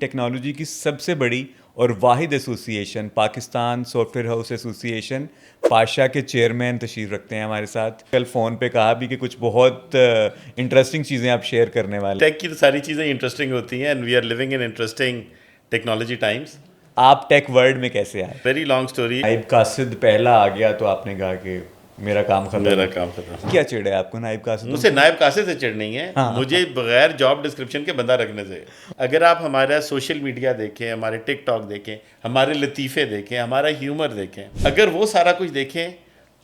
Technology کی سب سے بڑی اور واحد association Pakistan soft where house association Pasha کے چیئرمین تشریف رکھتے ہیں ہمارے ساتھ. کل فون پہ کہا بھی کہ کچھ بہت انٹرسٹنگ چیزیں آپ شیئر کرنے والے. ٹیک کی ساری چیزیں انٹرسٹنگ ہوتی ہیں and we are living in interesting technology times. آپ ٹیک ورلڈ میں کیسے آئے؟ Very long story. نائب قاصد پہلا آ گیا تو آپ نے کہا کہ میرا کام ختم. میرا کام ختم. کیا چڑ ہے آپ کو نائب قاصد؟ مجھ سے نائب قاصد سے چڑھ نہیں ہے, مجھے بغیر جاب ڈسکرپشن کے بندہ رکھنے سے. اگر آپ ہمارا سوشل میڈیا دیکھیں, ہمارے ٹک ٹاک دیکھیں, ہمارے لطیفے دیکھیں, ہمارا ہیومر دیکھیں, اگر وہ سارا کچھ دیکھیں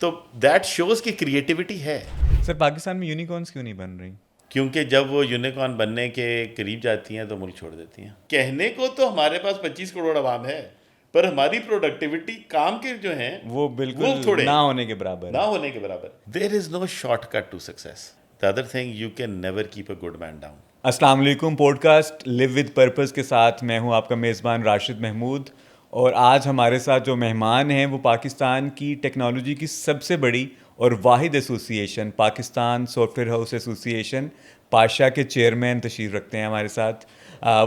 تو دیٹ شوز کی کریٹیوٹی ہے. سر پاکستان میں یونیکارنس کیوں نہیں بن رہی؟ کیونکہ جب وہ یونیکارن بننے کے قریب جاتی ہیں تو ملک چھوڑ دیتی ہیں. کہنے کو تو ہمارے پاس 25 کروڑ عوام ہے, پر ہماری پروڈکٹیوٹی کام کے جو ہیں وہ بالکل نہ ہونے کے برابر. نہ ہونے کے برابر. There is no short cut to success. The other thing, you can never keep a good man down. السلام علیکم. Podcast live with purpose کے ساتھ میں ہوں آپ کا میزبان راشد محمود, اور آج ہمارے ساتھ جو مہمان ہیں وہ پاکستان کی ٹیکنالوجی کی سب سے بڑی اور واحد association Pakistan soft where house association Pasha کے چیئرمین تشریف رکھتے ہیں ہمارے ساتھ.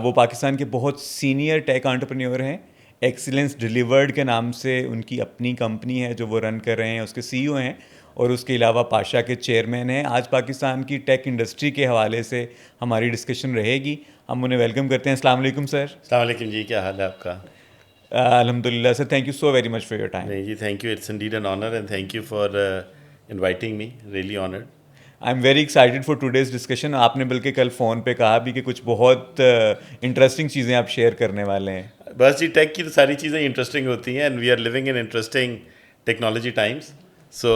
وہ پاکستان کے بہت سینئر ٹیک انٹرپرینیور ہیں. ایکسیلنس ڈیلیورڈ کے نام سے ان کی اپنی کمپنی ہے جو وہ رن کر رہے ہیں, اس کے سی او ہیں, اور اس کے علاوہ پاشا کے چیئرمین ہیں. آج پاکستان کی ٹیک انڈسٹری کے حوالے سے ہماری ڈسکشن رہے گی. ہم انہیں ویلکم کرتے ہیں. السلام علیکم سر. السلام علیکم جی, کیا حال ہے آپ کا؟ الحمد للہ sir, thank you so very much for your time. نہیں جی, thank you, it's indeed an honour and thank you for inviting me, really honoured. I am very excited for today's discussion. آپ نے بلکہ کل فون پہ کہا بھی کہ کچھ بہت انٹرسٹنگ چیزیں آپ شیئر کرنے والے ہیں. بس جی, ٹیک کی تو ساری چیزیں انٹرسٹنگ ہوتی ہیں and we are living in interesting technology times. So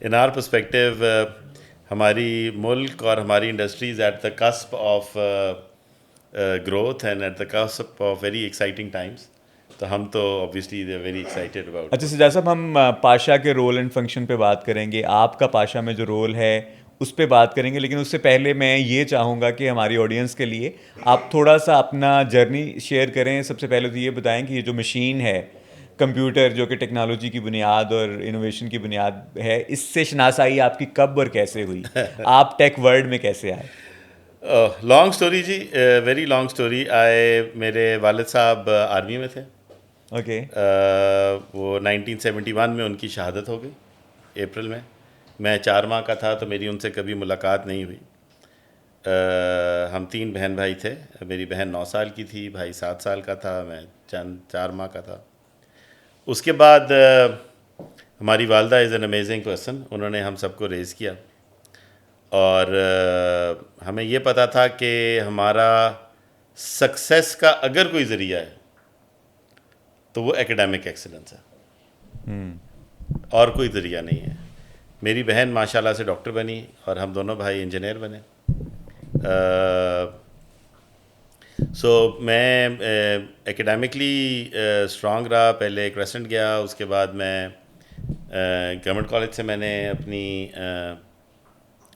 in our perspective ہماری ملک اور ہماری industries at the cusp of growth and at the cusp of very exciting times. تو ہم تو obviously they very excited about. اچھا سجاد صاحب, ہم پاشا کے رول اینڈ فنکشن پہ بات کریں گے, آپ کا پاشا میں جو رول ہے اس پہ بات کریں گے, لیکن اس سے پہلے میں یہ چاہوں گا کہ ہماری آڈینس کے لیے آپ تھوڑا سا اپنا جرنی شیئر کریں. سب سے پہلے تو یہ بتائیں کہ یہ جو مشین ہے, کمپیوٹر, جو کہ ٹیکنالوجی کی بنیاد اور انوویشن کی بنیاد ہے, اس سے شناسائی آپ کی کب اور کیسے ہوئی؟ آپ ٹیک ورلڈ میں کیسے آئے؟ لانگ اسٹوری جی, ویری لانگ اسٹوری. میرے والد صاحب آرمی میں تھے. اوکے. وہ 1971 میں ان کی شہادت ہو گئی اپریل میں. میں 4 ماہ کا تھا تو میری ان سے کبھی ملاقات نہیں ہوئی. ہم 3 بہن بھائی تھے. میری بہن 9 سال کی تھی, بھائی 7 سال کا تھا, میں 4 ماہ کا تھا. اس کے بعد ہماری والدہ از این امیزنگ پرسن. انہوں نے ہم سب کو ریز کیا, اور ہمیں یہ پتہ تھا کہ ہمارا سکسیس کا اگر کوئی ذریعہ ہے تو وہ ایکیڈیمک ایکسلنس ہے, اور کوئی ذریعہ نہیں ہے. میری بہن ماشاء اللہ سے ڈاکٹر بنی اور ہم دونوں بھائی انجینئر بنے. سو میں ایکیڈیمکلی اسٹرانگ رہا. پہلے کریسنٹ گیا, اس کے بعد میں گورنمنٹ کالج سے میں نے اپنی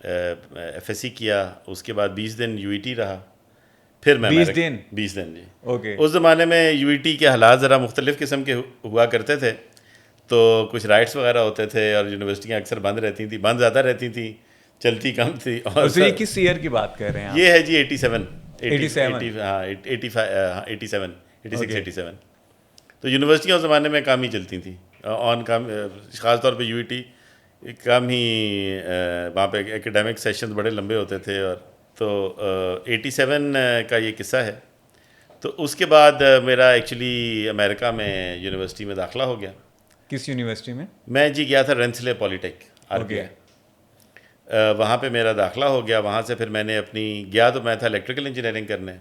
ایف ایس سی کیا. اس کے بعد 20 دن یو ای ٹی رہا. پھر میں 20 دن جی. اوکے. اس زمانے میں یو ای ٹی کے حالات ذرا مختلف قسم کے ہوا کرتے تھے, تو کچھ رائٹس وغیرہ ہوتے تھے اور یونیورسٹیاں اکثر بند رہتی تھیں, بند زیادہ رہتی تھیں, چلتی کم تھی. اور یہ کس ایئر کی بات کر رہے ہیں آپ؟ یہ ہے جی 87 تو یونیورسٹیاں اس زمانے میں کام ہی چلتی تھیں آن کام, خاص طور پہ یو ای ٹی کام ہی, وہاں پہ ایکیڈیمک سیشنز بڑے لمبے ہوتے تھے. اور تو 87 کا یہ قصہ ہے. تو اس کے بعد میرا ایکچولی امریکہ میں یونیورسٹی میں داخلہ ہو گیا. کس یونیورسٹی میں؟ میں جی گیا تھا رینسلے پولی ٹیک, RPI. وہاں پہ میرا داخلہ ہو گیا. وہاں سے پھر میں نے اپنی گیا تو میں تھا الیکٹریکل انجینئرنگ کرنے,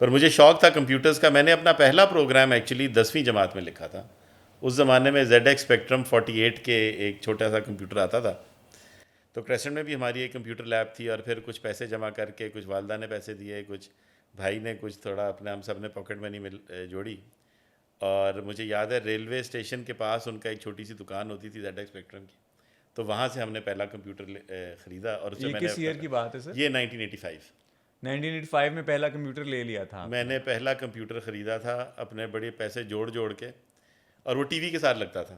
پر مجھے شوق تھا کمپیوٹرز کا. میں نے اپنا پہلا پروگرام ایکچولی 10ویں جماعت میں لکھا تھا. اس زمانے میں ZX Spectrum 48 کے ایک چھوٹا سا کمپیوٹر آتا تھا. تو کریسنٹ میں بھی ہماری ایک کمپیوٹر لیب تھی, اور پھر کچھ پیسے جمع کر کے, کچھ والدہ نے پیسے دیے, کچھ بھائی نے, کچھ تھوڑا اپنے, ہم سب نے پاکٹ منی جوڑی. اور مجھے یاد ہے ریلوے اسٹیشن کے پاس ان کا ایک چھوٹی سی دکان ہوتی تھی ZX Spectrum کی, تو وہاں سے ہم نے پہلا کمپیوٹر خریدا. اور یہ کس ایئر کی بات ہے سر؟ یہ 1985 میں پہلا کمپیوٹر لے لیا تھا. میں نے پہلا کمپیوٹر خریدا تھا اپنے بڑے پیسے جوڑ کے, اور وہ ٹی وی کے ساتھ لگتا تھا.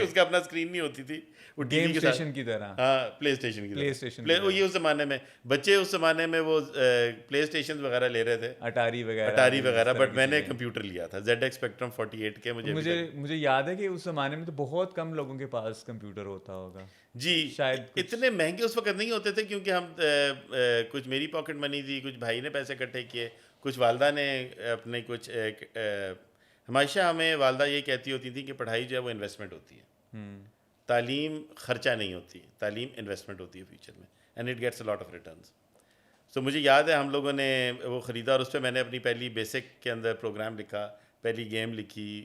اس کا اپنا اسکرین نہیں ہوتی تھی, وہ ٹی وی کے ساتھ کی طرح. ہاں, پلے اسٹیشن کی طرح. وہ یہ اس زمانے میں بچے اس زمانے میں وہ پلے اسٹیشن وغیرہ لے رہے تھے, اٹاری وغیرہ, بٹ میں نے کمپیوٹر لیا تھا ZX اسپیکٹرم 48 کے. مجھے یاد ہے کہ اس زمانے میں تو بہت کم لوگوں کے پاس کمپیوٹر ہوتا ہوگا. جی, شاید اتنے مہنگے اس وقت نہیں ہوتے تھے, کیونکہ ہم کچھ میری پاکٹ منی تھی, کچھ بھائی نے پیسے اکٹھے کیے, کچھ والدہ نے اپنے کچھ. ہمیشہ ہمیں والدہ یہ کہتی ہوتی تھی کہ پڑھائی جو ہے وہ انویسٹمنٹ ہوتی ہے, تعلیم خرچہ نہیں ہوتی, تعلیم انویسٹمنٹ ہوتی ہے فیوچر میں, and it gets a lot of returns. So مجھے یاد ہے ہم لوگوں نے وہ خریدا, اور اس پہ میں نے اپنی پہلی بیسک کے اندر پروگرام لکھا, پہلی گیم لکھی,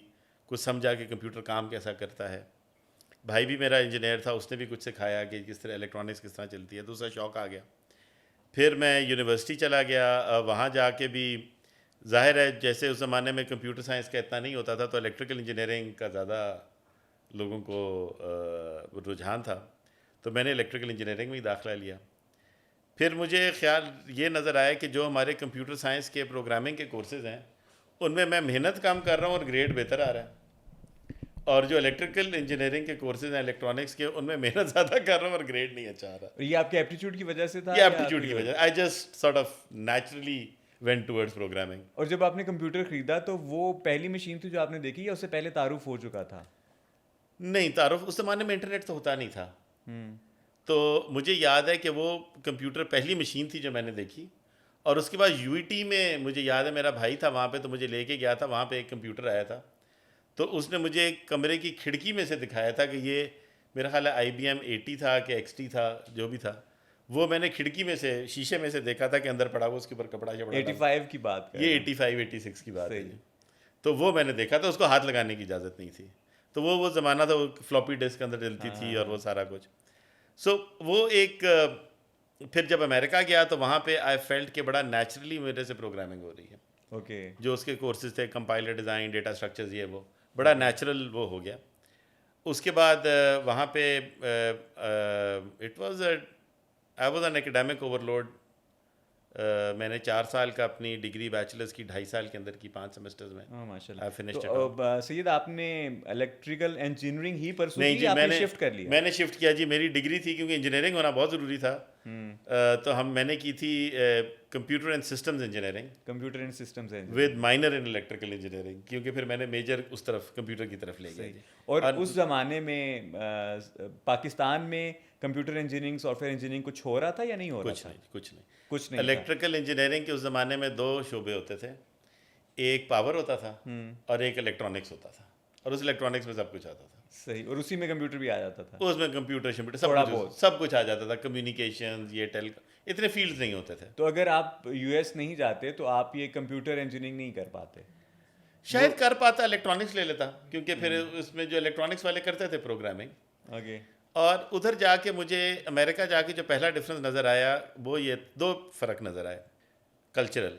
کچھ سمجھا کہ کمپیوٹر کام کیسا کرتا ہے. بھائی بھی میرا انجینئر تھا, اس نے بھی کچھ سکھایا کہ کس طرح الیکٹرانکس کس طرح چلتی ہے. دوسرا شوق آ گیا. پھر میں یونیورسٹی چلا گیا, وہاں جا کے بھی ظاہر ہے جیسے اس زمانے میں کمپیوٹر سائنس کا اتنا نہیں ہوتا تھا, تو الیکٹریکل انجینئرنگ کا زیادہ لوگوں کو رجحان تھا, تو میں نے الیکٹریکل انجینئرنگ میں ہی داخلہ لیا. پھر مجھے خیال یہ نظر آیا کہ جو ہمارے کمپیوٹر سائنس کے پروگرامنگ کے کورسز ہیں ان میں محنت کام کر رہا ہوں اور گریڈ بہتر آ رہا ہے, اور جو الیکٹریکل انجینئرنگ کے کورسز ہیں الیکٹرانکس کے, ان میں محنت زیادہ کر رہا ہوں اور گریڈ نہیں اچھا آ رہا. یہ آپ کے ایپٹیٹیوڈ کی وجہ سے تھا؟ یہ ایپٹیٹیوڈ کی وجہ سے, I just sort of naturally went towards programming. اور جب آپ نے کمپیوٹر خریدا تو وہ پہلی مشین تھی جو آپ نے دیکھی, یا اس سے پہلے تعارف ہو چکا تھا؟ نہیں, تعارف اس زمانے میں انٹرنیٹ تو ہوتا نہیں تھا. تو مجھے یاد ہے کہ وہ کمپیوٹر پہلی مشین تھی جو میں نے دیکھی, اور اس کے بعد UET میں مجھے یاد ہے میرا بھائی تھا وہاں پہ, تو مجھے لے کے گیا تھا, وہاں پہ ایک کمپیوٹر آیا تھا, تو اس نے مجھے ایک کمرے کی کھڑکی میں سے دکھایا تھا کہ یہ میرا خیال ہے IBM 80 تھا کہ XT تھا, جو بھی تھا, وہ میں نے کھڑکی میں سے شیشے میں سے دیکھا تھا کہ اندر پڑا ہوا, اس کے اوپر کپڑا شپڑا. 85 کی بات کر, یہ 85-86 کی بات ہے. تو وہ میں نے دیکھا تھا, اس کو ہاتھ لگانے کی اجازت نہیں تھی, تو وہ زمانہ تھا, وہ فلاپی ڈسک کے اندر چلتی تھی اور وہ سارا کچھ. سو وہ ایک, پھر جب امریکہ گیا تو وہاں پہ آئی فیلٹ کہ بڑا نیچرلی میرے سے پروگرامنگ ہو رہی ہے. اوکے, جو اس کے کورسز تھے, کمپائلر ڈیزائن, ڈیٹا اسٹرکچرز, یہ وہ بڑا نیچرل وہ ہو گیا. اس کے بعد وہاں پہ I was an academic overload. میں نے 4 سال کا اپنی ڈگری بیچلرز کی 2.5 سال کے اندر کی 5 سیمسٹرز میں. ماشاءاللہ. سید آپ نے الیکٹریکل انجینئرنگ ہی پرسو کی یا آپ نے شفٹ کر لیا؟ میں نے شفٹ کیا جی, میری ڈگری تھی کیونکہ انجینئرنگ ہونا بہت ضروری تھا, تو میں نے کی تھی computer and systems engineering with minor in electrical engineering, کیونکہ پھر میں نے میجر اس طرف کمپیوٹر کی طرف لے گیا. اور اس زمانے میں پاکستان میں computer engineering, soft ware engineering کچھ ہو رہا تھا یا نہیں ہو رہا تھا؟ کچھ نہیں. الیکٹریکل انجینئرنگ کے اس زمانے میں 2 شعبے ہوتے تھے, ایک پاور ہوتا تھا اور ایک الیکٹرانکس ہوتا تھا, اور اس الیکٹرانکس میں سب کچھ آتا تھا. صحیح, اور اسی میں کمپیوٹر بھی آ جاتا تھا. اس میں کمپیوٹر سب کچھ آ جاتا تھا, کمیونیکیشن, یہ اتنے فیلڈز نہیں ہوتے تھے. تو اگر آپ US نہیں جاتے تو آپ یہ کمپیوٹر انجینئرنگ نہیں کر پاتے؟ شاید کر پاتا, الیکٹرانکس لے لیتا, کیونکہ پھر اس میں جو الیکٹرانکس والے کرتے تھے پروگرامنگ. اوکے. اور ادھر جا کے مجھے امریکہ جا کے جو پہلا ڈفرینس نظر آیا وہ یہ 2 فرق نظر آئے کلچرل.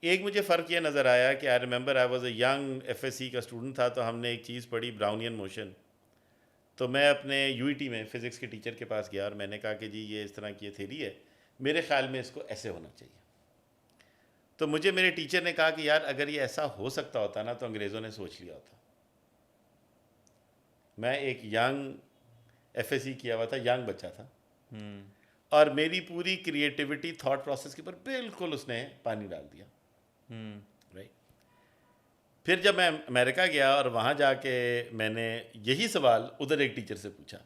ایک مجھے فرق یہ نظر آیا کہ I remember I was a young FSC کا اسٹوڈنٹ تھا, تو ہم نے ایک چیز پڑھی براؤنین موشن. تو میں اپنے UET میں فزکس کے ٹیچر کے پاس گیا اور میں نے کہا کہ جی یہ اس طرح کی تھیری ہے, میرے خیال میں اس کو ایسے ہونا چاہیے. تو مجھے میرے ٹیچر نے کہا کہ یار اگر یہ ایسا ہو سکتا ہوتا نا تو انگریزوں نے سوچ لیا ہوتا. میں ایک ینگ FSC کیا ہوا تھا, ینگ بچہ تھا, اور میری پوری کریٹیوٹی تھاٹ پروسیس کے اوپر بالکل اس نے پانی ڈال دیا. رائٹ. پھر جب میں امریکہ گیا اور وہاں جا کے میں نے یہی سوال ادھر ایک ٹیچر سے پوچھا,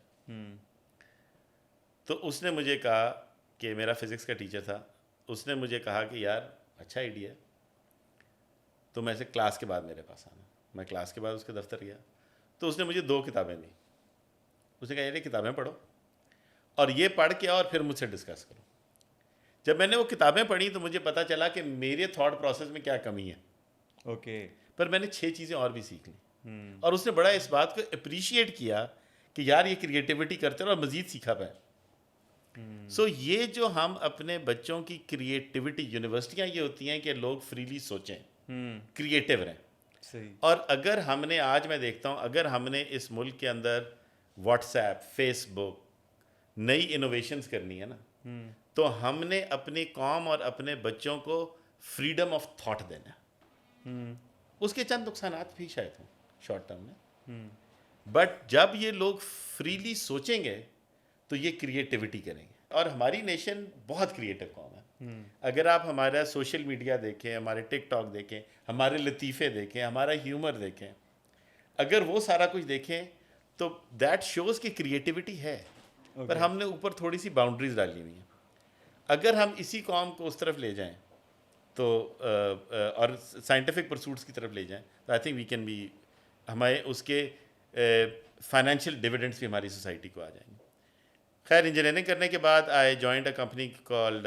تو اس نے مجھے کہا کہ میرا فزکس کا ٹیچر تھا, اس نے مجھے کہا کہ یار اچھا آئیڈیا ہے, تو میں سے کلاس کے بعد میرے پاس آنا. میں کلاس کے بعد اس کے دفتر گیا, تو اس نے مجھے 2 کتابیں دیں. اس نے کہا یہ کتابیں پڑھو اور یہ پڑھ کے اور پھر مجھ سے ڈسکس کرو. جب میں نے وہ کتابیں پڑھی تو مجھے پتا چلا کہ میرے تھاٹ پروسیس میں کیا کمی ہے. اوکے. پر میں نے 6 چیزیں اور بھی سیکھ لیں, اور اس نے بڑا اس بات کو اپریشیٹ کیا کہ یار یہ کریٹیوٹی کرتے رہو اور مزید سیکھا پائے. سو یہ جو ہم اپنے بچوں کی کریٹیوٹی, یونیورسٹیاں یہ ہوتی ہیں کہ لوگ فریلی سوچیں, کریٹیو رہیں. اور اگر ہم نے, آج میں دیکھتا ہوں, اگر ہم نے اس ملک کے اندر واٹس ایپ, فیس بک, نئی انوویشنز کرنی ہے نا, تو ہم نے اپنی قوم اور اپنے بچوں کو فریڈم آف تھاٹ دینا ہے. اس کے چند نقصانات بھی شاید ہوں. شارٹ ٹرم میں. بٹ جب یہ لوگ فریلی سوچیں گے تو یہ کریٹیوٹی کریں گے. اور ہماری نیشن بہت کریٹو قوم ہے. اگر آپ ہمارا سوشل میڈیا دیکھیں, ہمارے ٹک ٹاک دیکھیں, ہمارے لطیفے دیکھیں, ہمارا ہیومر دیکھیں, اگر وہ سارا کچھ دیکھیں تو دیٹ شوز کہ کریٹیوٹی ہے. پر ہم نے اوپر تھوڑی سی باؤنڈریز ڈالی ہوئی ہیں. اگر ہم اسی قوم کو اس طرف لے جائیں تو اور سائنٹیفک پرسوٹس کی طرف لے جائیں تو I think we can be, ہمیں اس کے فائنینشیل ڈویڈنڈس بھی ہماری سوسائٹی کو آ جائیں گے. خیر, انجینئرنگ کرنے کے بعد I joined a company called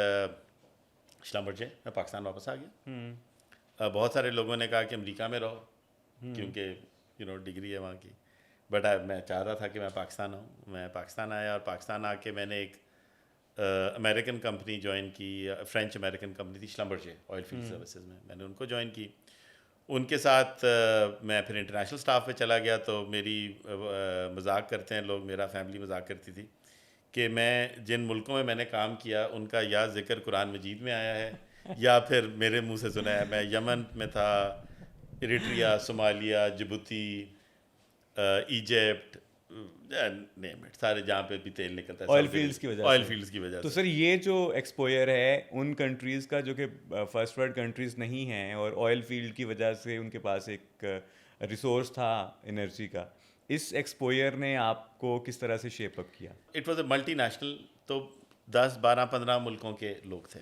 Schlumberger. میں پاکستان واپس آ گیا. بہت سارے لوگوں نے کہا کہ امریکہ میں رہو کیونکہ ڈگری ہے وہاں کی, بٹ میں چاہ رہا تھا کہ میں پاکستان آؤں. میں پاکستان آیا اور پاکستان آ کے میں نے ایک امریکن کمپنی جوائن کی, فرینچ امریکن کمپنی تھی شلمبرجے آئل فیلڈ سروسز میں نے ان کو جوائن کی. ان کے ساتھ میں پھر انٹرنیشنل سٹاف پہ چلا گیا. تو میری مذاق کرتے ہیں لوگ, میرا فیملی مذاق کرتی تھی کہ میں جن ملکوں میں نے کام کیا ان کا یا ذکر قرآن مجید میں آیا ہے یا پھر میرے منہ سے سنا ہے. میں یمن میں تھا, Eritrea, Somalia, Djibouti, Egypt, name it, سارے جہاں پہ بھی تیل نکلتا ہے آئل فیلڈس کی وجہ سے. آئل فیلڈس کی وجہ سے. تو سر یہ جو ایکسپوئر ہے ان کنٹریز کا جو کہ فرسٹ ورلڈ کنٹریز نہیں ہیں اور آئل فیلڈ کی وجہ سے ان کے پاس ایک ریسورس تھا انرجی کا, اس ایکسپوئر نے آپ کو کس طرح سے شیپ اپ کیا؟ It was a multi national. تو 10, 12, 15 ملکوں کے لوگ تھے.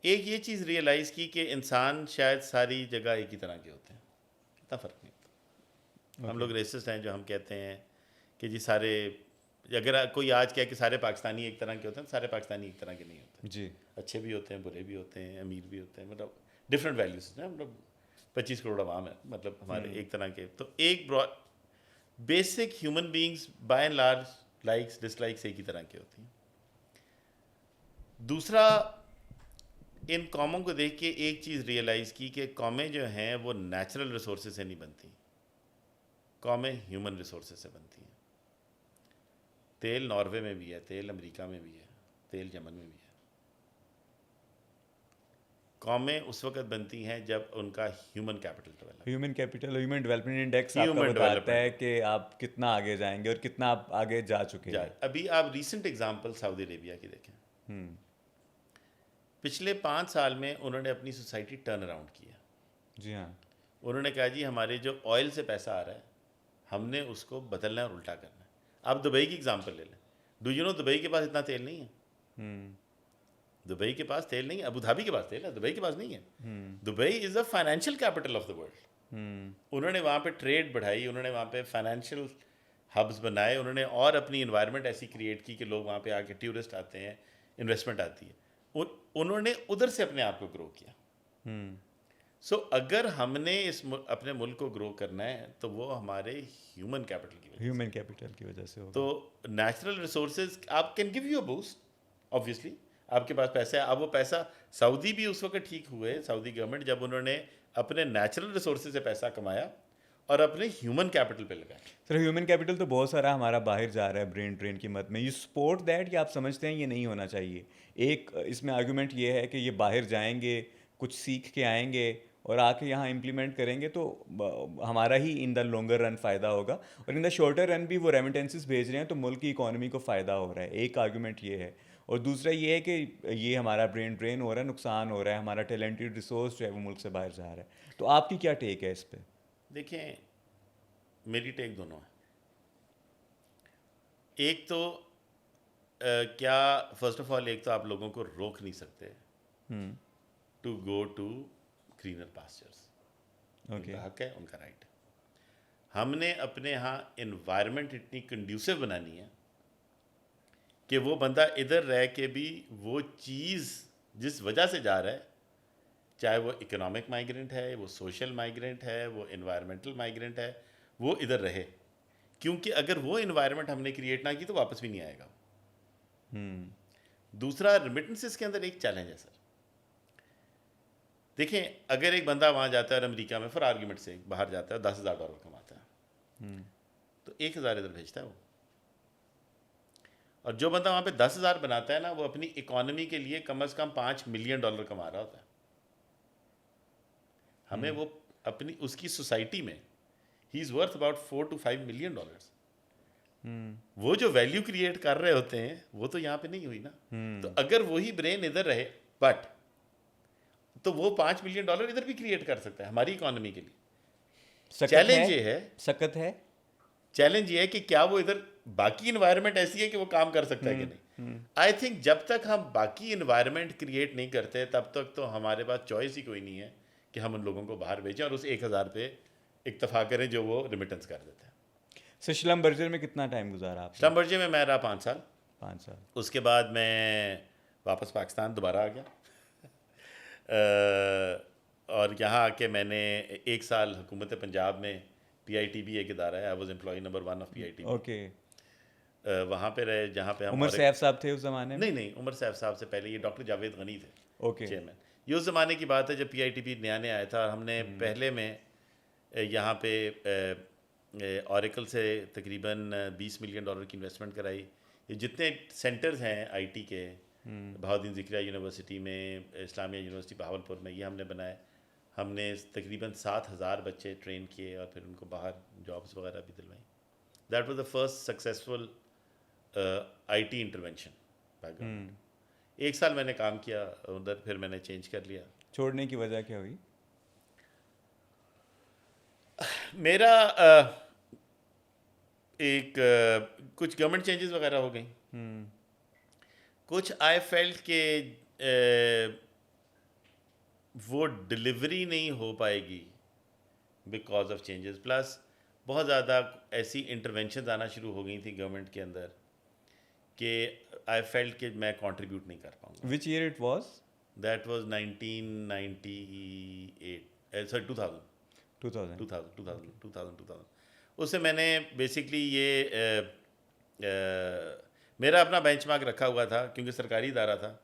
ایک یہ چیز ریئلائز کی کہ انسان شاید ساری جگہ ایک ہی طرح کے ہوتے ہیں, اتنا فرق نہیں ہوتا. ہم لوگ ریسسٹ ہیں جو ہم کہتے ہیں کہ جی سارے, اگر کوئی آج کہے کہ سارے پاکستانی ایک طرح کے ہوتے ہیں, سارے پاکستانی ایک طرح کے نہیں ہوتے. جی, اچھے بھی ہوتے ہیں, برے بھی ہوتے ہیں, امیر بھی ہوتے ہیں, مطلب ڈفرینٹ ویلیوز ہیں. مطلب 25 کروڑ عوام ہے, مطلب ہمارے ایک طرح کے. تو ایک basic human beings by and large likes dislikes ایک ہی طرح کی ہوتی ہیں. دوسرا, ان قوموں کو دیکھ کے ایک چیز ریئلائز کی کہ قومیں جو ہیں وہ نیچرل ریسورسز سے نہیں بنتی, قومیں ہیومن ریسورسز سے بنتی ہیں. تیل ناروے میں بھی ہے, تیل امریکہ میں بھی ہے, تیل یمن میں بھی ہے. قومیں اس وقت بنتی ہیں جب ان کا human capital develop. Human development index آپ کا بتاتا ہے کہ آپ کتنا آگے جائیں گے اور کتنا آپ آگے جا چکے ہیں. ابھی آپ ریسنٹ ایگزامپل سعودی عربیہ کی دیکھیں. پچھلے 5 سال میں انہوں نے اپنی سوسائٹی ٹرن اراؤنڈ کیا. جی ہاں, انہوں نے کہا جی ہمارے جو آئل سے پیسہ آ رہا ہے ہم نے اس کو بدلنا ہے اور الٹا کرنا ہے. آپ دبئی کی ایگزامپل لے لیں. ڈو یو نو دبئی کے پاس اتنا تیل نہیں ہے. دبئی کے پاس تیل نہیں ہے. ابو دھابی کے پاس تیل ہے, دبئی کے پاس نہیں ہے. Dubai is a financial capital of the world. انہوں نے وہاں پہ ٹریڈ بڑھائی, انہوں نے وہاں پہ فائنینشیل ہبز بنائے, انہوں نے اور اپنی انوائرمنٹ ایسی کریٹ کی کہ لوگ وہاں پہ آ کے ٹورسٹ آتے ہیں, انویسٹمنٹ آتی ہے. انہوں نے ادھر سے اپنے آپ کو گرو کیا. سو اگر ہم نے اپنے ملک کو گرو کرنا ہے تو وہ ہمارے ہیومن کیپٹل کی وجہ سے. تو نیچرل ریسورسز آپ can give you a boost. Obviously آپ کے پاس پیسہ ہے. اب وہ پیسہ سعودی بھی اس وقت ٹھیک ہوئے, سعودی گورنمنٹ, جب انہوں نے اپنے نیچرل ریسورسز سے پیسہ کمایا اور اپنے ہیومن کیپٹل پہ لگایا. سر ہیومن کیپٹل تو بہت سارا ہمارا باہر جا رہا ہے برین ڈرین کی مت میں. یو سپورٹ دیٹ کہ آپ سمجھتے ہیں یہ نہیں ہونا چاہیے؟ ایک اس میں آرگومنٹ یہ ہے کہ یہ باہر جائیں گے, کچھ سیکھ کے آئیں گے اور آ کے یہاں امپلیمنٹ کریں گے تو ہمارا ہی ان دا لانگر رن فائدہ ہوگا, اور ان دا شارٹر رن بھی وہ ریمیٹنسز بھیج رہے ہیں تو ملک کی اکانومی کو فائدہ ہو رہا ہے. ایک آرگومنٹ یہ ہے. اور دوسرا یہ ہے کہ یہ ہمارا برین ڈرین ہو رہا ہے, نقصان ہو رہا ہے, ہمارا ٹیلنٹڈ ریسورس جو ہے وہ ملک سے باہر جا رہا ہے. تو آپ کی کیا ٹیک ہے اس پہ؟ دیکھیں, میری ٹیک دونوں ہے. ایک تو کیا فرسٹ آف آل, ایک تو آپ لوگوں کو روک نہیں سکتے to go to greener pastures. ان کا حق ہے, ان کا رائٹ ہے. ہم نے اپنے ہاں انوائرمنٹ اتنی کنڈیوسو بنانی ہے کہ وہ بندہ ادھر رہ کے بھی وہ چیز جس وجہ سے جا رہا ہے, چاہے وہ اکنامک مائیگرنٹ ہے, وہ سوشل مائیگرنٹ ہے, وہ انوائرمنٹل مائیگرنٹ ہے, وہ ادھر رہے. کیونکہ اگر وہ انوائرمنٹ ہم نے کریٹ نہ کی تو واپس بھی نہیں آئے گا. دوسرا, ریمیٹنسز کے اندر ایک چیلنج ہے سر. دیکھیں, اگر ایک بندہ وہاں جاتا ہے اور امریکہ میں فار آرگیومنٹ سے باہر جاتا ہے اور $10,000 کماتا ہے تو 1,000 ادھر بھیجتا ہے وہ. اور جو بندہ وہاں پہ 10,000 بناتا ہے نا, وہ اپنی اکانومی کے لیے کم از کم $5 ملین کما رہا ہوتا ہے. ہمیں وہ اپنی اس کی سوسائٹی میں ہی is worth about $4 to $5 million. وہ جو ویلیو کریٹ کر رہے ہوتے ہیں وہ تو یہاں پہ نہیں ہوئی نا. تو اگر وہی برین ادھر رہے بٹ تو وہ $5 million ادھر بھی کریٹ کر سکتا ہے ہماری اکانومی کے لیے. چیلنج یہ ہے سخت ہے. چیلنج یہ ہے کہ کیا وہ ادھر باقی انوائرمنٹ ایسی ہے کہ وہ کام کر سکتا ہے کہ نہیں. آئی تھنک جب تک ہم باقی انوائرمنٹ کریٹ نہیں کرتے تب تک تو ہمارے پاس چوائس ہی کوئی نہیں ہے کہ ہم ان لوگوں کو باہر بھیجیں اور اس 1,000 پہ اکتفا کریں جو وہ ریمیٹنس کر دیتے ہیں. سلم برجر میں کتنا ٹائم گزارا آپ؟ سلم برجر میں رہا 5 سال. 5 سال. اس کے بعد میں واپس پاکستان دوبارہ آ گیا اور یہاں آ کے میں نے 1 سال حکومت پنجاب میں PITB ایک ادارہ ہے. I was employee number 1 of PITB. Okay. وہاں پہ رہے جہاں پہ ہم عمر سیف صاحب تھے اس زمانے میں؟ نہیں عمر سیف صاحب سے پہلے یہ ڈاکٹر جاوید غنی تھے. اوکے. چیئرمین. یہ اس زمانے کی بات ہے جب PITB نیا آیا تھا. ہم نے پہلے میں یہاں پہ اوریکل سے تقریباً $20 million کی انویسٹمنٹ کرائی. یہ جتنے سینٹرز ہیں IT کے بہاؤالدین ذکریہ یونیورسٹی میں, اسلامیہ یونیورسٹی بہاولپور میں, یہ ہم نے بنائے. ہم نے تقریباً 7,000 بچے ٹرین کیے اور پھر ان کو باہر جابس وغیرہ بھی دلوائیں. That was the first successful IT intervention by government. 1 سال میں نے کام کیا ادھر, پھر میں نے چینج کر لیا. چھوڑنے کی وجہ کیا ہوئی؟ میرا ایک کچھ گورنمنٹ چینجز وغیرہ ہو گئیں. کچھ آئی فیلٹ کہ وہ ڈلیوری نہیں ہو پائے گی بیکاز آف چینجز. پلس بہت زیادہ ایسی انٹرونشنز آنا شروع ہو گئی تھیں گورنمنٹ کے اندر کہ آئی فیلٹ کہ میں کنٹریبیوٹ نہیں کر پاؤں گا. Which year it was? That was 1998 sorry 2000. اس سے میں نے بیسکلی یہ میرا اپنا بینچ مارک رکھا ہوا تھا کیونکہ سرکاری ادارہ تھا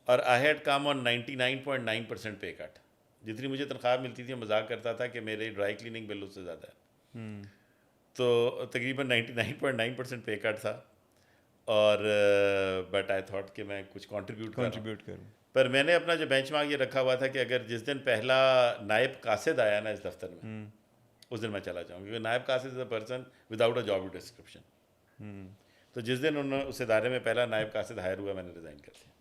اور آئی ہیڈ کم آن 99.9% پے کٹ. جتنی مجھے تنخواہ ملتی تھی مذاق کرتا تھا کہ میرے ڈرائی کلیننگ بل اس سے زیادہ ہے. تو تقریباً 99.9% پے کٹ تھا اور بٹ آئی تھاٹ کہ میں کچھ کنٹریبیوٹ کروں. پر میں نے اپنا جو بینچ مارک یہ رکھا ہوا تھا کہ اگر جس دن پہلا نائب قاصد آیا نا اس دفتر میں اس دن میں چلا جاؤں, کیونکہ نائب قاصد is a person without a job description. تو جس دن انہوں نے اس ادارے میں پہلا نائب قاصد ہائر ہوا میں نے ریزائن کر دیا.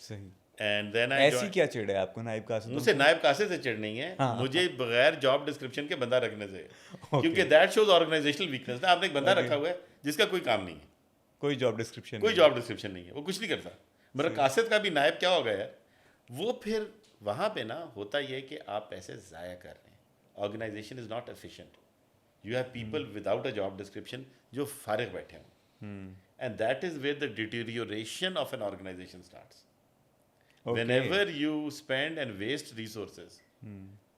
صحیح. اینڈ دین ایسی کیا چڑ ہے آپ کو نائب قاصد؟ مجھ سے نائب قاصد سے چڑ نہیں ہے, مجھے بغیر جاب ڈسکرپشن کے بندہ رکھنے سے, کیونکہ دیٹ شوز آرگنائزیشنل ویکنیس. آپ نے ایک بندہ رکھا ہوا ہے جس کا کوئی کام نہیں ہے, کوئی جاب ڈسکرپشن نہیں ہے, وہ کچھ نہیں کرتا. میرا قاصد کا بھی نائب کیا ہو گیا ہے, وہ پھر وہاں پہ نا ہوتا یہ کہ آپ پیسے ضائع کر رہے ہیں. Organization is not efficient. You have people without a job description جو فارغ بیٹھے ہوں, and that is where the deterioration of an organization starts. whenever you spend and waste resources,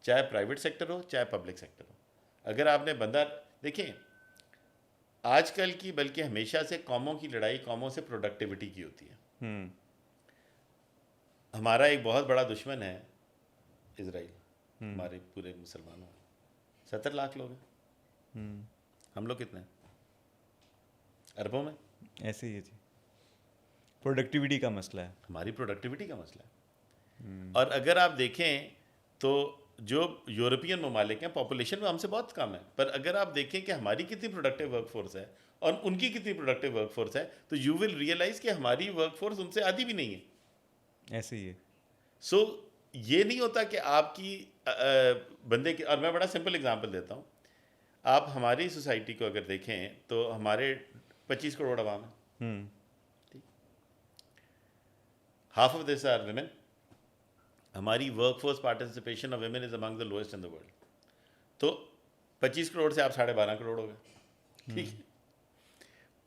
چاہے پرائیویٹ سیکٹر ہو چاہے پبلک سیکٹر ہو. اگر آپ نے بندہ دیکھیں آج کل کی بلکہ ہمیشہ سے قوموں کی لڑائی قوموں سے پروڈکٹیوٹی کی ہوتی ہے. ہمارا ایک بہت بڑا دشمن ہے اسرائیل, ہمارے پورے مسلمانوں 70 لاکھ لوگ ہیں. ہم لوگ کتنے ہیں اربوں میں؟ ایسے ہی ہے جی. پروڈکٹیوٹی کا مسئلہ ہے, ہماری پروڈکٹیوٹی کا مسئلہ ہے. اور اگر آپ دیکھیں تو جو یورپین ممالک ہیں پاپولیشن میں ہم سے بہت کم ہے, پر اگر آپ دیکھیں کہ ہماری کتنی پروڈکٹیو ورک فورس ہے اور ان کی کتنی پروڈکٹیو ورک فورس ہے تو یو ول ریئلائز کہ ہماری ورک فورس ان سے آدھی بھی نہیں ہے. ایسے ہی ہے. سو یہ نہیں ہوتا کہ آپ کی بندے کی, اور میں بڑا سمپل اگزامپل دیتا ہوں. آپ ہماری سوسائٹی کو اگر دیکھیں تو ہمارے 25 کروڑ عوام ہیں, half of this are women. ہماری work force participation of women is Umang the lowest in the world. تو 25 کروڑ سے آپ 12.5 کروڑ ہو گئے, ٹھیک ہے.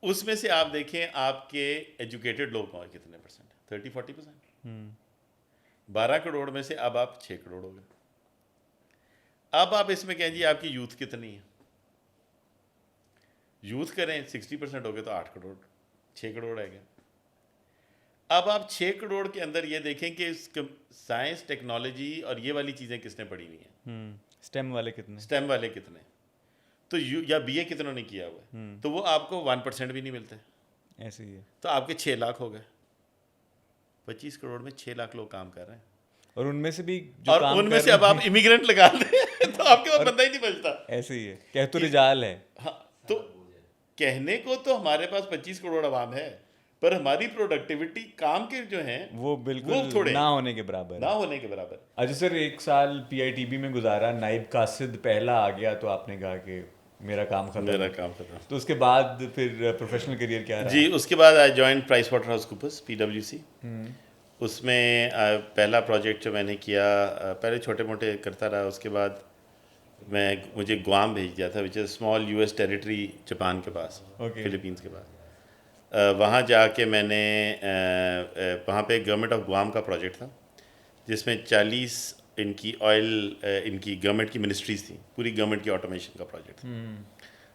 اس میں سے آپ دیکھیں آپ کے ایجوکیٹڈ لوگ کتنے پرسینٹ, 30-40%. 12 کروڑ میں سے اب آپ 6 کروڑ ہو گئے. اب آپ اس میں کہیں جی آپ کی یوتھ کتنی ہے, یوتھ کریں 60% ہو گئے تو 8 کروڑ, 6 کروڑ رہ گئے. اب آپ 6 کروڑ کے اندر یہ دیکھیں کہ سائنس ٹیکنالوجی اور یہ والی چیزیں کس نے پڑھی ہوئی ہیں. اسٹیم والے کتنے, تو یا BA کتنوں نے کیا ہوا ہے, تو وہ آپ کو 1% بھی نہیں ملتے. ایسے ہی ہے. تو آپ کے 6 لاکھ ہو گئے. 25 کروڑ میں 6 لاکھ لوگ کام کر رہے ہیں. اور ان میں سے بھی جو اور کام ان میں کر سے اب آپ امیگرینٹ لگا دیں تو آپ کے پاس بندہ ہی نہیں بچتا. ایسے ہی ہے کہ تو رجال ہے. ہاں تو کہنے کو تو ہمارے پاس 25 کروڑ عوام ہے, پر ہماری پروڈکٹیوٹی کام کے جو ہیں وہ بالکل تھوڑے نہ ہونے کے برابر نہ ہے. ہونے کے برابر. اچھا سر, 1 سال PITB میں گزارا, نائب قاصد پہلا آ گیا تو آپ نے کہا کہ میرا کام ختم میرا ہے. کام ختم. تو اس کے بعد پھر پروفیشنل کریئر کیا رہا؟ جی اس کے بعد I join Price Waterhouse Coopers PwC. اس میں پہلا پروجیکٹ جو میں نے کیا, پہلے چھوٹے موٹے کرتا رہا, اس کے بعد مجھے گوام بھیج دیا تھا, which is small US territory Japan کے پاس, فلپینس کے پاس. وہاں جا کے میں نے وہاں پہ گورنمنٹ آف گوام کا پروجیکٹ تھا جس میں 40 ان کی آئل ان کی گورنمنٹ کی منسٹریز تھیں, پوری گورنمنٹ کی آٹومیشن کا پروجیکٹ تھا.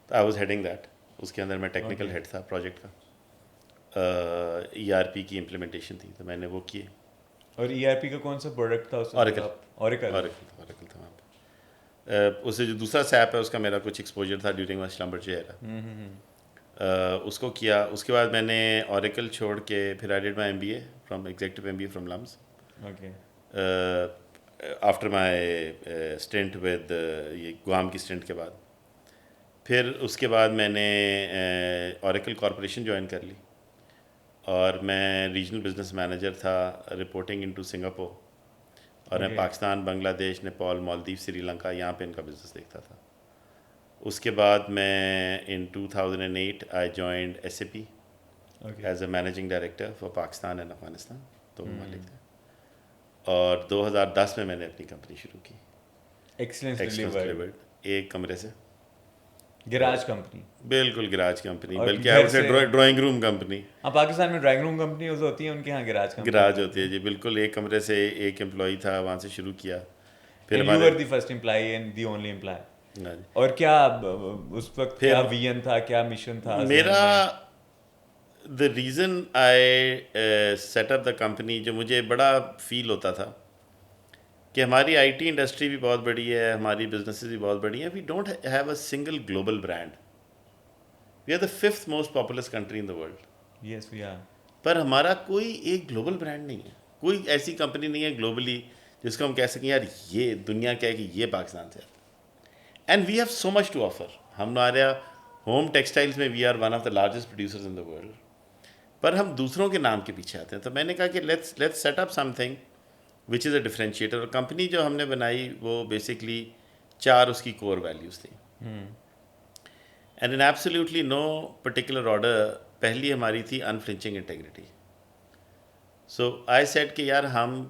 تو آئی واز ہیڈنگ دیٹ. اس کے اندر میں ٹیکنیکل ہیڈ تھا پروجیکٹ کا. ERP کی امپلیمنٹیشن تھی تو میں نے وہ کیے. اور ERP کا کون سا پروڈکٹ تھا اس میں؟ اوریکل تھا وہاں پہ. اس سے جو دوسرا سیپ ہے اس کا میرا کچھ ایکسپوجر تھا ڈیورنگ مائی سلمبرجے ایرا. اس کو کیا. اس کے بعد میں نے اوریکل چھوڑ کے پھر I did my MBA from executive MBA from لمس. آفٹر مائی اسٹنٹ ود یہ گوام کی اسٹنٹ کے بعد پھر اس کے بعد میں نے اوریکل کارپوریشن جوائن کر لی, اور میں ریجنل بزنس مینیجر تھا رپورٹنگ انٹو سنگاپور. اور میں پاکستان, بنگلہ دیش, نیپال, مالدیو, سری لنکا یہاں پہ ان کا بزنس دیکھتا تھا. اس کے بعد میں in 2008 I joined SAP as a managing director for Pakistan and Afghanistan, دو ممالک تھے. اور 2010 میں نے اپنی کمپنی شروع کی, ایکسلنس ڈیلیورڈ, ایک کمرے سے, گراج کمپنی. بالکل گراج کمپنی, بلکہ ڈرائنگ روم کمپنی. پاکستان میں ڈرائنگ روم کمپنی ہوتی ہیں, ان کے یہاں گراج کمپنی گراج ہوتی ہے جی, بالکل. ایک کمرے سے ایک امپلائی تھا, وہاں سے شروع کیا. پھر you were the first employee and the only employee. اور کیا اس وقت کیا ویژن تھا, کیا مشن تھا میرا؟ The reason I set up the company, جو مجھے بڑا فیل ہوتا تھا کہ ہماری IT انڈسٹری بھی بہت بڑی ہے, ہماری بزنسز بھی بہت بڑی ہیں. We don't have a single global brand. We are the 5th most populous country in the world. Yes we are. پر ہمارا کوئی ایک گلوبل برانڈ نہیں ہے, کوئی ایسی کمپنی نہیں ہے گلوبلی جس کو ہم کہہ سکیں یار یہ دنیا کہے کہ یہ پاکستان سے ہے. And we have so much to offer. ہمارے ہوم ٹیکسٹائلس میں we are one of the largest producers in the world, پر ہم دوسروں کے نام کے پیچھے آتے ہیں. تو میں نے کہا کہ let's set up something which is a differentiator. اور کمپنی جو ہم نے بنائی وہ بیسکلی 4 اس کی کور ویلیوز تھیں. And in absolutely no particular order. پہلی ہماری تھی انفلنچنگ انٹیگریٹی. سو آئی سیٹ کہ یار ہم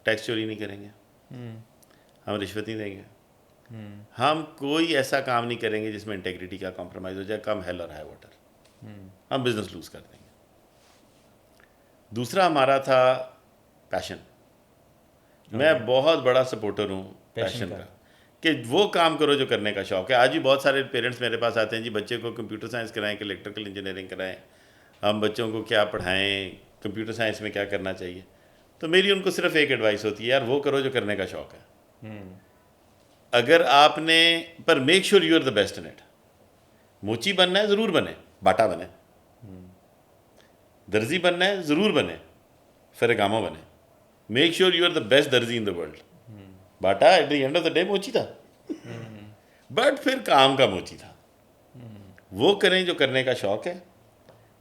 ٹیکس چوری نہیں کریں گے, ہم رشوت نہیں دیں گے, ہم کوئی ایسا کام نہیں کریں گے جس میں انٹیگریٹی کا کمپرومائز ہو جائے, کم ہیل اور ہائی واٹر. ہم بزنس لوز کر دیں گے. دوسرا ہمارا تھا پیشن. میں بہت بڑا سپورٹر ہوں پیشن کا, کہ وہ کام کرو جو کرنے کا شوق ہے. آج بھی بہت سارے پیرنٹس میرے پاس آتے ہیں, جی بچے کو کمپیوٹر سائنس کرائیں کہ الیکٹریکل انجینئرنگ کرائیں, ہم بچوں کو کیا پڑھائیں, کمپیوٹر سائنس میں کیا کرنا چاہیے. تو میری ان کو صرف ایک ایڈوائس ہوتی ہے, یار وہ کرو جو کرنے کا شوق ہے. اگر آپ نے, پر make sure you are the best in it. موچی بننا ہے ضرور بنے, باٹا بنے. درزی بننا ہے ضرور بنے, فرگامو بنے. Make sure you are the best درزی in the world. Bata at the end of the day موچی تھا, بٹ پھر کام کا موچی تھا. وہ کریں جو کرنے کا شوق ہے,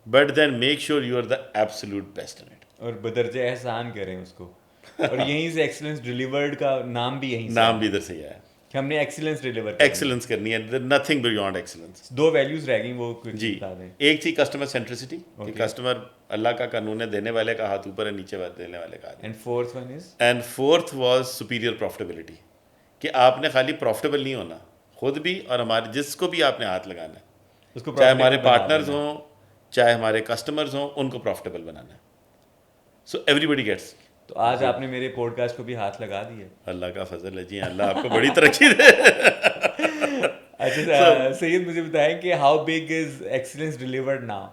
but then make sure you are the absolute best in it. اور بدرجہ احسان کریں اس کو. اور یہیں سے ایکسلنس ڈیلیورڈ کا نام بھی یہیں سے, نام بھی ادھر سے آیا ہے کہ ہم نے ایکسلنس ڈیلیور ایکسلنس کرنی ہے, نتھنگ بیونڈ ایکسلنس. 2 ویلیوز رہ گئیں وہ جی. بتا دیں. ایک تھی کسٹمر سینٹریسٹی, کہ کسٹمر اللہ کا قانون ہے, دینے والے کا ہاتھ اوپر ہے, نیچے دینے والے کا ہاتھ. And fourth one is, and fourth was superior profitability, کہ آپ نے خالی پروفٹیبل نہیں ہونا, خود بھی اور ہمارے جس کو بھی آپ نے ہاتھ لگانا ہے, اس کو چاہے ہمارے پارٹنرز ہوں چاہے ہمارے کسٹمرز ہوں, ان کو پروفٹیبل بنانا ہے. سو ایوری بڈی گیٹس. تو آج آپ نے میرے پوڈ کاسٹ کو بھی ہاتھ لگا دیے. اللہ کا فضل ہے جی, اللہ آپ کو بڑی ترقی دے. اچھا سید, مجھے بتائیں کہ how big is Excellence Delivered now?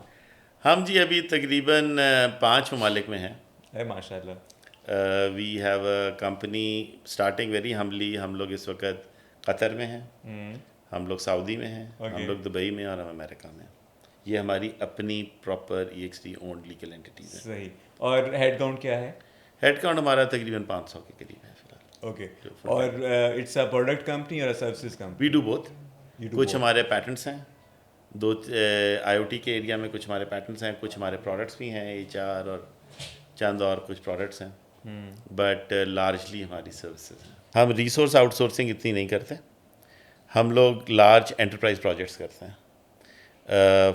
ہم جی ابھی تقریباً 5 ممالک میں ہیں. ماشاء اللہ. We have a company starting very humbly. ہم لوگ اس وقت قطر میں ہیں, ہم لوگ سعودی میں ہیں, ہم لوگ دبئی میں, اور ہم امریکہ میں. یہ ہماری اپنی پراپر EXT اونڈ لیگل اینٹیز ہیں. صحیح. اور ہیڈ کاؤنٹ کیا ہے؟ ہیڈ کاؤنٹ ہمارا تقریباً 500 کے قریب ہے فی الحال. اوکے. اور اٹس اے پروڈکٹ کمپنی اور services company? We do both. کچھ ہمارے پیٹنٹس ہیں دو آئی او ٹی کے ایریا میں, کچھ ہمارے پیٹنٹس ہیں, کچھ ہمارے پروڈکٹس بھی ہیں ایچ آر اور چند اور کچھ پروڈکٹس ہیں, بٹ لارجلی ہماری سروسز ہیں. ہم ریسورس آؤٹ سورسنگ اتنی نہیں کرتے, ہم لوگ لارج انٹرپرائز پروجیکٹس کرتے ہیں.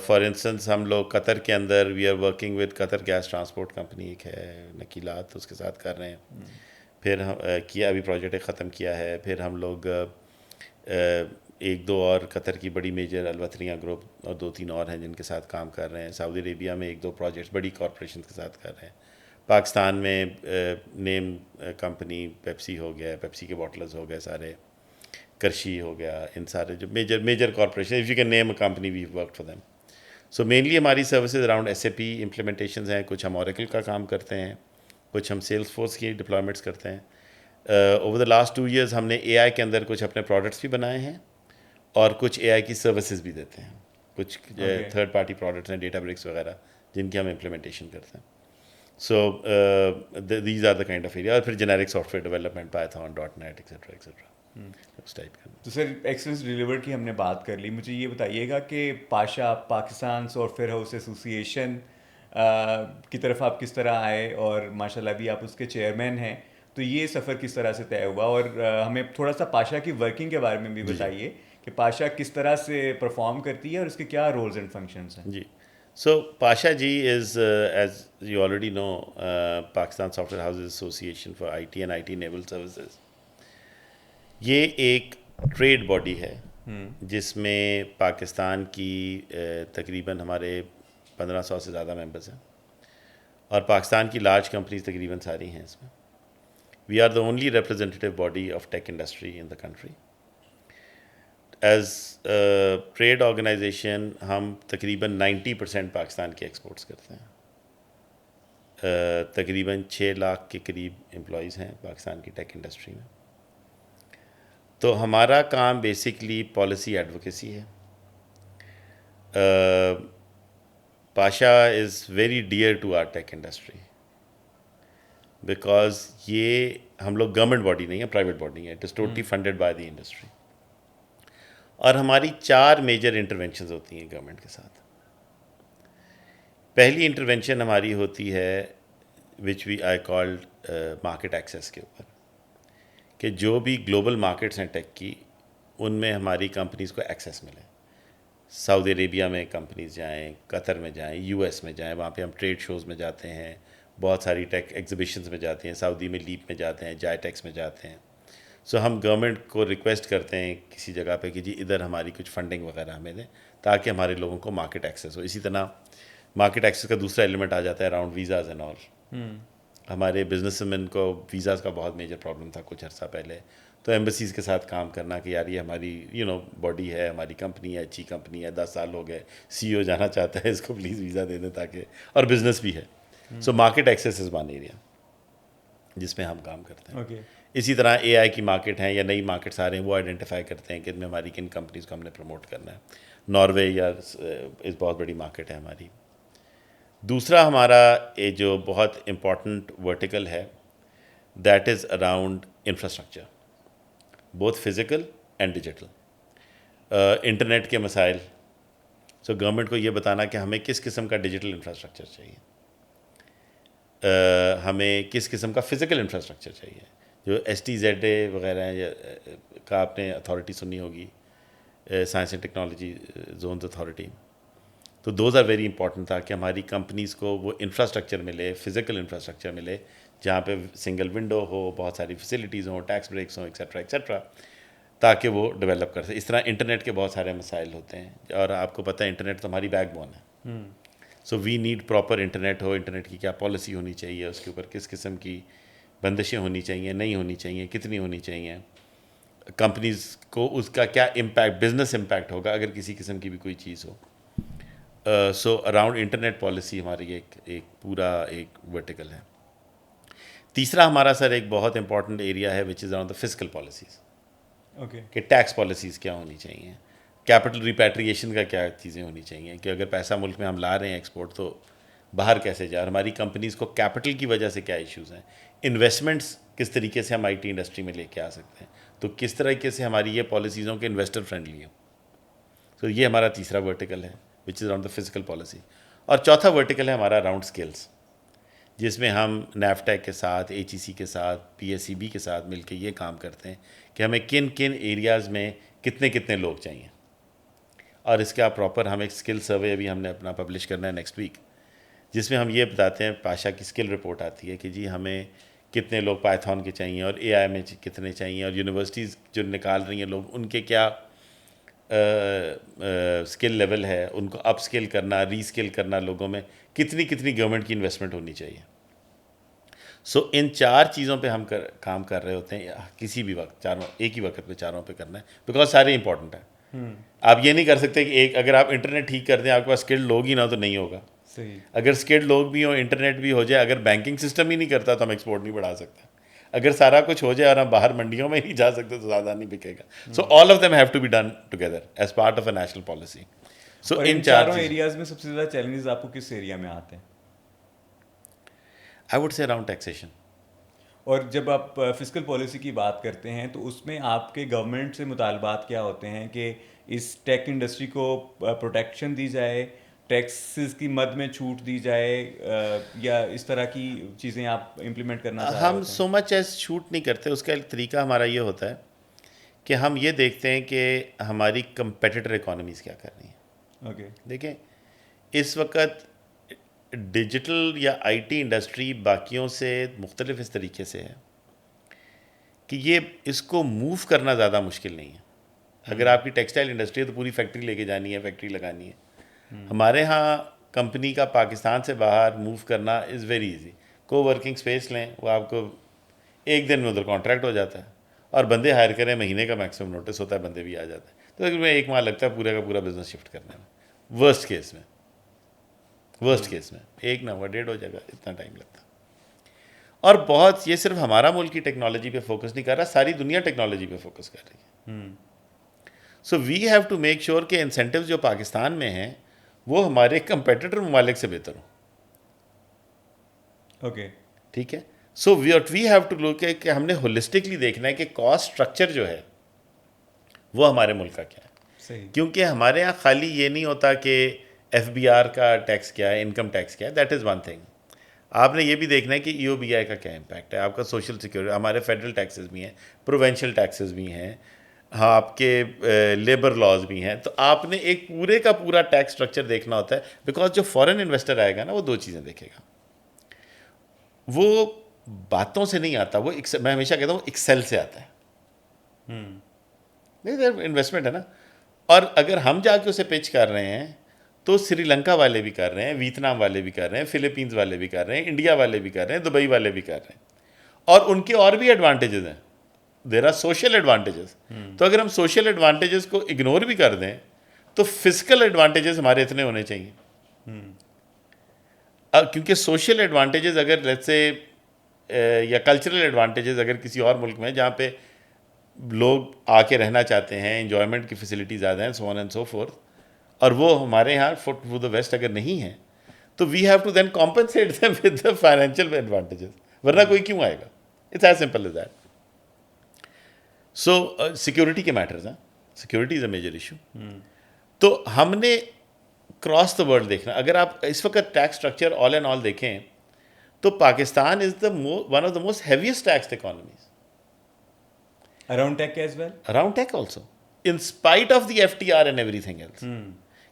فار انسٹنس ہم لوگ قطر کے اندر we are working with Qatar Gas Transport Company ایک ہے نکیلات, اس کے ساتھ کر رہے ہیں. پھر ہم کیا ابھی پروجیکٹ ختم کیا ہے. پھر ہم لوگ ایک دو اور قطر کی بڑی میجر الوطنیہ گروپ اور 2-3 اور ہیں جن کے ساتھ کام کر رہے ہیں. سعودی عربیہ میں 1-2 پروجیکٹس بڑی کارپوریشن کے ساتھ کر رہے ہیں. پاکستان میں نیم کمپنی پیپسی ہو گیا, پیپسی کے باٹلز ہو گئے سارے, کرشی ہو گیا, ان سارے جو major corporation, if you can name a company we work for them. So mainly ہماری services around S A P implementations ہیں, کچھ ہم اوریکل کا کام کرتے ہیں, کچھ ہم سیلس فورس کی ڈپلائمنٹس کرتے ہیں. اوور دا لاسٹ 2 years ہم نے اے آئی کے اندر کچھ اپنے پروڈکٹس بھی بنائے ہیں اور کچھ اے آئی کی سروسز بھی دیتے ہیں. کچھ تھرڈ پارٹی پروڈکٹس ہیں, ڈیٹا بریکس وغیرہ, جن کی ہم امپلیمنٹیشن کرتے ہیں. So these are the kind of area. اور پھر generic software development, python, dot net etcetera etcetera اس ٹائپ کا. تو سر ایکسلنس ڈیلیور کی ہم نے بات کر لی. مجھے یہ بتائیے گا کہ Pasha Pakistan soft where house ایسوسی کی طرف آپ کس طرح آئے, اور ماشاء اللہ ابھی آپ اس کے چیئرمین ہیں, تو یہ سفر کس طرح سے طے ہوا, اور ہمیں تھوڑا سا پاشا کی ورکنگ کے بارے میں بھی بتائیے کہ پاشا کس طرح سے پرفارم کرتی ہے اور اس کے کیا رولز اینڈ فنکشنز ہیں. جی. So Pasha ji is, as you already know, Pakistan software houses association for I T and I T enable services. یہ ایک ٹریڈ باڈی ہے جس میں پاکستان کی تقریباً ہمارے 1500 سے زیادہ ممبرز ہیں, اور پاکستان کی لارج کمپنیز تقریباً ساری ہیں اس میں. We are the only representative body of tech industry in the country. As trade organization ہم تقریباً 90% پاکستان کے ایکسپورٹس کرتے ہیں. تقریباً 6 لاکھ کے قریب امپلائیز ہیں پاکستان کی ٹیک انڈسٹری میں. تو ہمارا کام بیسکلی پالیسی ایڈوکیسی ہے. Pasha is very dear to our tech industry because یہ ہم لوگ گورنمنٹ باڈی نہیں ہے, پرائیویٹ باڈی ہے. It is totally funded by the industry. اور ہماری 4 میجر انٹرونشنز ہوتی ہیں گورنمنٹ کے ساتھ. پہلی انٹرونشن ہماری ہوتی ہے وچ وی آئی کالڈ مارکیٹ ایکسیس کے اوپر, کہ جو بھی گلوبل مارکیٹس ہیں ٹیک کی, ان میں ہماری کمپنیز کو ایکسیس ملے. سعودی عربیہ میں کمپنیز جائیں, قطر میں جائیں, یو ایس میں جائیں, وہاں پہ ہم ٹریڈ شوز میں جاتے ہیں, بہت ساری ٹیک ایگزیبیشنز میں جاتے ہیں, سعودی میں لیپ میں جاتے ہیں, جائے ٹیکس میں جاتے ہیں. سو ہم گورنمنٹ کو ریکویسٹ کرتے ہیں کسی جگہ پہ کہ جی ادھر ہماری کچھ فنڈنگ وغیرہ ہمیں دیں تاکہ ہمارے لوگوں کو مارکیٹ ایکسیس ہو. اسی طرح مارکیٹ ایکسیس کا دوسرا ایلیمنٹ آ جاتا ہے اراؤنڈ ویزاز اینڈ آل. ہمارے بزنس مین کو ویزاز کا بہت میجر پرابلم تھا کچھ عرصہ پہلے, تو ایمبیسیز کے ساتھ کام کرنا کہ یار یہ ہماری باڈی ہے, ہماری کمپنی ہے, اچھی کمپنی ہے, 10 سال ہو گئے, سی او جانا چاہتا ہے, اس کو پلیز ویزا دے دیں تاکہ, اور بزنس بھی ہے. So market access is one area جس میں ہم کام کرتے ہیں. اسی طرح اے آئی کی مارکیٹ ہیں یا نئی مارکیٹس آ رہے ہیں, وہ آئیڈینٹیفائی کرتے ہیں کہ ان میں ہماری کن کمپنیز کو ہم نے پروموٹ کرنا ہے. ناروے یا اس بہت بڑی مارکیٹ ہے ہماری. دوسرا ہمارا جو بہت امپورٹنٹ ورٹیکل ہے, that is around infrastructure, both physical and digital. Internet کے مسائل. سو گورنمنٹ کو یہ بتانا کہ ہمیں کس قسم کا ڈیجیٹل انفراسٹرکچر چاہیے, ہمیں کس قسم کا فزیکل انفراسٹرکچر چاہیے. جو ایس ٹی زیڈ اے وغیرہ ہیں کا آپ نے اتھارٹی سنی ہوگی, science and technology zones authority. تو دوز آر ویری امپورٹنٹ تھا کہ ہماری کمپنیز کو وہ انفراسٹرکچر ملے, فزیکل انفراسٹرکچر ملے, جہاں پہ سنگل ونڈو ہو, بہت ساری فیسلٹیز ہوں, ٹیکس بریکس ہوں, ایکسیٹرا ایکسیٹرا, تاکہ وہ ڈیولپ کر سکے. اس طرح انٹرنیٹ کے بہت سارے مسائل ہوتے ہیں, اور آپ کو پتہ ہے انٹرنیٹ تو ہماری بیک بون ہے. So we need proper internet ہو, انٹرنیٹ کی کیا پالیسی ہونی چاہیے, اس کے اوپر کس قسم کی بندشیں ہونی چاہیے, نہیں ہونی چاہیے, کتنی ہونی چاہیے, کمپنیز کو اس کا کیا امپیکٹ, بزنس امپیکٹ ہوگا اگر کسی قسم کی بھی کوئی چیز ہو. سو اراؤنڈ انٹرنیٹ پالیسی ہماری ایک پورا ایک ورٹیکل ہے. تیسرا ہمارا سر ایک بہت امپورٹنٹ ایریا ہے which is around the physical policies. کہ ٹیکس پالیسیز کیا ہونی چاہیے, کیپٹل ریپیٹریشن کا کیا چیزیں ہونی چاہیے, کہ اگر پیسہ ملک میں ہم لا رہے ہیں ایکسپورٹ, تو باہر کیسے جائے, اور ہماری کمپنیز کو کیپٹل کی وجہ سے کیا ایشوز ہیں, انویسٹمنٹس کس طریقے سے ہم آئی ٹی انڈسٹری میں لے کے آ سکتے ہیں, تو کس طریقے سے ہماری یہ پالیسیز ہوں کہ انویسٹر فرینڈلی ہوں. تو یہ ہمارا تیسرا ورٹیکل ہے which is around the physical policy. اور چوتھا ورٹیکل ہے ہمارا اراؤنڈ اسکلس, جس میں ہم نیفٹیک کے ساتھ, ایچ ای سی کے ساتھ, پی ایس سی بی کے ساتھ مل کے یہ کام کرتے ہیں کہ ہمیں کن کن ایریاز میں کتنے لوگ چاہیے. اور اس کا پراپر ہم ایک اسکل سروے ابھی ہم نے اپنا پبلش کرنا ہے نیکسٹ ویک, جس میں ہم یہ بتاتے ہیں, پاشا کی اسکل رپورٹ آتی ہے کہ جی ہمیں کتنے لوگ پائتھون کے چاہیے اور اے آئی میں کتنے چاہیے, اور یونیورسٹیز جو نکال رہی ہیں لوگ ان کے کیا اسکل لیول ہے, ان کو اپ اسکل کرنا, ری اسکل کرنا لوگوں میں, کتنی گورنمنٹ کی انویسٹمنٹ ہونی چاہیے. سو ان 4 چیزوں پہ ہم کام کر رہے ہوتے ہیں کسی بھی وقت, چاروں ایک ہی وقت پہ چاروں پہ کرنا ہے, بیکاز سارے امپورٹنٹ ہیں. آپ یہ نہیں کر سکتے کہ ایک, اگر آپ انٹرنیٹ ٹھیک کر دیں آپ کے پاس اسکلڈ لوگ ہی نہ تو نہیں ہوگا. صحیح. اگر اسکلڈ لوگ بھی ہوں, انٹرنیٹ بھی ہو جائے, اگر بینکنگ سسٹم ہی نہیں کرتا تو ہم ایکسپورٹ نہیں بڑھا سکتے. اگر سارا کچھ ہو جائے اور ہم باہر منڈیوں میں نہیں جا سکتے تو زیادہ نہیں بکے گا. So all of them have to be done together as part of a national policy. So ان چاروں ایریاز میں سب سے زیادہ چیلنجز آپ کو کس ایریا میں آتے ہیں؟ I would say around taxation. اور جب آپ فسکل پالیسی کی بات کرتے ہیں تو اس میں آپ کے گورنمنٹ سے مطالبات کیا ہوتے ہیں کہ اس ٹیک انڈسٹری کو پروٹیکشن دی جائے, ٹیکسز کی مد میں چھوٹ دی جائے, یا اس طرح کی چیزیں آپ امپلیمنٹ کرنا چاہ رہے ہم ہوتے ہیں؟ سو مچ ایز شوٹ نہیں کرتے. اس کا ایک طریقہ ہمارا یہ ہوتا ہے کہ ہم یہ دیکھتے ہیں کہ ہماری کمپیٹیٹر اکانومیز کیا کر رہی ہیں. اوکے. دیکھیں اس وقت ڈیجیٹل یا آئی ٹی انڈسٹری باقیوں سے مختلف اس طریقے سے ہے کہ یہ اس کو موو کرنا زیادہ مشکل نہیں ہے. اگر آپ کی ٹیکسٹائل انڈسٹری ہے تو پوری فیکٹری لے کے جانی ہے, فیکٹری لگانی ہے. ہمارے ہاں کمپنی کا پاکستان سے باہر موو کرنا از ویری ایزی. کو ورکنگ اسپیس لیں, وہ آپ کو ایک دن میں ادھر کانٹریکٹ ہو جاتا ہے, اور بندے ہائر کریں, مہینے کا میکسیمم نوٹس ہوتا ہے, بندے بھی آ جاتے ہیں. تو اگر میں 1 ماہ لگتا ہے پورا کا پورا بزنس شفٹ کرنے میں. ورسٹ کیس میں 1 نہ ہوا 1.5 ہو جائے گا, اتنا ٹائم لگتا. اور بہت, یہ صرف ہمارا ملک کی ٹیکنالوجی پہ فوکس نہیں کر رہا, ساری دنیا ٹیکنالوجی پہ فوکس کر رہی ہے. So we have to make sure کہ انسینٹیوز جو پاکستان میں ہیں وہ ہمارے کمپیٹیٹر ممالک سے بہتر ہوں. اوکے. ٹھیک ہے. So we have to look کہ ہم نے ہولسٹکلی دیکھنا ہے کہ کاسٹ اسٹرکچر جو ہے وہ ہمارے ملک کا کیا ہے. صحیح. کیونکہ ہمارے یہاں خالی یہ نہیں ہوتا کہ ایف بی آر کا ٹیکس کیا ہے, انکم ٹیکس کیا ہے, دیٹ از ون تھنگ. آپ نے یہ بھی دیکھنا ہے کہ ای او بی آئی کا کیا امپیکٹ ہے, آپ کا سوشل سیکورٹی, ہمارے فیڈرل ٹیکسز بھی ہیں, پروونشل ٹیکسز بھی ہیں, ہاں آپ کے لیبر لاز بھی ہیں. تو آپ نے ایک پورے کا پورا ٹیکس اسٹرکچر دیکھنا ہوتا ہے, بیکاز جو فورن انویسٹر آئے گا نا وہ 2 چیزیں دیکھے گا. وہ باتوں سے نہیں آتا, وہ میں ہمیشہ کہتا ہوں ایکسل سے آتا ہے. انویسٹمنٹ ہے نا. اور اگر ہم جا کے اسے پچ کر رہے ہیں تو سری لنکا والے بھی کر رہے ہیں, ویتنام والے بھی کر رہے ہیں, فلپینز والے بھی کر رہے ہیں, انڈیا والے بھی کر رہے ہیں, دبئی والے بھی کر رہے ہیں. اور ان کے اور بھی ایڈوانٹیجز ہیں, دیر آر سوشل ایڈوانٹیجز. تو اگر ہم سوشل ایڈوانٹیجز کو اگنور بھی کر دیں تو فزیکل ایڈوانٹیجز ہمارے اتنے ہونے چاہیے. کیونکہ سوشل ایڈوانٹیجز اگر لیٹس سے یا کلچرل ایڈوانٹیجز اگر کسی اور ملک میں جہاں پہ لوگ آ کے رہنا چاہتے ہیں, انجوائمنٹ کی فیسلٹی زیادہ ہیں, so on and so fourth, اور وہ ہمارے یہاں فور دا ویسٹ اگر نہیں ہیں, تو we have to then compensate them with the financial advantages, ورنہ کوئی کیوں آئے گا. It's as simple as that. So security کے میٹرز ہیں, security is a major issue. تو ہم نے کراس دا ورلڈ دیکھنا. اگر آپ اس وقت tax structure all and all دیکھیں تو Pakistan is the one of the most heaviest taxed economies. Around tech as well. Around tech also in spite of the F T R and everything else.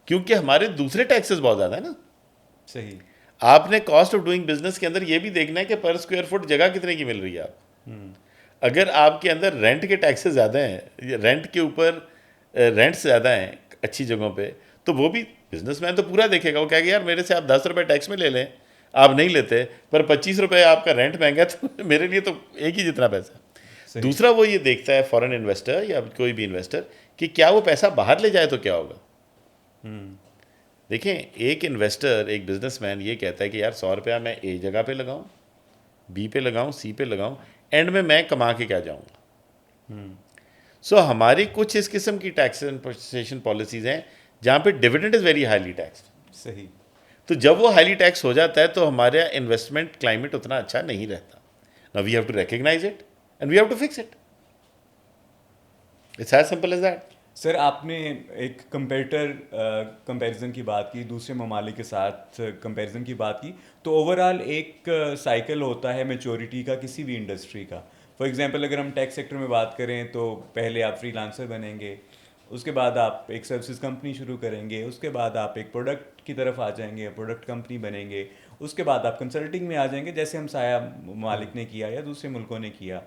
کیونکہ ہمارے دوسرے taxes بہت زیادہ ہیں نا. صحیح. آپ نے کاسٹ آف ڈوئنگ بزنس کے اندر یہ بھی دیکھنا ہے کہ پر اسکوائر فٹ جگہ کتنے کی مل رہی ہے آپ. اگر آپ کے اندر رینٹ کے ٹیکسز زیادہ ہیں, رینٹ کے اوپر رینٹس زیادہ ہیں اچھی جگہوں پہ, تو وہ بھی بزنس مین تو پورا دیکھے گا. وہ کہے گا یار میرے سے آپ 10 روپے ٹیکس میں لے لیں, آپ نہیں لیتے, پر 25 روپے آپ کا رینٹ مہنگا ہے, تو میرے لیے تو ایک ہی جتنا پیسہ. دوسرا وہ یہ دیکھتا ہے فورن انویسٹر یا کوئی بھی انویسٹر کہ کیا وہ پیسہ باہر لے جائے تو کیا ہوگا. دیکھیں ایک انویسٹر, ایک بزنس مین یہ کہتا ہے کہ یار 100 روپیہ میں اے جگہ پہ لگاؤں, بی پہ لگاؤں, سی پہ لگاؤں, اینڈ میں کما کے کیا جاؤں گا. سو ہماری کچھ اس قسم کی ٹیکسیشن پالیسیز ہیں جہاں پہ dividend is very highly taxed. صحیح. تو جب وہ ہائیلی ٹیکس ہو جاتا ہے تو ہمارا انویسٹمنٹ کلائمیٹ اتنا اچھا نہیں رہتا. Now we have to recognize it and we have to fix it. It's as simple as that. سر آپ نے ایک کمپیریزن کی بات کی، دوسرے ممالک کے ساتھ کمپیریزن کی بات کی، تو اوور آل ایک سائیکل ہوتا ہے میچورٹی کا کسی بھی انڈسٹری کا. فار ایگزامپل اگر ہم ٹیک سیکٹر میں بات کریں تو پہلے آپ فری لانسر بنیں گے، اس کے بعد آپ ایک سروسز کمپنی شروع کریں گے، اس کے بعد آپ ایک پروڈکٹ کی طرف آ جائیں گے، پروڈکٹ کمپنی بنیں گے، اس کے بعد آپ کنسلٹنگ میں آ جائیں گے جیسے ہم سایہ ممالک نے کیا یا دوسرے ملکوں نے کیا.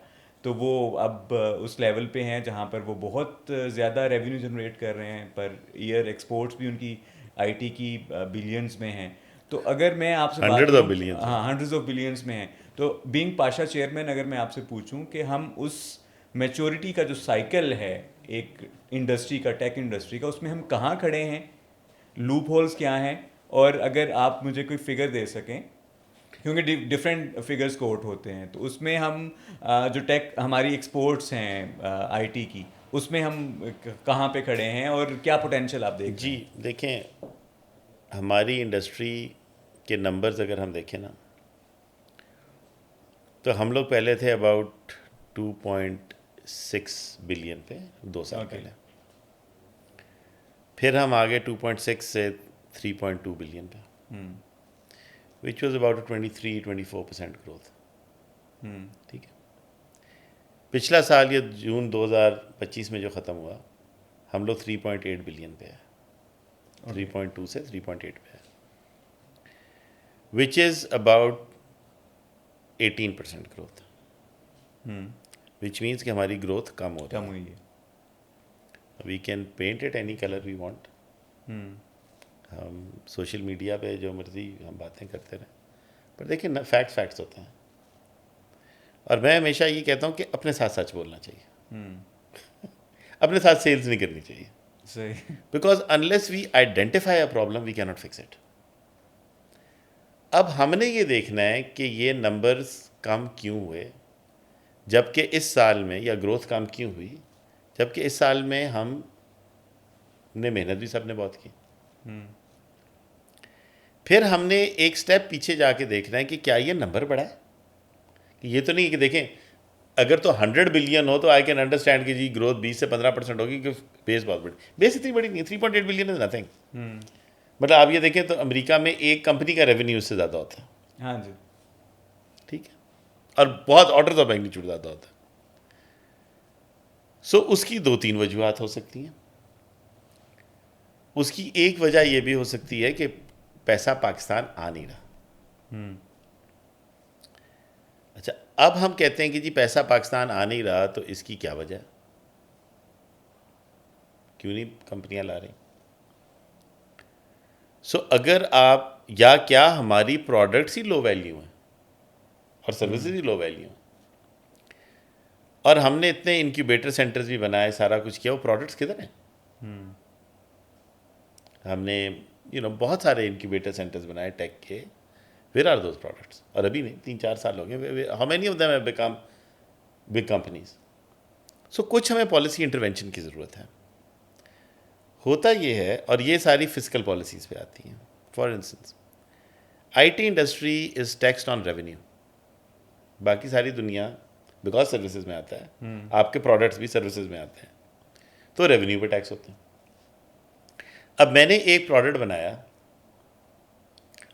تو وہ اب اس لیول پہ ہیں جہاں پر وہ بہت زیادہ ریونیو جنریٹ کر رہے ہیں، پر ایئر ایکسپورٹس بھی ان کی آئی ٹی کی بلینز میں ہیں. تو اگر میں آپ سے بات کروں، ہاں ہنڈریڈز آف بلینس میں ہیں، تو بینگ پاشا چیئرمین اگر میں آپ سے پوچھوں کہ ہم اس میچورٹی کا جو سائیکل ہے ایک انڈسٹری کا، ٹیک انڈسٹری کا، اس میں ہم کہاں کھڑے ہیں، لوپ ہولز کیا ہیں، اور اگر آپ مجھے کوئی فگر دے سکیں کیونکہ ڈفرینٹ فگرز کوٹ ہوتے ہیں، تو اس میں ہم جو ٹیک ہماری ایکسپورٹس ہیں آئی ٹی کی، اس میں ہم کہاں پہ کھڑے ہیں اور کیا پوٹینشیل آپ دیکھ رہے ہیں؟ جی دیکھیں، ہماری انڈسٹری کے نمبرز اگر ہم دیکھیں نا، تو ہم لوگ پہلے تھے اباؤٹ 2.6 بلین پہ 2 سال پہلے. پھر ہم آگے 2.6 سے 3.2 بلین پہ، وچ واز اباؤٹ 23-24% گروتھ. ٹھیک ہے. پچھلا سال یہ جون 2025 میں جو ختم ہوا، ہم لوگ 3.8 بلین پہ ہے، 3.2 سے 3.8 پہ ہے، which is about 18% growth. Which means کہ ہماری گروتھ کم ہو رہی ہے. We can paint it any colour we want. ہم سوشل میڈیا پہ جو مرضی ہم باتیں کرتے رہیں، پر دیکھیں فیکٹس ہوتے ہیں. اور میں ہمیشہ یہ کہتا ہوں کہ اپنے ساتھ سچ بولنا چاہیے، اپنے ساتھ سیلز نہیں کرنی چاہیے. صحیح. Because unless we identify a problem we کی ناٹ فکس اٹ. اب ہم نے یہ دیکھنا ہے کہ یہ نمبرز کم کیوں ہوئے، جبکہ اس سال میں، یا گروتھ کم کیوں ہوئی جبکہ اس سال میں ہم نے محنت بھی سب نے بہت کی. پھر ہم نے ایک سٹیپ پیچھے جا کے دیکھنا ہے کہ کیا یہ نمبر بڑا ہے، کہ یہ تو نہیں کہ دیکھیں اگر تو 100 بلین ہو تو آئی کین انڈرسٹینڈ کہ جی گروتھ 20 سے 15% ہوگی، کہ بیس بہت بڑی، بیس اتنی بڑی نہیں ہے. 3.8 بلین از نتھنگ. مطلب آپ یہ دیکھیں تو امریکہ میں ایک کمپنی کا ریونیو اس سے زیادہ ہوتا ہے. ہاں جی. ٹھیک ہے. اور بہت آرڈرز آف میگنیچیوڈ زیادہ ہوتا ہے. سو اس کی 2-3 وجوہات ہو سکتی ہیں. اس کی ایک وجہ یہ بھی ہو سکتی ہے کہ پیسہ پاکستان آ نہیں رہا. اچھا، اب ہم کہتے ہیں کہ جی پیسہ پاکستان آ نہیں رہا، تو اس کی کیا وجہ ہے، کیوں نہیں کمپنیاں لا رہی؟ سو اگر آپ، یا کیا ہماری پروڈکٹس ہی لو ویلیو ہیں اور سروسز ہی لو ویلیو ہیں، اور ہم نے اتنے انکیوبیٹر سینٹرز بھی بنائے، سارا کچھ کیا، وہ پروڈکٹس کدھر ہیں؟ ہم نے بہت سارے انکیوبیٹر سینٹرز بنائے ٹیک کے. Where are those products? اور ابھی نہیں، 3-4 سال ہو گئے. How many of them have become big companies? So کچھ ہمیں پالیسی انٹروینشن کی ضرورت ہے. ہوتا یہ ہے، اور یہ ساری فسکل پالیسیز پہ آتی ہیں. For instance I T industry is taxed on revenue. باقی ساری دنیا بیکاز سروسز میں آتا ہے، آپ کے پروڈکٹس بھی سروسز میں آتے ہیں، تو ریونیو پہ ٹیکس ہوتے ہیں. اب میں نے ایک پروڈکٹ بنایا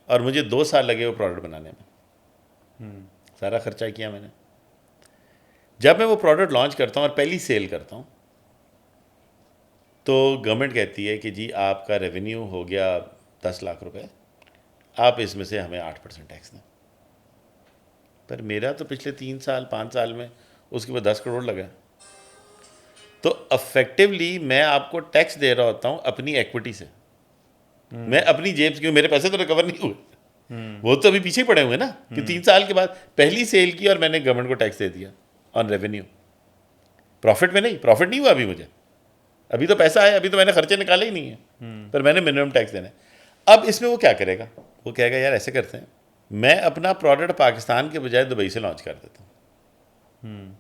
اور مجھے 2 سال لگے وہ پروڈکٹ بنانے میں، سارا خرچہ کیا میں نے. جب میں وہ پروڈکٹ لانچ کرتا ہوں اور پہلی سیل کرتا ہوں، تو گورنمنٹ کہتی ہے کہ جی آپ کا ریونیو ہو گیا 10 لاکھ روپے، آپ اس میں سے ہمیں 8% ٹیکس دیں. پر میرا تو پچھلے 3 سال 5 سال میں اس کے بعد 10 کروڑ لگا. تو افیکٹولی میں آپ کو ٹیکس دے رہا ہوتا ہوں اپنی ایکوٹی سے، میں اپنی جیب سے، کیوں میرے پیسے تو ریکور نہیں ہوئے، وہ تو ابھی پیچھے پڑے ہوئے نا، کہ 3 سال کے بعد پہلی سیل کی اور میں نے گورنمنٹ کو ٹیکس دے دیا آن ریونیو. پروفٹ میں نہیں، پروفٹ نہیں ہوا ابھی مجھے، ابھی تو پیسہ آیا، ابھی تو میں نے خرچے نکالے ہی نہیں ہیں، پر میں نے منیمم ٹیکس دینا ہے. اب اس میں وہ کیا کرے گا، وہ کہے گا یار ایسے کرتے ہیں، میں اپنا پروڈکٹ پاکستان کے بجائے دبئی سے لانچ کر دیتا ہوں.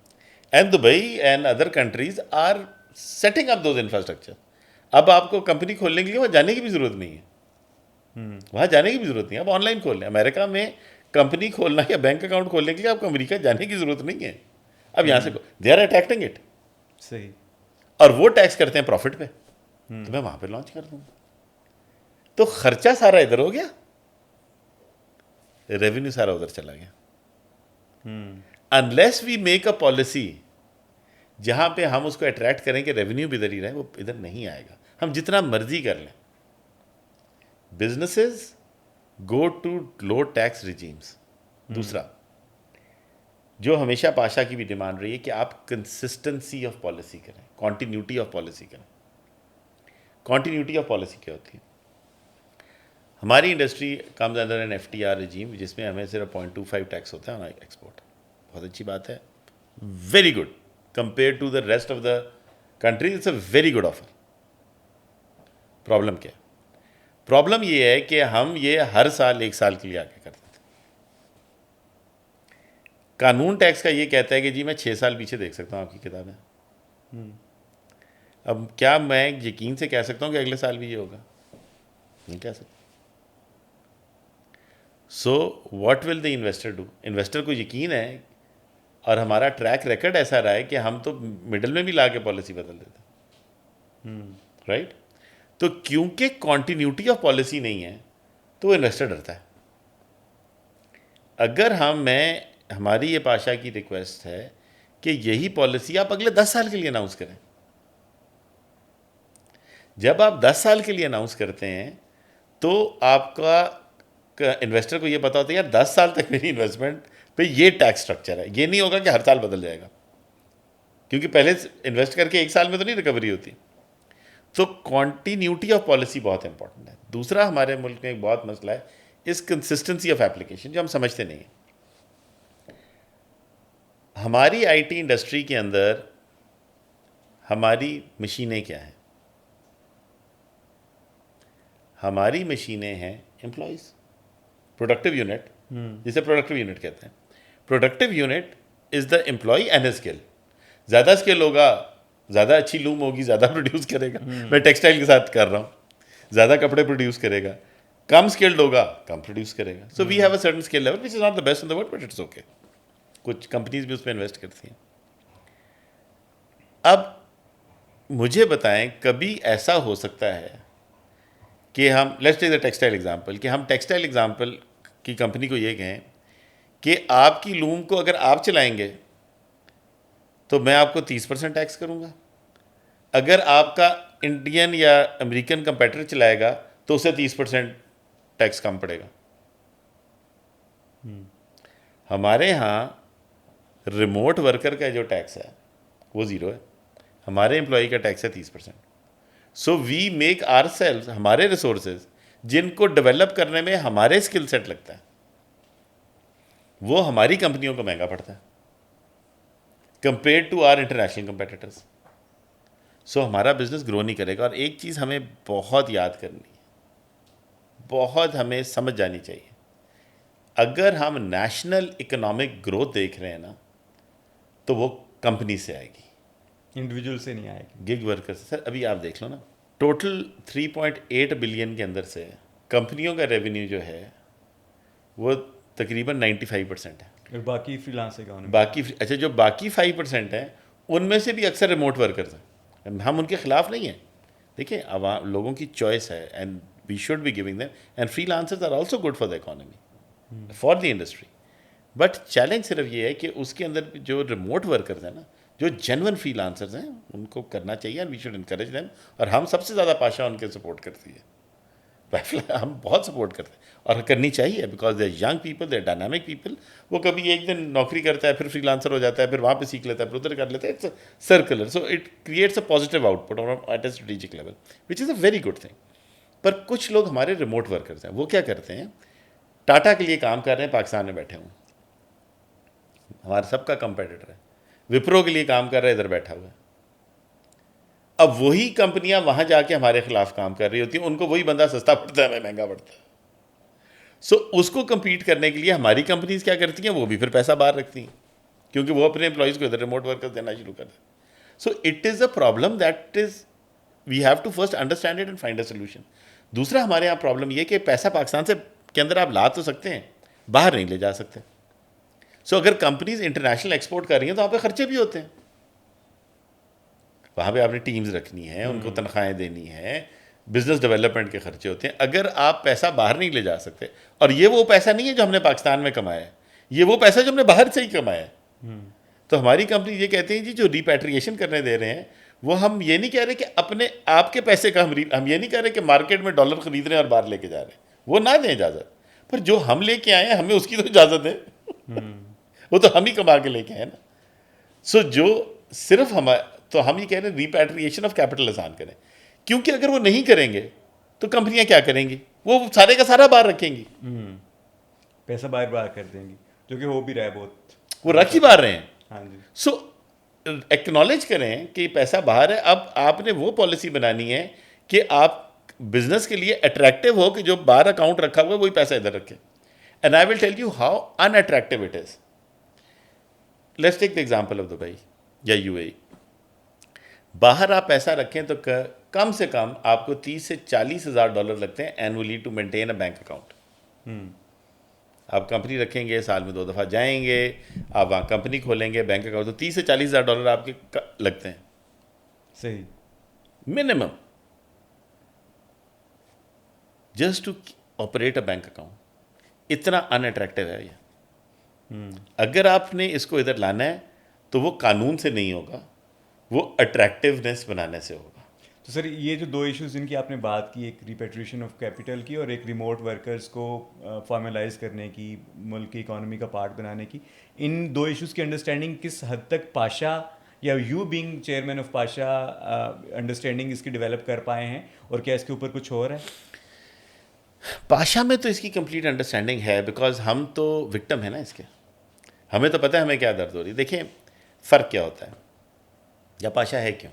And Dubai and other countries are setting up those infrastructure. اب آپ کو کمپنی کھولنے کے لیے وہاں جانے کی بھی ضرورت نہیں ہے. وہاں جانے کی بھی ضرورت نہیں ہے. آپ آن لائن کھول لیں. امریکہ میں کمپنی کھولنا یا بینک اکاؤنٹ کھولنے کے لیے آپ کو امریکہ جانے کی ضرورت نہیں ہے. اب یہاں سے دے آر اٹیکٹنگ اٹ. صحیح. اور وہ ٹیکس کرتے ہیں پروفٹ پہ, تو میں وہاں پہ لانچ کر دوں گا. تو خرچہ سارا ادھر ہو گیا, ریونیو سارا ادھر چلا گیا. Unless we make a policy جہاں پہ ہم اس کو اٹریکٹ کریں کہ ریونیو بھی ادھر ہی رہے, وہ ادھر نہیں آئے گا. ہم جتنا مرضی کر لیں. Businesses go to low tax regimes. دوسرا جو ہمیشہ پاشا کی بھی ڈیمانڈ رہی ہے کہ آپ کنسسٹنسی آف پالیسی کریں, کانٹینیوٹی آف پالیسی کریں. کانٹینیوٹی آف پالیسی کیا ہوتی ہے؟ ہماری industry comes under an FTR رجیم جس میں ہمیں صرف 0.25 ٹیکس ہوتا ہے ہمارا ایکسپورٹ. بہت اچھی بات ہے, very good compare to the rest of the countries. It's a very good offer. Problem کیا ہے؟ پرابلم یہ ہے کہ ہم یہ ہر سال 1 سال کے لیے آگے کرتے تھے. قانون ٹیکس کا یہ کہتا ہے کہ جی میں 6 سال پیچھے دیکھ سکتا ہوں آپ کی کتابیں. اب کیا میں یقین سے کہہ سکتا ہوں کہ اگلے سال بھی یہ ہوگا؟ نہیں کہہ سکتا. So what will the investor do? Investor کو یقین ہے, اور ہمارا ٹریک ریکرڈ ایسا رہا ہے کہ ہم تو مڈل میں بھی لا کے پالیسی بدل دیتے ہیں, رائٹ. تو کیونکہ کانٹینیوٹی آف پالیسی نہیں ہے تو وہ انویسٹر ڈرتا ہے. اگر ہماری یہ پاشا کی ریکویسٹ ہے کہ یہی پالیسی آپ اگلے 10 سال کے لیے اناؤنس کریں. جب آپ 10 سال کے لیے اناؤنس کرتے ہیں تو آپ کا انویسٹر کو یہ پتا ہوتا ہے یار 10 سال تک میری انویسٹمنٹ پہ یہ ٹیکس سٹرکچر ہے. یہ نہیں ہوگا کہ ہر سال بدل جائے گا, کیونکہ پہلے انویسٹ کر کے 1 سال میں تو نہیں ریکوری ہوتی. تو کانٹینیوٹی آف پالیسی بہت امپورٹنٹ ہے. دوسرا ہمارے ملک میں ایک بہت مسئلہ ہے اس کنسسٹنسی آف ایپلیکیشن, جو ہم سمجھتے نہیں ہیں. ہماری IT انڈسٹری کے اندر ہماری مشینیں کیا ہیں؟ ہماری مشینیں ہیں امپلائیز, پروڈکٹیو یونٹ, جسے پروڈکٹیو یونٹ کہتے ہیں. Productive unit is the employee and a skill. زیادہ اسکل ہوگا, زیادہ اچھی لوم ہوگی, زیادہ پروڈیوس کرے گا. میں ٹیکسٹائل کے ساتھ کر رہا ہوں, زیادہ کپڑے پروڈیوس کرے گا. کم اسکلڈ ہوگا, کم پروڈیوس کرے گا. So we have a certain skill level which is not the best in the world, but it's okay. کچھ کمپنیز بھی اس پہ انویسٹ کرتی ہیں. اب مجھے بتائیں کبھی ایسا ہو سکتا ہے کہ ہم let's take the textile example, کہ ہم ٹیکسٹائل ایگزامپل کی کمپنی کو یہ کہیں کہ آپ کی لوم کو اگر آپ چلائیں گے تو میں آپ کو 30% ٹیکس کروں گا, اگر آپ کا انڈین یا امریکن کمپیٹر چلائے گا تو اسے 30% ٹیکس کم پڑے گا. ہمارے ہاں ریموٹ ورکر کا جو ٹیکس ہے وہ 0 ہے, ہمارے امپلائی کا ٹیکس ہے 30%. سو وی میک آر سیلز, ہمارے ریسورسز جن کو ڈیولپ کرنے میں ہمارے اسکل سیٹ لگتا ہے وہ ہماری کمپنیوں کو مہنگا پڑتا ہے compare to our international competitors. So ہمارا بزنس گرو نہیں کرے گا. اور ایک چیز ہمیں بہت یاد کرنی ہے, بہت ہمیں سمجھ جانی چاہیے, اگر ہم نیشنل اکنامک گروتھ دیکھ رہے ہیں نا تو وہ کمپنی سے آئے گی, انڈیویجول سے نہیں آئے گی. گگ ورکر سے. سر ابھی آپ دیکھ لو نا, ٹوٹل 3.8 بلین کے اندر سے کمپنیوں کا ریونیو جو ہے وہ تقریباً 95% ہے. اور باقی فری لانسر کا باقی اچھا جو باقی 5% ہیں ان میں سے بھی اکثر ریموٹ ورکرز ہیں. ہم ان کے خلاف نہیں ہیں, دیکھیں عوام لوگوں کی چوائس ہے and we should be giving them, and freelancers are also good for the economy, for the industry. But challenge صرف یہ ہے کہ اس کے اندر جو ریموٹ ورکرز ہیں نا, جو جینون فری لانسرز ہیں, ان کو کرنا چاہیے and we should encourage them. اور ہم سب سے زیادہ پاشا ان کے سپورٹ کرتی ہے, ہم بہت سپورٹ کرتے ہیں اور کرنی چاہیے, because they young people, they dynamic people. وہ کبھی ایک دن نوکری کرتا ہے, پھر فری لانسر ہو جاتا ہے, پھر وہاں پہ سیکھ لیتا ہے, پھر ادھر کر لیتا ہے. It's circular, so it creates a positive output at a strategic level which is a very good thing. پر کچھ لوگ ہمارے ریموٹ ورکرز ہیں, وہ کیا کرتے ہیں, ٹاٹا کے لیے کام کر رہے ہیں, پاکستان میں بیٹھے ہوں, ہمارا سب کا کمپیٹیٹر ہے. وپرو کے لیے کام کر رہے ہیں, ادھر بیٹھا ہوا ہے. اب وہی کمپنیاں وہاں جا کے ہمارے خلاف کام کر رہی ہوتی ہیں, ان کو وہی بندہ سستا پڑتا ہے, ہمیں مہنگا پڑتا ہے. سو اس کو کمپیٹ کرنے کے لیے ہماری کمپنیز کیا کرتی ہیں, وہ بھی پھر پیسہ باہر رکھتی ہیں, کیونکہ وہ اپنے امپلائیز کو ادھر ریموٹ ورکرز دینا شروع کر دیں. So it is a problem that is we have to first understand it and find a solution. دوسرا ہمارے یہاں پرابلم یہ کہ پیسہ پاکستان سے کے اندر آپ لا تو سکتے ہیں, باہر نہیں لے جا سکتے. سو اگر کمپنیز انٹرنیشنل ایکسپورٹ کر رہی ہیں تو وہاں پہ خرچے بھی ہوتے ہیں, وہاں پہ آپ نے ٹیمز رکھنی ہیں, ان کو تنخواہیں دینی ہیں, بزنس ڈیولپمنٹ کے خرچے ہوتے ہیں. اگر آپ پیسہ باہر نہیں لے جا سکتے, اور یہ وہ پیسہ نہیں ہے جو ہم نے پاکستان میں کمایا ہے, یہ وہ پیسہ جو ہم نے باہر سے ہی کمایا ہے. تو ہماری کمپنی یہ کہتے ہیں جی جو ریپیٹریشن کرنے دے رہے ہیں وہ ہم یہ نہیں کہہ رہے کہ اپنے آپ کے پیسے کا ہم یہ نہیں کہہ رہے کہ مارکیٹ میں ڈالر خرید رہے ہیں اور باہر لے کے جا ررہے ہیں, وہ نہ دیں اجازت, پر جو ہم لے کے آئے ہیں ہمیں اس کی تو اجازت ہے, وہ تو ہم ہی کما کے لے کے آئے نا. سو جو صرف تو ہم یہ کہہ رہے ہیں ریپیٹریشن آف کیپٹل آسان کریں, کیونکہ اگر وہ نہیں کریں گے تو کمپنیاں کیا کریں گی, وہ سارے کا سارا باہر رکھیں گی, پیسہ باہر کر دیں گی, جو کہ ہو بھی رہا ہے بہت, وہ رکھ ہی باہر رہے ہیں. ہاں جی. سو ایکنالج کریں کہ پیسہ باہر ہے. اب آپ نے وہ پالیسی بنانی ہے کہ آپ بزنس کے لیے اٹریکٹیو ہو کہ جو باہر اکاؤنٹ رکھا ہوا ہے وہی پیسہ ادھر رکھے. And I will tell you how in attractive it is. Let's take the example of Dubai یا یو اے ای. باہر آپ پیسہ رکھیں تو کم سے کم آپ کو 30 سے 40 ہزار ڈالر لگتے ہیں annually to maintain a bank account. آپ کمپنی رکھیں گے, سال میں 2 دفعہ جائیں گے, آپ وہاں کمپنی کھولیں گے, بینک اکاؤنٹ, تو 30 سے 40 ہزار ڈالر آپ کے لگتے ہیں صحیح, minimum, just to operate a bank account. اتنا ان اٹریکٹیو ہے یہ. اگر آپ نے اس کو ادھر لانا ہے تو وہ قانون سے نہیں ہوگا, وہ اٹریکٹیونیس بنانے سے ہوگا. تو سر یہ جو 2 ایشوز جن کی آپ نے بات کی, ایک ریپیٹریشن آف کیپٹل کی اور ایک ریموٹ ورکرز کو فارملائز کرنے کی, ملک کی اکانومی کا پارٹ بنانے کی, ان 2 ایشوز کی انڈرسٹینڈنگ کس حد تک پاشا یا you being chairman of Pasha understanding اس کی ڈیولپ کر پائے ہیں, اور کیا اس کے اوپر کچھ اور ہے؟ پاشا میں تو اس کی کمپلیٹ انڈرسٹینڈنگ ہے, بیکاز ہم تو وکٹم ہیں نا اس کے, ہمیں تو پتہ ہے ہمیں کیا درد ہو رہی ہے. دیکھیں فرق کیا ہوتا ہے, یا پاشا ہے کیوں.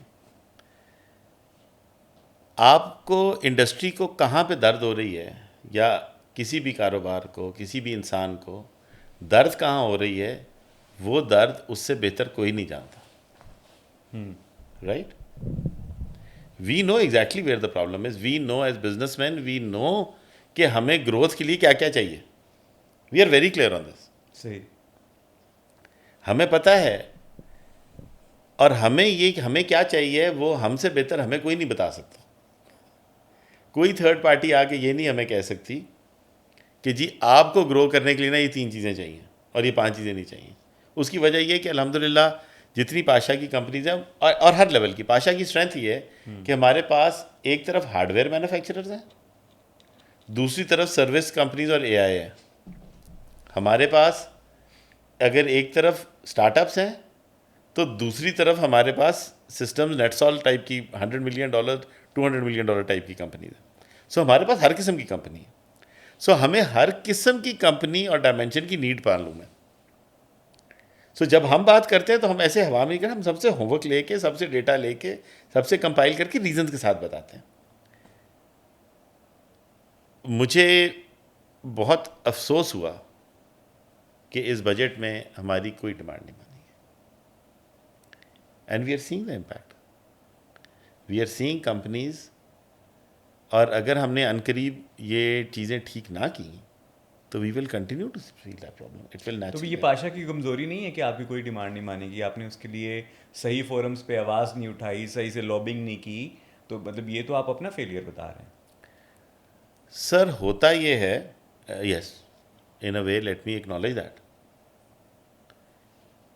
آپ کو انڈسٹری کو کہاں پہ درد ہو رہی ہے, یا کسی بھی کاروبار کو, کسی بھی انسان کو درد کہاں ہو رہی ہے, وہ درد اس سے بہتر کوئی نہیں جانتا. Right, we know exactly where the problem is. We know as businessman, we know کہ ہمیں گروتھ کے لیے کیا کیا چاہیے. We are very clear on this. صحیح, ہمیں پتہ ہے, اور ہمیں کیا چاہیے وہ ہم سے بہتر ہمیں کوئی نہیں بتا سکتا. کوئی تھرڈ پارٹی آ کے یہ نہیں ہمیں کہہ سکتی کہ جی آپ کو گرو کرنے کے لیے نا یہ 3 چیزیں چاہیے اور یہ 5 چیزیں نہیں چاہیے. اس کی وجہ یہ ہے کہ الحمدللہ جتنی پاشا کی کمپنیز ہیں, اور ہر لیول کی, پاشا کی اسٹرینتھ یہ ہے کہ ہمارے پاس ایک طرف ہارڈ ویئر مینوفیکچررز ہیں, دوسری طرف سروس کمپنیز اور اے آئی ہے. ہمارے پاس اگر ایک طرف اسٹارٹ اپس ہیں تو دوسری طرف ہمارے پاس سسٹم نیٹسال ٹائپ کی $100 ملین $200 ملین ٹائپ کی کمپنیز ہیں. سو ہمارے پاس ہر قسم کی کمپنی ہے. سو ہمیں ہر قسم کی کمپنی اور ڈائمینشن کی نیڈ معلوم ہے. سو جب ہم بات کرتے ہیں تو ہم ایسے ہوا میں نہیں کرتے, ہم سب سے ہوم ورک لے کے, سب سے ڈیٹا لے کے, سب سے کمپائل کر کے ریزنز کے ساتھ بتاتے ہیں. مجھے بہت افسوس ہوا کہ اس بجٹ میں ہماری کوئی ڈیمانڈ نہیں بنی ہے. And we are seeing the impact, we are seeing companies, اور اگر ہم نے عنقریب یہ چیزیں ٹھیک نہ کی تو we will continue to feel that problem. It will تو نیچرلی. یہ پاشا کی کمزوری نہیں ہے کہ آپ کی کوئی ڈیمانڈ نہیں مانے گی, آپ نے اس کے لیے صحیح فورمز پہ آواز نہیں اٹھائی, صحیح سے لابنگ نہیں کی, تو مطلب یہ تو آپ اپنا فیلئر بتا رہے ہیں. سر ہوتا یہ ہے, یس ان اے وے لیٹ می ایکنالج دیٹ,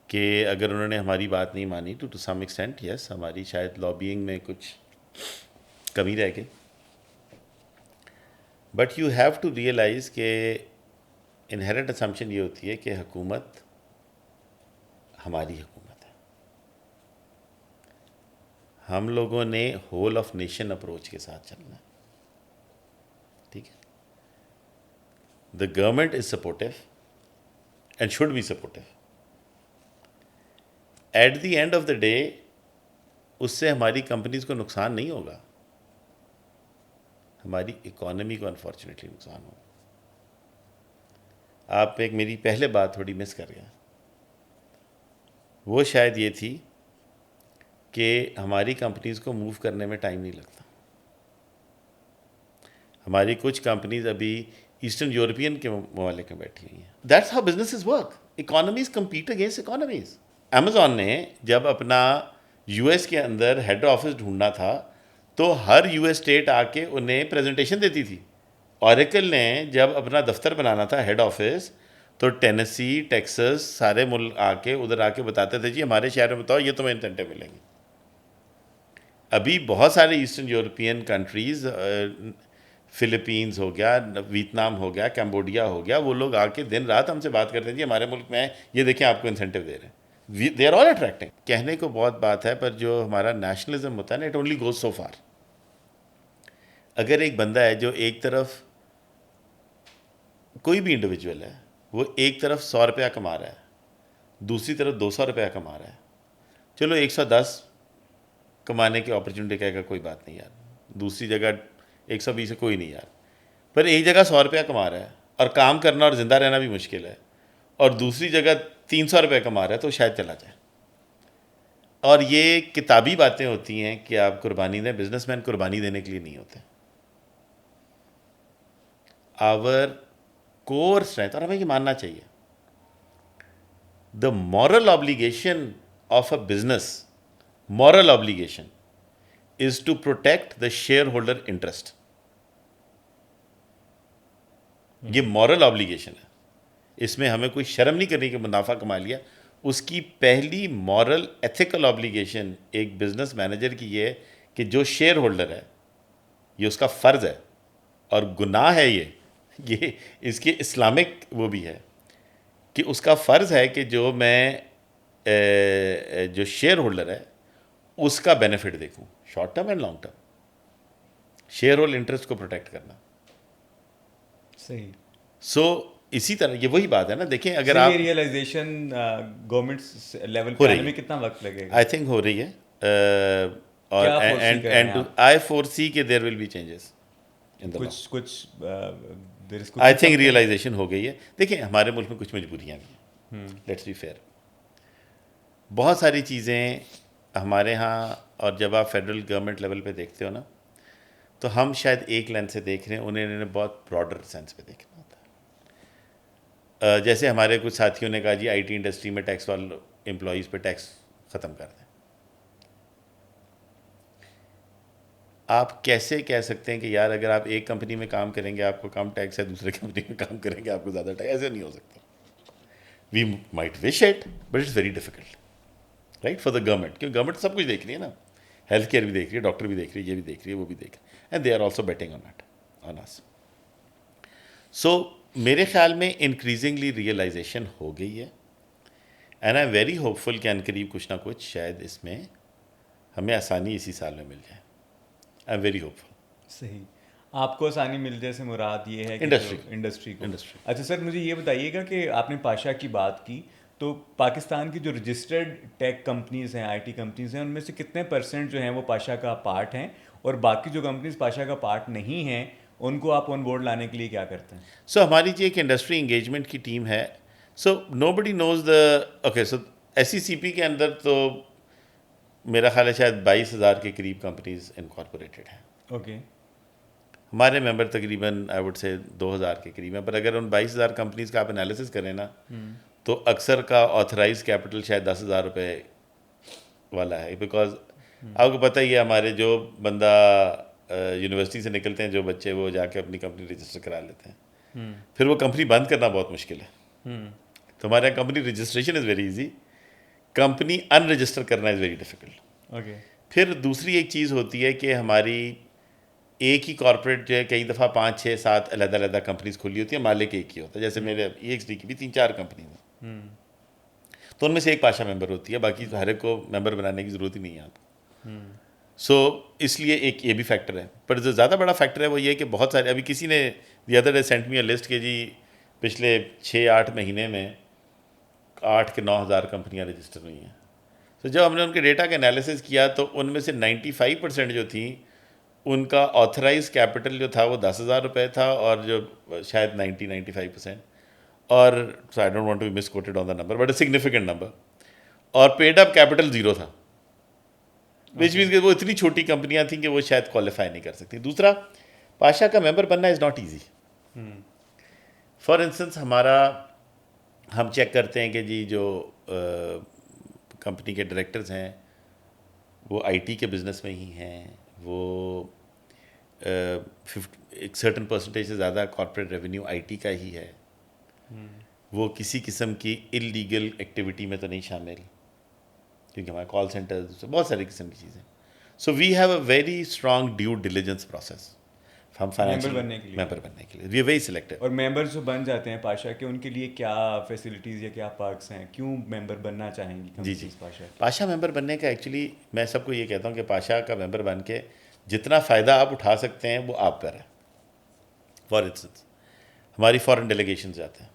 کہ اگر انہوں نے ہماری بات نہیں مانی ٹو سم ایکسٹینٹ, یس ہماری شاید لابینگ میں کچھ کمی رہ گئی. But you have to realize کہ انہیرنٹ اسمپشن یہ ہوتی ہے کہ حکومت ہماری حکومت ہے. ہم لوگوں نے ہول آف نیشن اپروچ کے ساتھ چلنا ہے. ٹھیک ہے, the government is supportive and should be supportive. At the end of the day اس سے ہماری کمپنیز کو نقصان نہیں ہوگا, ہماری اکانومی کو انفارچونیٹلی نقصان ہوگا. آپ ایک میری پہلے بات تھوڑی مس کر گیا, وہ شاید یہ تھی کہ ہماری کمپنیز کو موو کرنے میں ٹائم نہیں لگتا. ہماری کچھ کمپنیز ابھی ایسٹرن یورپین کے ممالک میں بیٹھی ہوئی ہیں. That's how businesses work. Economies compete against economies. Amazon نے جب اپنا یو ایس کے اندر ہیڈ آفس ڈھونڈنا تھا تو ہر یو ایس اسٹیٹ آ کے انہیں پریزنٹیشن دیتی تھی. اوریکل نے جب اپنا دفتر بنانا تھا ہیڈ آفس تو ٹینیسی ٹیکسس سارے ملک ادھر آ کے بتاتے تھے جی ہمارے شہر میں بتاؤ یہ تمہیں انسینٹو ملیں گے. ابھی بہت سارے ایسٹرن یورپین کنٹریز، فلپینز ہو گیا، ویتنام ہو گیا، کمبوڈیا ہو گیا، وہ لوگ آ کے دن رات ہم سے بات کرتے ہیں جی ہمارے ملک میں یہ دیکھیں آپ کو انسینٹو دے رہے ہیں. They are all attracting. کہنے کو بہت بات ہے پر جو ہمارا نیشنلزم ہوتا ہے نا، it only goes so for. اگر ایک بندہ ہے جو ایک طرف کوئی بھی انڈیویجول ہے وہ ایک طرف 100 روپیہ کما رہا ہے، دوسری طرف 200 روپیہ کما رہا ہے، چلو 110 کمانے کی اپرچونٹی کہے گا کوئی بات نہیں یار، دوسری جگہ 120 سے کوئی نہیں یار، پر ایک جگہ 100 روپیہ کما رہا ہے اور کام کرنا اور زندہ رہنا بھی مشکل ہے، اور دوسری جگہ 300 روپیہ کما رہا ہے تو شاید چلا جائے. اور یہ کتابی باتیں ہوتی ہیں کہ آپ قربانی دیں. بزنس مین قربانی دینے کے لیے نہیں ہوتے. آور کور اسٹرینتھ، اور ہمیں یہ ماننا چاہیے، the moral obligation of a business, moral obligation is to protect the shareholder interest. یہ moral obligation ہے. اس میں ہمیں کوئی شرم نہیں کرنی کہ منافع کما لیا. اس کی پہلی moral ethical obligation ایک بزنس مینیجر کی یہ ہے کہ جو شیئر ہولڈر ہے یہ اس کا فرض ہے اور گناہ ہے یہ اس کے اسلامک وہ بھی ہے کہ اس کا فرض ہے کہ جو شیئر ہولڈر ہے اس کا بینیفٹ دیکھوں، short term and long term, share hold interest کو پروٹیکٹ کرنا. صحیح. سو اسی طرح یہ وہی بات ہے نا. دیکھیں اگر آپ ریئلائزیشن گورنمنٹ لیول پہ آنے میں کتنا وقت لگے گا؟ آئی تھنک ہو رہی ہے، اور آئی فور سی کہ دیر ول بی چینجز ان دا کچھ آئی تھنک ریئلائزیشن ہو گئی ہے. دیکھیں ہمارے ملک میں کچھ مجبوریاں بھی ہیں، لیٹس بی فیئر. بہت ساری چیزیں ہمارے ہاں، اور جب آپ فیڈرل گورنمنٹ لیول پہ دیکھتے ہو نا تو ہم شاید ایک لینس سے دیکھ رہے ہیں، انہیں بہت براڈر سینس پہ دیکھنا ہوتا ہے. جیسے ہمارے کچھ ساتھیوں نے کہا جی آئی ٹی انڈسٹری میں ٹیکس والے امپلائیز پہ ٹیکس ختم کر دیں. آپ کیسے کہہ سکتے ہیں کہ یار اگر آپ ایک کمپنی میں کام کریں گے آپ کو کم ٹیکس ہے، دوسرے کمپنی میں کام کریں گے آپ کو زیادہ ٹیکس؟ ایسے نہیں ہو سکتا. We might wish it but it's very difficult right for the government, کیونکہ گورنمنٹ سب کچھ دیکھ رہی ہے نا، ہیلتھ کیئر بھی دیکھ رہی ہے، ڈاکٹر بھی دیکھ رہی ہے، یہ بھی دیکھ رہی ہے، وہ بھی دیکھ رہی ہے، and they are also betting on it on us. سو میرے خیال میں انکریزنگلی ریئلائزیشن ہو گئی ہے، and I am very hopeful کہ عنقریب کچھ نہ کچھ شاید اس میں ہمیں آسانی اسی سال میں مل جائے. آئی ایم ویری ہوپ فل. صحیح. آپ کو آسانی مل جائے سے مراد یہ ہے کہ انڈسٹری کو. اچھا سر مجھے یہ بتائیے گا کہ آپ نے پاشا کی بات کی، تو پاکستان کی جو رجسٹرڈ ٹیک کمپنیز ہیں، آئی ٹی کمپنیز ہیں، ان میں سے کتنے پرسنٹ جو ہیں وہ پاشا کا پارٹ ہیں، اور باقی جو کمپنیز پاشا کا پارٹ نہیں ہیں ان کو آپ آن بورڈ لانے کے لیے کیا کرتے ہیں؟ سو ہماری جی ایک انڈسٹری انگیجمنٹ کی ٹیم ہے. سو نو بڈی نوز دا اوکے. سو ایس سی سی پی کے اندر تو میرا خیال ہے شاید 22,000 کے قریب کمپنیز انکارپوریٹڈ ہیں. اوکے. ہمارے ممبر تقریباً آئی وڈ سے 2,000 کے قریب ہیں. پر اگر ان 22,000 کمپنیز کا آپ انالیسس کریں نا تو اکثر کا آتھرائز کیپٹل شاید 10,000 روپے والا ہے. بیکاز آپ کو پتہ ہی ہے ہمارے جو بندہ یونیورسٹی سے نکلتے ہیں جو بچے، وہ جا کے اپنی کمپنی رجسٹر کرا لیتے ہیں، پھر وہ کمپنی بند کرنا بہت مشکل ہے. تو ہمارے یہاں company registration is very easy, company in register کرنا از ویری ڈیفیکلٹ. اوکے. پھر دوسری ایک چیز ہوتی ہے کہ ہماری ایک ہی کارپوریٹ جو ہے کئی دفعہ 5 6 7 علیحدہ علیحدہ کمپنیز کھلی ہوتی ہیں، مالک ایک ہی ہوتا ہے. جیسے میرے ای ایکس ڈی کی بھی 3 4 کمپنیز ہیں، تو ان میں سے ایک پاشا ممبر ہوتی ہے، باقی ہر ایک کو ممبر بنانے کی ضرورت ہی نہیں ہے آپ کو. سو اس لیے ایک یہ بھی فیکٹر ہے. پر جو زیادہ بڑا فیکٹر ہے وہ یہ کہ بہت سارے، ابھی کسی نے the other day sent me a list کہ جی پچھلے 6 8 مہینے میں 8 کہ 9,000 کمپنیاں رجسٹر ہوئی ہیں. تو جب ہم نے ان کے ڈیٹا کا انالیسس کیا تو ان میں سے 95% جو تھیں ان کا آتھرائز کیپٹل جو تھا وہ 10,000 روپے تھا، اور جو شاید 95%، اور so I don't want to be misquoted on the number but a significant number, اور پیڈ اپ کیپٹل 0 تھا، وچ مینس کہ وہ اتنی چھوٹی کمپنیاں تھیں کہ وہ شاید کوالیفائی نہیں کر سکتی. دوسرا پاشا کا ممبر بننا is not easy. For instance ہم چیک کرتے ہیں کہ جی جو کمپنی کے ڈائریکٹرز ہیں وہ آئی ٹی کے بزنس میں ہی ہیں, وہ ایک سرٹن پرسنٹیج سے زیادہ کارپوریٹ ریونیو آئی ٹی کا ہی ہے, وہ کسی قسم کی انلیگل ایکٹیویٹی میں تو نہیں شامل, کیونکہ ہمارے کال سینٹرز بہت ساری قسم کی چیزیں. So we have a very strong due diligence process ہم فائنینشیل ممبر بننے کے لیے. We are very selective. اور ممبرز جو بن جاتے ہیں پاشا کے, ان کے لیے کیا فیسلٹیز یا کیا پرکس ہیں, کیوں ممبر بننا چاہیں گی کمپنیز پاشا؟ پاشا ممبر بننے کا ایکچولی میں سب کو یہ کہتا ہوں کہ پاشا کا ممبر بن کے جتنا فائدہ آپ اٹھا سکتے ہیں وہ آپ پر ہے. فار انسٹنس ہماری فارن ڈیلیگیشنز جاتے ہیں,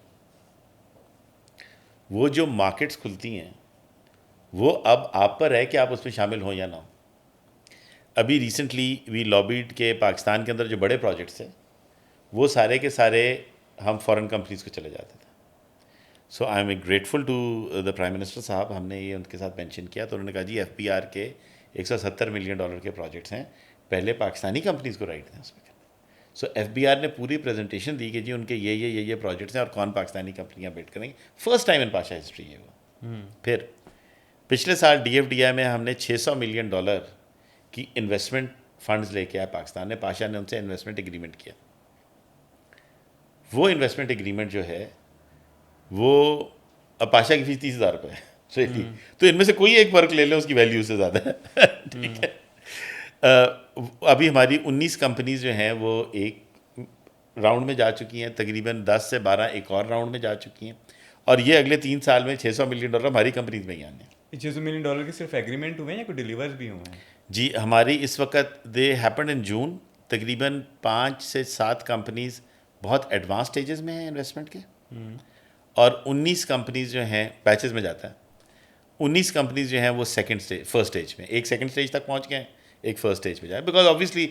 وہ جو مارکیٹس کھلتی ہیں وہ اب آپ پر ہے کہ آپ اس میں شامل ہوں یا نہ ہوں. ابھی ریسنٹلی وی لابیڈ کے پاکستان کے اندر جو بڑے پروجیکٹس ہیں وہ سارے کے سارے ہم فارن کمپنیز کو چلے جاتے تھے. So I am grateful to the prime minister صاحب, ہم نے یہ ان کے ساتھ مینشن کیا تو انہوں نے کہا جی ایف پی آر کے $170 ملین کے پروجیکٹس ہیں, پہلے پاکستانی کمپنیز کو رائٹ دیں اس میں. سو ایف بی آر نے پوری پریزنٹیشن دی کہ جی ان کے یہ پروجیکٹس ہیں اور کون پاکستانی کمپنیاں بیٹ کریں گے. فرسٹ ٹائم ان پاشا ہسٹری ہے وہ. پھر پچھلے سال ڈی ایف ڈی آئی میں ہم نے $600 ملین کی انویسٹمنٹ فنڈز لے کے آئے پاکستان نے. پاشا نے ان سے انویسٹمنٹ ایگریمنٹ کیا. وہ انویسٹمنٹ ایگریمنٹ جو ہے وہ اب پاشا کی فیس $30,000 ہے, تو ان میں سے کوئی ایک ورک لے لیں اس کی ویلیو سے زیادہ ہے. ٹھیک ہے. ابھی ہماری 19 کمپنیز جو ہیں وہ ایک راؤنڈ میں جا چکی ہیں, تقریباً 10 سے 12 ایک اور راؤنڈ میں جا چکی ہیں, اور یہ اگلے 3 سال میں $600 ملین ہماری کمپنیز میں ہی آنے ہیں. $600 ملین کے صرف ایگریمنٹ ہوئے ہیں یا کوئی ڈیلیورز بھی ہوئے ہیں؟ جی ہماری اس وقت دے ہیپنڈ ان جون, تقریباً 5 سے 7 کمپنیز بہت ایڈوانس سٹیجز میں ہیں انویسٹمنٹ کے, اور 19 کمپنیز جو ہیں بیچز میں جاتا ہے, 19 کمپنیز جو ہیں وہ فرسٹ اسٹیج میں, ایک سیکنڈ اسٹیج تک پہنچ گئے ہیں, ایک فرسٹ اسٹیج پہ جائے. بیکاز آبویسلی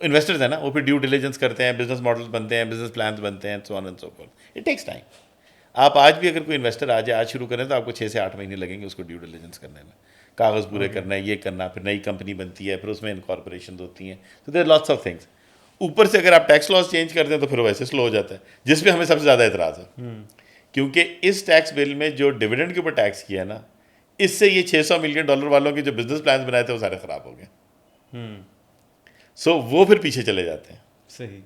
انویسٹرز ہیں نا, وہ پھر ڈیو ڈیلیجنس کرتے ہیں, بزنس ماڈلس بنتے ہیں, بزنس پلانس بنتے ہیں, so on and so forth. It takes time. آپ آج بھی اگر کوئی انویسٹر آ جائے, آج شروع کریں تو آپ کو 6 سے 8 مہینے لگیں گے اس کو ڈیو ڈیلیجنس کرنے میں, کاغذ پورے کرنا ہے, یہ کرنا, پھر نئی کمپنی بنتی ہے, پھر اس میں انکارپوریشنز ہوتی ہیں, تو دیر لاٹس آف تھنگس. اوپر سے اگر آپ ٹیکس لاز چینج کرتے ہیں تو پھر ویسے سلو ہو جاتا ہے, جس پہ ہمیں سب سے زیادہ اعتراض ہے. کیونکہ اس ٹیکس بل میں جو ڈویڈنڈ کے اوپر ٹیکس کیا ہے نا, اس سے یہ $600 ملین والوں کے جو بزنس پلانس بنائے تھے وہ سارے خراب ہو گئے. سو وہ پھر پیچھے چلے جاتے ہیں. صحیح.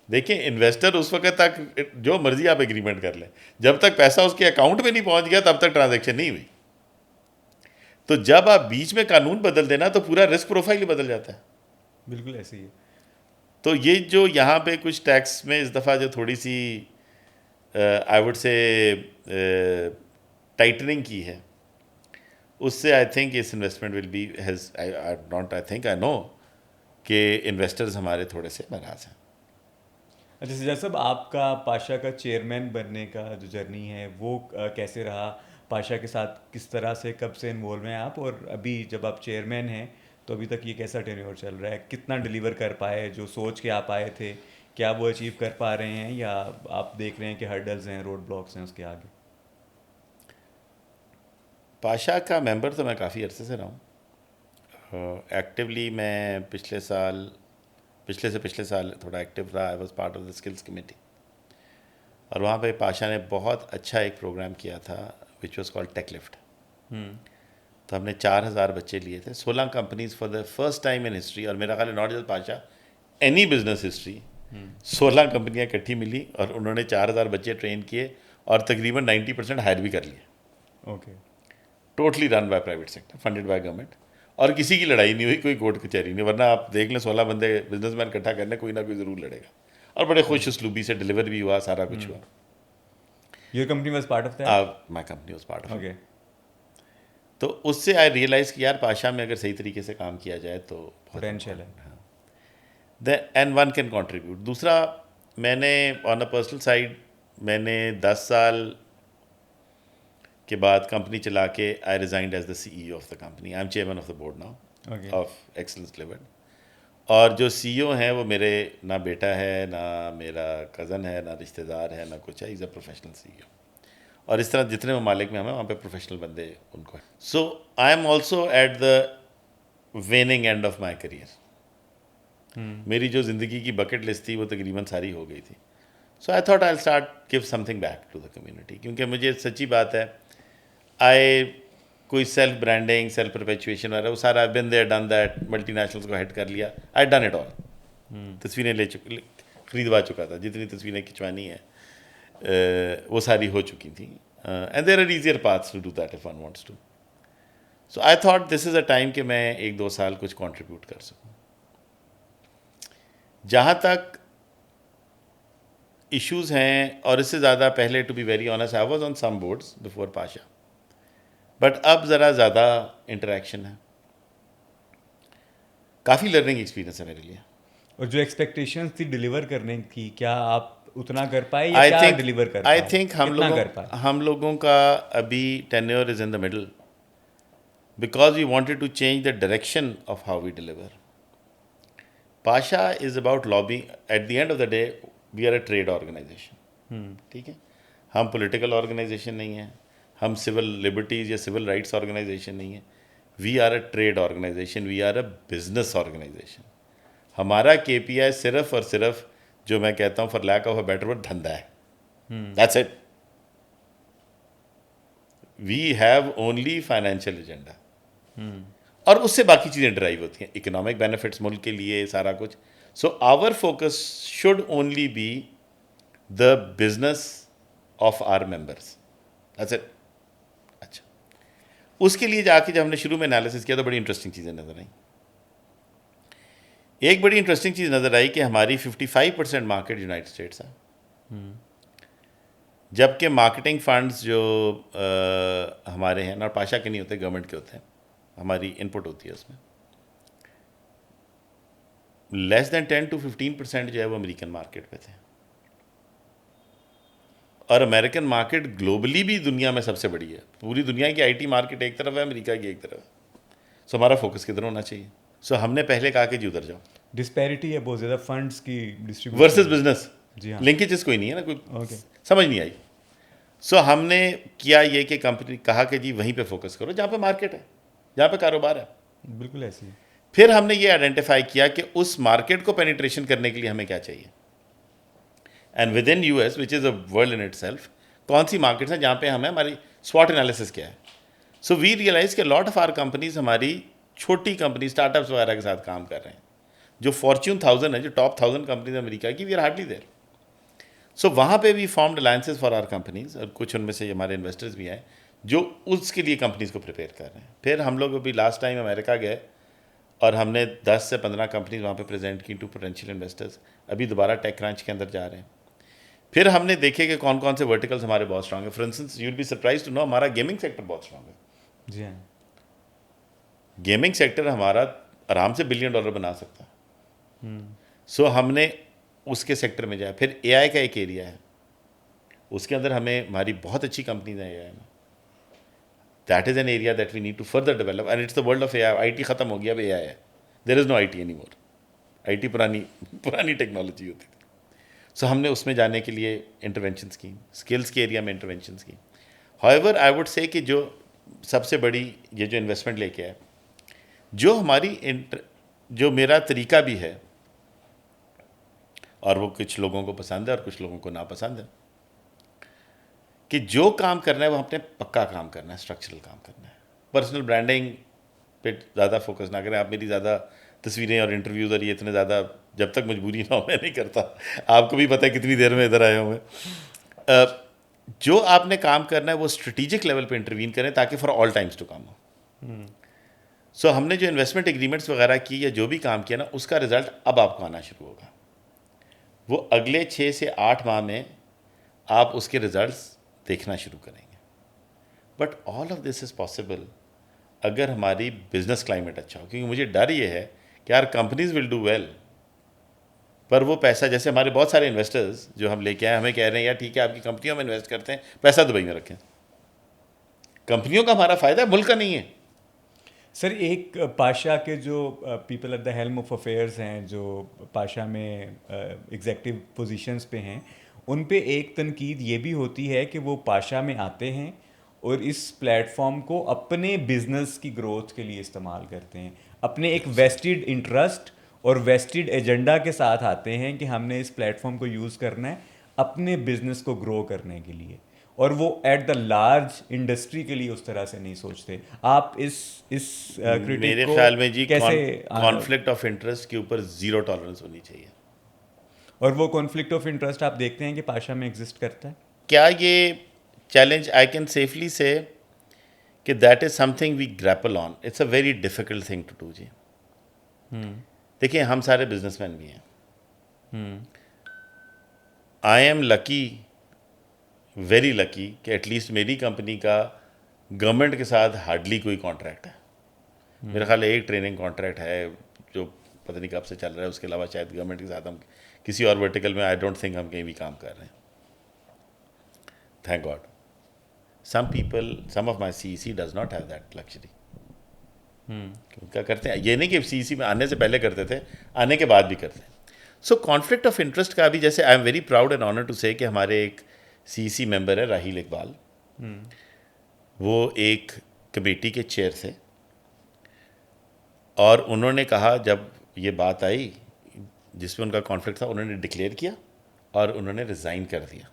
دیکھیں انویسٹر اس وقت تک جو مرضی آپ ایگریمنٹ کر لیں, جب تک پیسہ اس کے اکاؤنٹ میں نہیں پہنچ گیا تب تک ٹرانزیکشن نہیں ہوئی. تو جب آپ بیچ میں قانون بدل دینا تو پورا رسک پروفائل ہی بدل جاتا ہے. بالکل ایسے ہی ہے. تو یہ جو یہاں پہ کچھ ٹیکس میں اس دفعہ جو تھوڑی سی آئی وڈ سے ٹائٹننگ کی ہے, اس سے آئی تھنک اس investment will be I know کہ انویسٹرز ہمارے تھوڑے سے ناراض ہیں. اچھا سجاد صاحب, آپ کا پاشا کا چیئرمین بننے کا جو جرنی ہے وہ کیسے رہا؟ پاشا کے ساتھ کس طرح سے, کب سے انوالو ہیں آپ, اور ابھی جب آپ چیئرمین ہیں تو ابھی تک یہ کیسا ٹینیور چل رہا ہے؟ کتنا ڈیلیور کر پائے جو سوچ کے آپ آئے تھے؟ کیا وہ اچیو کر پا رہے ہیں یا آپ دیکھ رہے ہیں کہ ہرڈلز ہیں, روڈ بلاکس ہیں اس کے آگے؟ پاشا کا ممبر تو میں کافی عرصے سے رہا ہوں. ایکٹیولی میں پچھلے سال تھوڑا ایکٹیو رہا. I was part of the skills committee, اور وہاں پہ پاشا نے بہت اچھا ایک پروگرام کیا تھا which was called tech lift. تو ہم نے 4,000 بچے لیے تھے, 16 companies for the first time in history, اور میرا خیال ہے not just Pasha, any business history, 16 کمپنیاں اکٹھی ملی اور انہوں نے 4,000 بچے ٹرین کیے اور تقریباً 90% ہائر بھی کر لیے. Okay. Totally run by private sector, funded by government, اور کسی کی لڑائی نہیں ہوئی, کوئی کورٹ کچہری نہیں, ورنہ آپ دیکھ لیں 16 بندے بزنس مین اکٹھا کرنے, کوئی نہ کوئی ضرور لڑے گا. اور بڑے خوش اسلوبی سے ڈلیور بھی ہوا, سارا کچھ ہوا. Your company was part of that? My company was part of. Okay. تو اس سے آئی ریئلائز کہ یار پاشا میں اگر صحیح طریقے سے کام کیا جائے تو پوٹینشیل ہے. And one can contribute. دوسرا, میں نے آن اے پرسنل سائڈ میں نے 10 سال کے بعد کمپنی چلا کے I resigned as the CEO of the company. I am chairman of the board now of Excellence level. اور جو CEO ہیں وہ میرے نہ بیٹا ہے, نہ میرا کزن ہے, نہ رشتہ دار ہے, نہ کچھ ہے. از اے پروفیشنل CEO. اور اس طرح جتنے ممالک میں ہمیں وہاں پہ پروفیشنل بندے ان کو ہیں. So I am also at the winning end of my career. میری جو زندگی کی بکٹ لسٹ تھی وہ تقریباً ساری ہو گئی تھی. So I thought I start give something back to the community, کیونکہ مجھے سچی بات ہے کوئی سیلف برانڈنگ, سیلف پرپیچویشن وغیرہ وہ سارا بن دیر ڈن دیٹ, ملٹی نیشنلس کو ہیڈ کر لیا, آئی ڈن اٹ آل. تصویریں خریدوا چکا تھا, جتنی تصویریں کھنچوانی ہیں وہ ساری ہو چکی تھیں. And there are easier paths to do that if one wants to. So I thought this is a time کہ میں 1-2 سال کچھ کنٹریبیوٹ کر سکوں. جہاں تک ایشوز ہیں, اور اس سے زیادہ پہلے to be very honest I was on some boards before Pasha, but اب ذرا زیادہ انٹریکشن ہے, کافی لرننگ ایکسپیرینس ہے میرے لیے. اور جو ایکسپیکٹیشنز تھی ڈیلیور کرنے کی, کیا آپ اتنا کر پائے یا کیا ڈیلیور کر پائے؟ آئی تھنک ہم لوگوں کا ابھی tenure is in the middle, because we wanted to change the direction of how we deliver. Pasha is about lobbying. At the end of the day we are a trade organization, ٹھیک ہے, ہم political organization نہیں ہیں, ہم civil liberties یا civil rights organization نہیں ہیں. We are a trade organization, we are a business organization. ہمارا کے پی آئی صرف اور صرف, جو میں کہتا ہوں for lack of a better word, دھندا ہے. That's it. We have only financial agenda, اور اس سے باقی چیزیں ڈرائیو ہوتی ہیں, اکنامک بینیفٹس ملک کے لیے, سارا کچھ. So our focus should only be the business of our members. That's it. اچھا, اس کے لیے جا کے جب ہم نے شروع میں انالیسس کیا تو بڑی انٹرسٹنگ چیزیں نظر آئیں. ایک بڑی انٹرسٹنگ چیز نظر آئی کہ ہماری 55% مارکیٹ یونائٹڈ اسٹیٹس ہے, جبکہ مارکیٹنگ فنڈز جو ہمارے ہیں, اور پاشا کے نہیں ہوتے, گورنمنٹ کے ہوتے ہیں, ہماری ان پٹ ہوتی ہے اس میں, لیس دین 10 to 15% جو ہے وہ امریکن مارکیٹ پہ تھے. اور امریکن مارکیٹ گلوبلی بھی دنیا میں سب سے بڑی ہے. پوری دنیا کی آئی ٹی مارکیٹ ایک طرف ہے, امریکہ کی ایک طرف ہے. سو ہمارا فوکس کدھر ہونا چاہیے. سو ہم نے پہلے کہا کہ جی ادھر جاؤ. ڈسپیرٹی ہے بہت زیادہ فنڈس کی ڈسٹریبیوشن ورسز بزنس, جی ہاں, لنکیجز کوئی نہیں ہے نا, کوئی اوکے, سمجھ نہیں آئی. سو ہم نے کیا یہ کہ کمپنی کہا کہ جی وہیں پہ فوکس کرو جہاں پہ مارکیٹ ہے, جہاں پہ کاروبار ہے. بالکل ایسی ہے. پھر ہم نے یہ آئیڈینٹیفائی کیا کہ اس مارکیٹ کو پینیٹریشن کرنے کے لیے ہمیں کیا چاہیے, and with in U S which is a world in it self, کون سی مارکیٹس ہیں جہاں پہ ہمیں ہماری سواٹ انالیسس کیا ہے. سو وی ریئلائز کہ لاٹ آف آر کمپنیز ہماری چھوٹی کمپنی اسٹارٹ اپس وغیرہ کے ساتھ کام کر رہے ہیں, جو فارچون 1000 ہے, جو ٹاپ 1000 کمپنیز امریکہ کی, we are hardly there. So وہاں پہ we formed alliances for our companies, اور کچھ ان میں سے ہمارے انویسٹرز بھی ہیں جو اس کے لیے کمپنیز کو پریپیئر کر رہے ہیں. پھر ہم لوگ ابھی لاسٹ ٹائم امریکہ گئے اور ہم نے 10 سے 15 کمپنیز وہاں پہ پریزنٹ کی ٹو پوٹینشیل انویسٹرز. ابھی دوبارہ ٹیک کرانچ کے اندر جا رہے ہیں. پھر ہم نے دیکھے کہ کون کون سے ورٹیکلس ہمارے بہت اسٹرانگ ہیں. For instance you will be surprise to know ہمارا گیمنگ سیکٹر بہت اسٹرانگ ہے. جی ہاں, گیمنگ سیکٹر ہمارا آرام سے $1 بلین بنا سکتا ہے. سو ہم نے اس کے سیکٹر میں جایا. پھر اے آئی کا ایک ایریا ہے, اس کے اندر ہماری بہت اچھی کمپنیز ہیں اے آئی میں. That is an area that we need to further develop, and it's the world of A I. I T ختم ہو گیا, اب اے آئی ہے. There is no I T any more. I T پرانی technology ہوتی تھی. سو ہم نے اس میں جانے کے لیے انٹرونشنس کی, اسکلس کے ایریا میں انٹرونشنس کی. ہاؤیور آئی وڈ سے کہ جو سب سے بڑی یہ جو انویسٹمنٹ لے کے ہے, جو ہماری جو میرا طریقہ بھی ہے, اور وہ کچھ لوگوں کو پسند ہے اور کچھ لوگوں کو ناپسند ہے, کہ جو کام کرنا ہے وہ ہم نے پکا کام کرنا ہے, اسٹرکچرل کام کرنا ہے. پرسنل برانڈنگ پہ زیادہ فوکس نہ کریں. آپ میری زیادہ تصویریں اور انٹرویوز اور یہ اتنے زیادہ, جب تک مجبوری نہ ہو میں نہیں کرتا. آپ کو بھی پتہ ہے کتنی دیر میں ادھر آئے ہوں میں. جو آپ نے کام کرنا ہے وہ اسٹریٹجک لیول پہ انٹروین کریں تاکہ for all times to come ہو. سو ہم نے جو انویسٹمنٹ ایگریمنٹس وغیرہ کی یا جو بھی کام کیا نا, اس کا رزلٹ اب آپ کو آنا شروع ہوگا. وہ اگلے 6 سے 8 ماہ میں آپ اس کے رزلٹس دیکھنا شروع کریں گے. But all of this is possible اگر ہماری بزنس کلائمیٹ اچھا ہو. کیونکہ مجھے ڈر یہ ہے کہ یار کمپنیز ول ڈو ویل, پر وہ پیسہ, جیسے ہمارے بہت سارے انویسٹرز جو ہم لے کے آئے ہمیں کہہ رہے ہیں یار ٹھیک ہے آپ کی کمپنیوں میں انویسٹ کرتے ہیں, پیسہ دبئی میں رکھیں. کمپنیوں کا ہمارا فائدہ ہے, ملک کا نہیں ہے. سر ایک پاشا کے جو people at the helm of affairs ہیں, جو پاشا میں ایگزیکٹو پوزیشنز پہ ہیں, ان پہ ایک تنقید یہ بھی ہوتی ہے کہ وہ پاشا میں آتے ہیں اور اس پلیٹ فارم کو اپنے بزنس کی گروتھ کے لیے استعمال کرتے ہیں, اپنے ایک ویسٹڈ انٹرسٹ اور ویسٹڈ ایجنڈا کے ساتھ آتے ہیں کہ ہم نے اس پلیٹ فارم کو یوز کرنا ہے اپنے بزنس کو گرو کرنے کے لیے, اور وہ ایٹ دا لارج انڈسٹری کے لیے اس طرح سے نہیں سوچتے. آپ اس کرٹک میرے کو خیال میں جی کیسے کانفلکٹ آف انٹرسٹ کے اوپر زیرو ٹالرنس ہونی چاہیے. اور وہ کانفلکٹ آف انٹرسٹ آپ دیکھتے ہیں کہ پاشا میں ایگزسٹ کرتا ہے؟ کیا یہ challenge I can safely say کہ that is something we grapple on, it's a very difficult thing to do جی. دیکھیں ہم سارے بزنس مین بھی ہیں. I am lucky, very lucky کہ ایٹ لیسٹ میری کمپنی کا گورنمنٹ کے ساتھ ہارڈلی کوئی کانٹریکٹ ہے. میرا خیال ہے ایک ٹریننگ کانٹریکٹ ہے جو پتہ نہیں کب سے چل رہا ہے, اس کے علاوہ شاید گورنمنٹ کے ساتھ ہم کسی اور ورٹیکل میں آئی ڈونٹ تھنک ہم کہیں بھی کام کر رہے ہیں. Thank God. some of my CEC does not have that luxury. کیا کرتے ہیں, یہ نہیں کہ CEC میں آنے سے پہلے کرتے تھے, آنے کے بعد بھی کرتے ہیں. سو کانفلکٹ آف انٹرسٹ کا بھی, جیسے I am very proud and honour to say کہ ہمارے ایک CEC ممبر ہے راہیل اقبال, وہ ایک کمیٹی کے چیئر تھے, اور انہوں نے کہا جب یہ بات آئی جس میں ان کا کانفلکٹ تھا, انہوں نے ڈکلیئر کیا اور انہوں نے ریزائن کر دیا.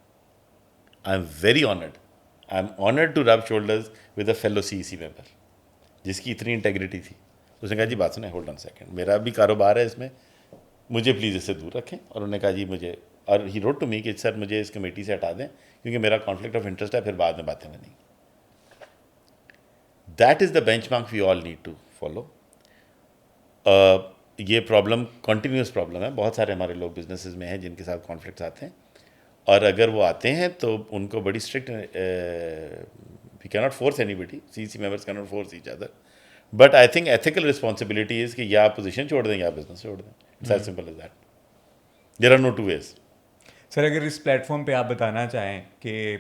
I am very honoured, I am honoured to rub shoulders with a fellow CEC member جس کی اتنی انٹیگریٹی تھی. اس نے کہا جی بات سنیں, ہولڈ آن سیکنڈ, میرا بھی کاروبار ہے اس میں, مجھے پلیز اس سے دور رکھیں. اور انہوں نے کہا جی مجھے, اور ہی روٹ ٹو می کہ سر مجھے اس کمیٹی سے ہٹا دیں کیونکہ میرا کانفلکٹ آف انٹرسٹ ہے, پھر بعد میں باتیں بنیں. That is the benchmark we all need to follow. یہ پرابلم کنٹینیوس پرابلم ہے, بہت سارے ہمارے لوگ بزنسز میں ہیں جن کے ساتھ کانفلکٹس آتے ہیں, اور اگر وہ آتے ہیں تو ان کو بڑی اسٹرکٹ, وی کی not force anybody, CEC members کی not force each other, but I think ethical responsibility is کہ یا آپ پوزیشن چھوڑ دیں یا بزنس چھوڑ دیں. It's as simple as that. There are no two ways. Sir اگر اس پلیٹ فارم پہ آپ بتانا چاہیں کہ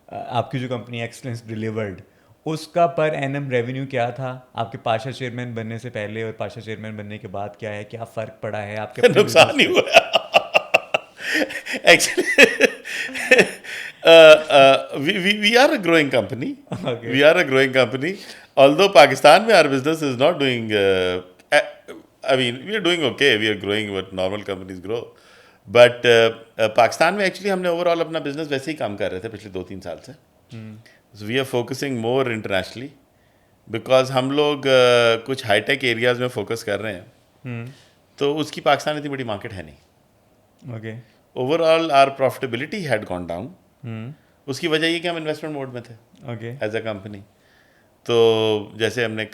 آپ کی جو کمپنی ایکسلنس ڈیلیورڈ, اس کا پر اینم ریونیو کیا تھا آپ کے پاشا چیئرمین بننے سے پہلے اور پاشا چیئرمین بننے کے بعد, کیا ہے, کیا فرق پڑا ہے آپ کے نقصان نہیں ہوا actually. we are a growing company. Okay. We are a growing company. Although Pakistan mein our business is not doing, I mean, we are doing okay. We are growing what normal companies grow. But Pakistan میں actually ہم نے over all اپنا business ویسے ہی کام کر رہے تھے پچھلے 2-3 سال سے. So we are focusing more internationally because ہم لوگ کچھ ہائی ٹیک ایریاز میں فوکس کر رہے ہیں, تو اس کی پاکستان اتنی بڑی مارکیٹ ہے نہیں. Okay. Overall our profitability had gone down. اس کی وجہ یہ کہ ہم انویسٹمنٹ موڈ میں تھے اوکے ایز اے کمپنی. تو جیسے ہم نے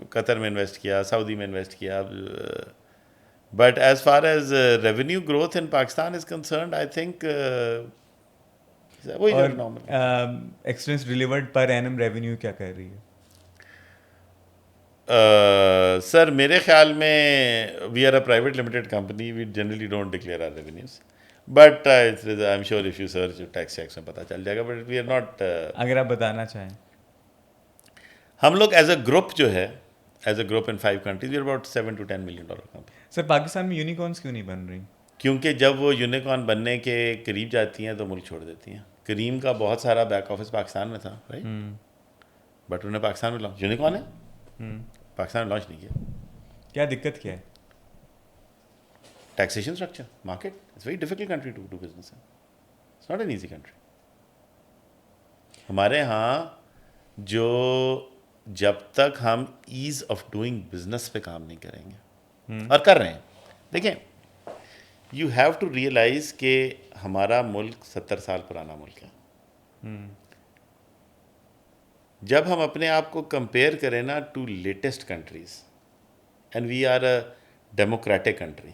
قطر میں انویسٹ کیا, سعودی میں انویسٹ کیا, but as far as revenue growth in Pakistan is concerned I think وہی normal. Excellence delivered per annum revenue کیا کر رہی ہے سر میرے خیال میں we are a private limited company, we generally don't declare our revenues, but I am sure if you search tax میں پتہ چل جائے گا, بٹ وی آر ناٹ. اگر آپ بتانا چاہیں. ہم لوگ ایز اے گروپ جو ہے, as a group in 5 countries, we are about $7 to $10 million company. Sir Pakistan میں یونیکارنس کیوں نہیں بن رہی؟ کیونکہ جب وہ یونیکارن بننے کے قریب جاتی ہیں تو ملک چھوڑ دیتی ہیں. کریم کا بہت سارا بیک آفس پاکستان میں تھا, رائٹ, بٹ انہوں نے پاکستان میں لانچ, یونیکارن ہے پاکستان میں لانچ نہیں کیا. کیا دقت کیا ہے؟ Taxation structure, market, it's very difficult country to do business, it's not an easy country. ہمارے یہاں جو جب تک ہم ایز آف ڈوئنگ بزنس پہ کام نہیں کریں گے, اور کر رہے ہیں. دیکھیں یو ہیو ٹو ریئلائز کہ ہمارا ملک 70 سال پرانا ملک ہے. جب ہم اپنے آپ کو کمپیئر کریں نا to latest countries, and we are a democratic country,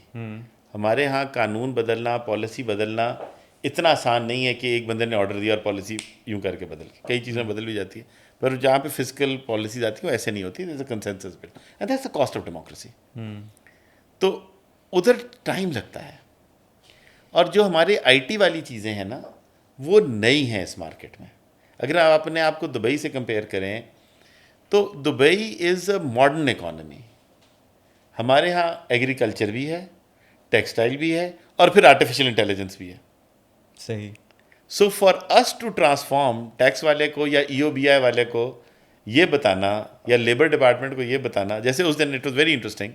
ہمارے ہاں قانون بدلنا, پالیسی بدلنا اتنا آسان نہیں ہے کہ ایک بندے نے آرڈر دیا اور پالیسی یوں کر کے بدل, کئی چیزیں بدل بھی جاتی ہیں, پر جہاں پہ فزیکل پالیسیز آتی ہیں وہ ایسے نہیں ہوتی. There is a consensus build and that's the cost of democracy. تو ادھر ٹائم لگتا ہے. اور جو ہماری IT والی چیزیں ہیں نا وہ نئی ہیں اس مارکیٹ میں. اگر آپ اپنے آپ کو دبئی سے کمپیئر کریں تو Dubai is a modern economy. ہمارے ہاں ایگریکلچر بھی ہے, ٹیکسٹائل بھی ہے, اور پھر آرٹیفیشیل انٹیلیجنس بھی ہے. صحیح. So for us to transform, tax والے کو یا EOBI والے کو یہ بتانا, یا لیبر ڈپارٹمنٹ کو یہ بتانا, جیسے اس دن اٹ واز ویری انٹرسٹنگ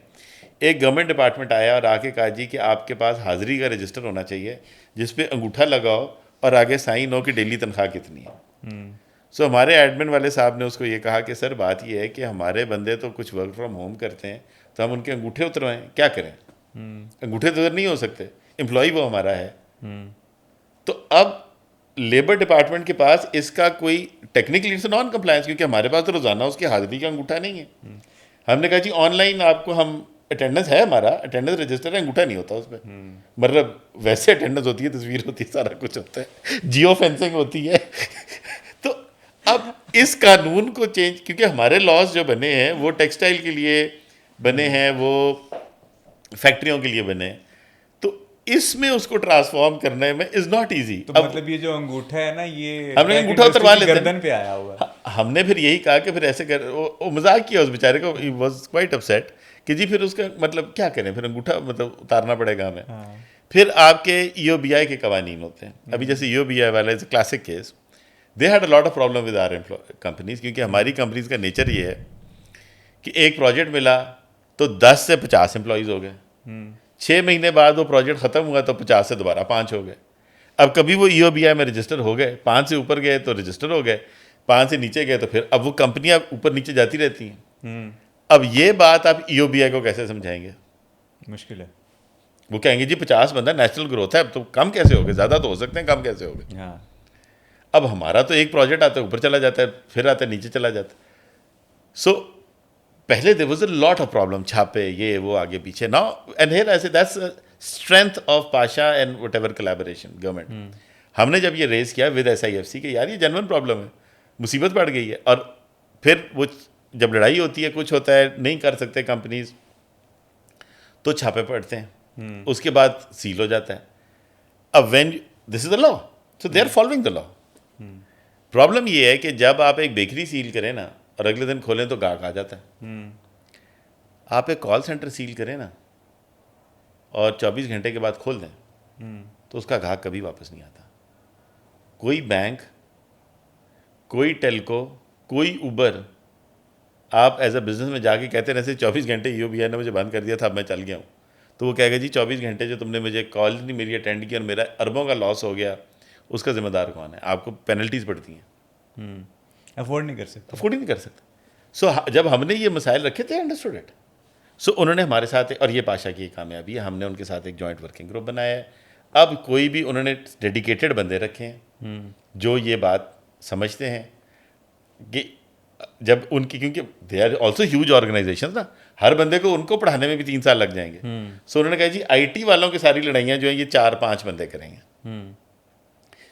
ایک گورنمنٹ ڈپارٹمنٹ آیا اور آ کے کہا جی کہ آپ کے پاس حاضری کا رجسٹر ہونا چاہیے جس پہ انگوٹھا لگاؤ اور آگے سائن ہو کہ ڈیلی تنخواہ کتنی ہے. سو ہمارے ایڈمن والے صاحب نے اس کو یہ کہا کہ سر بات یہ ہے کہ ہمارے بندے تو کچھ ورک فرام ہوم کرتے ہیں تو ہم ان کے انگوٹھے اتروائیں, کیا کریں, انگوٹھے تو ادھر نہیں ہو سکتے, امپلائی وہ ہمارا ہے. تو اب لیبر ڈپارٹمنٹ کے پاس اس کا کوئی ٹیکنیکلی اٹس نان کمپلائنس, کیونکہ ہمارے پاس تو روزانہ اس کی حاضری کا انگوٹھا نہیں ہے. ہم نے کہا جی آن لائن آپ کو ہم اٹینڈنس ہے, ہمارا اٹینڈنس رجسٹر ہے, انگوٹھا نہیں ہوتا اس پہ. مطلب ویسے اٹینڈنس ہوتی ہے, تصویر ہوتی ہے, سارا کچھ ہوتا ہے, جیو فینسنگ ہوتی ہے. تو اب اس قانون کو چینج, کیونکہ ہمارے لاز جو بنے ہیں وہ ٹیکسٹائل کے لیے بنے ہیں, وہ فیکٹریوں کے لیے بنے ہیں, تو اس میں اس کو ٹرانسفارم کرنے میں از ناٹ ایزی. تو مطلب یہ جو انگوٹھا ہے نا, یہ ہم نے انگوٹھا اتروا لیتے ہیں, گردن پہ آیا ہوا. ہم نے پھر یہی کہا کہ پھر ایسے کر, وہ مذاق کیا اس بیچارے کو, ہی واز کوائٹ اپسیٹ کہ جی پھر اس کا مطلب کیا کریں, پھر انگوٹھا مطلب اتارنا پڑے گا ہمیں. پھر آپ کے ای او بی آئی کے قوانین ہوتے ہیں. ابھی جیسے ای او بی آئی والا is a classic case, they had a lot of problem with our companies, کیونکہ ہماری کمپنیز کا نیچر یہ ہے کہ ایک پروجیکٹ ملا تو 10 سے 50 امپلائیز ہو گئے, 6 مہینے بعد وہ پروجیکٹ ختم ہوا تو 50 سے دوبارہ 5 ہو گئے. اب کبھی وہ ای او بی آئی میں رجسٹر ہو گئے, 5 سے اوپر گئے تو رجسٹر ہو گئے, 5 سے نیچے گئے تو پھر اب وہ کمپنیاں اوپر نیچے جاتی رہتی ہیں. اب یہ بات آپ ای او بی آئی کو کیسے سمجھائیں گے؟ مشکل ہے. وہ کہیں گے جی 50 بندہ نیشنل گروتھ ہے, اب تو کم کیسے ہو گئے, زیادہ تو ہو سکتے ہیں, کم کیسے ہو گئے. اب ہمارا تو ایک پروجیکٹ آتا ہے اوپر چلا جاتا ہے, پھر آتا ہے نیچے چلا جاتا ہے. سو پہلے there was a lot of problem, چھاپے یہ وہ آگے پیچھے. Now and here I say that's the strength of Pasha and whatever collaboration government. ہم نے جب یہ ریز کیا with S I F C کہ یار یہ جنون پرابلم ہے, مصیبت پڑ گئی ہے, اور پھر وہ جب لڑائی ہوتی ہے, کچھ ہوتا ہے, نہیں کر سکتے کمپنیز, تو چھاپے پڑتے ہیں, اس کے بعد سیل ہو جاتا ہے. اب when this is the law, so they are following the law. Problem یہ ہے کہ جب آپ ایک بیکری سیل کریں نا اور اگلے دن کھولیں تو گاہک آ جاتا ہے. آپ ایک کال سینٹر سیل کریں نا اور 24 گھنٹے کے بعد کھول دیں تو اس کا گاہک کبھی واپس نہیں آتا. کوئی بینک, کوئی ٹیلکو, کوئی اوبر, آپ ایز اے بزنس میں جا کے کہتے ہیں ایسے 24 گھنٹے ای او بی آئی نے مجھے بند کر دیا تھا, اب میں چل گیا ہوں, تو وہ کہے گا جی 24 گھنٹے جو تم نے مجھے کال نہیں میری اٹینڈ کی اور میرا اربوں کا لاس ہو گیا, اس کا ذمہ دار کون ہے؟ آپ کو پینلٹیز پڑتی ہیں, افورڈ نہیں کر سکتے, افورڈ ہی نہیں کر سکتے. سو جب ہم نے یہ مسائل رکھے تھے انڈرسٹوڈ اٹ. سو انہوں نے ہمارے ساتھ, اور یہ پاشا کی کامیابی ہے, ہم نے ان کے ساتھ ایک جوائنٹ ورکنگ گروپ بنایا ہے. اب کوئی بھی انہوں نے ڈیڈیکیٹڈ بندے رکھے ہیں جو یہ بات سمجھتے ہیں کہ جب ان کی, کیونکہ they are also huge organization نا, ہر بندے کو ان کو پڑھانے میں بھی 3 سال لگ جائیں گے. سو انہوں نے کہا جی آئی ٹی والوں کی ساری لڑائیاں جو ہیں یہ 4-5 بندے کریں گے,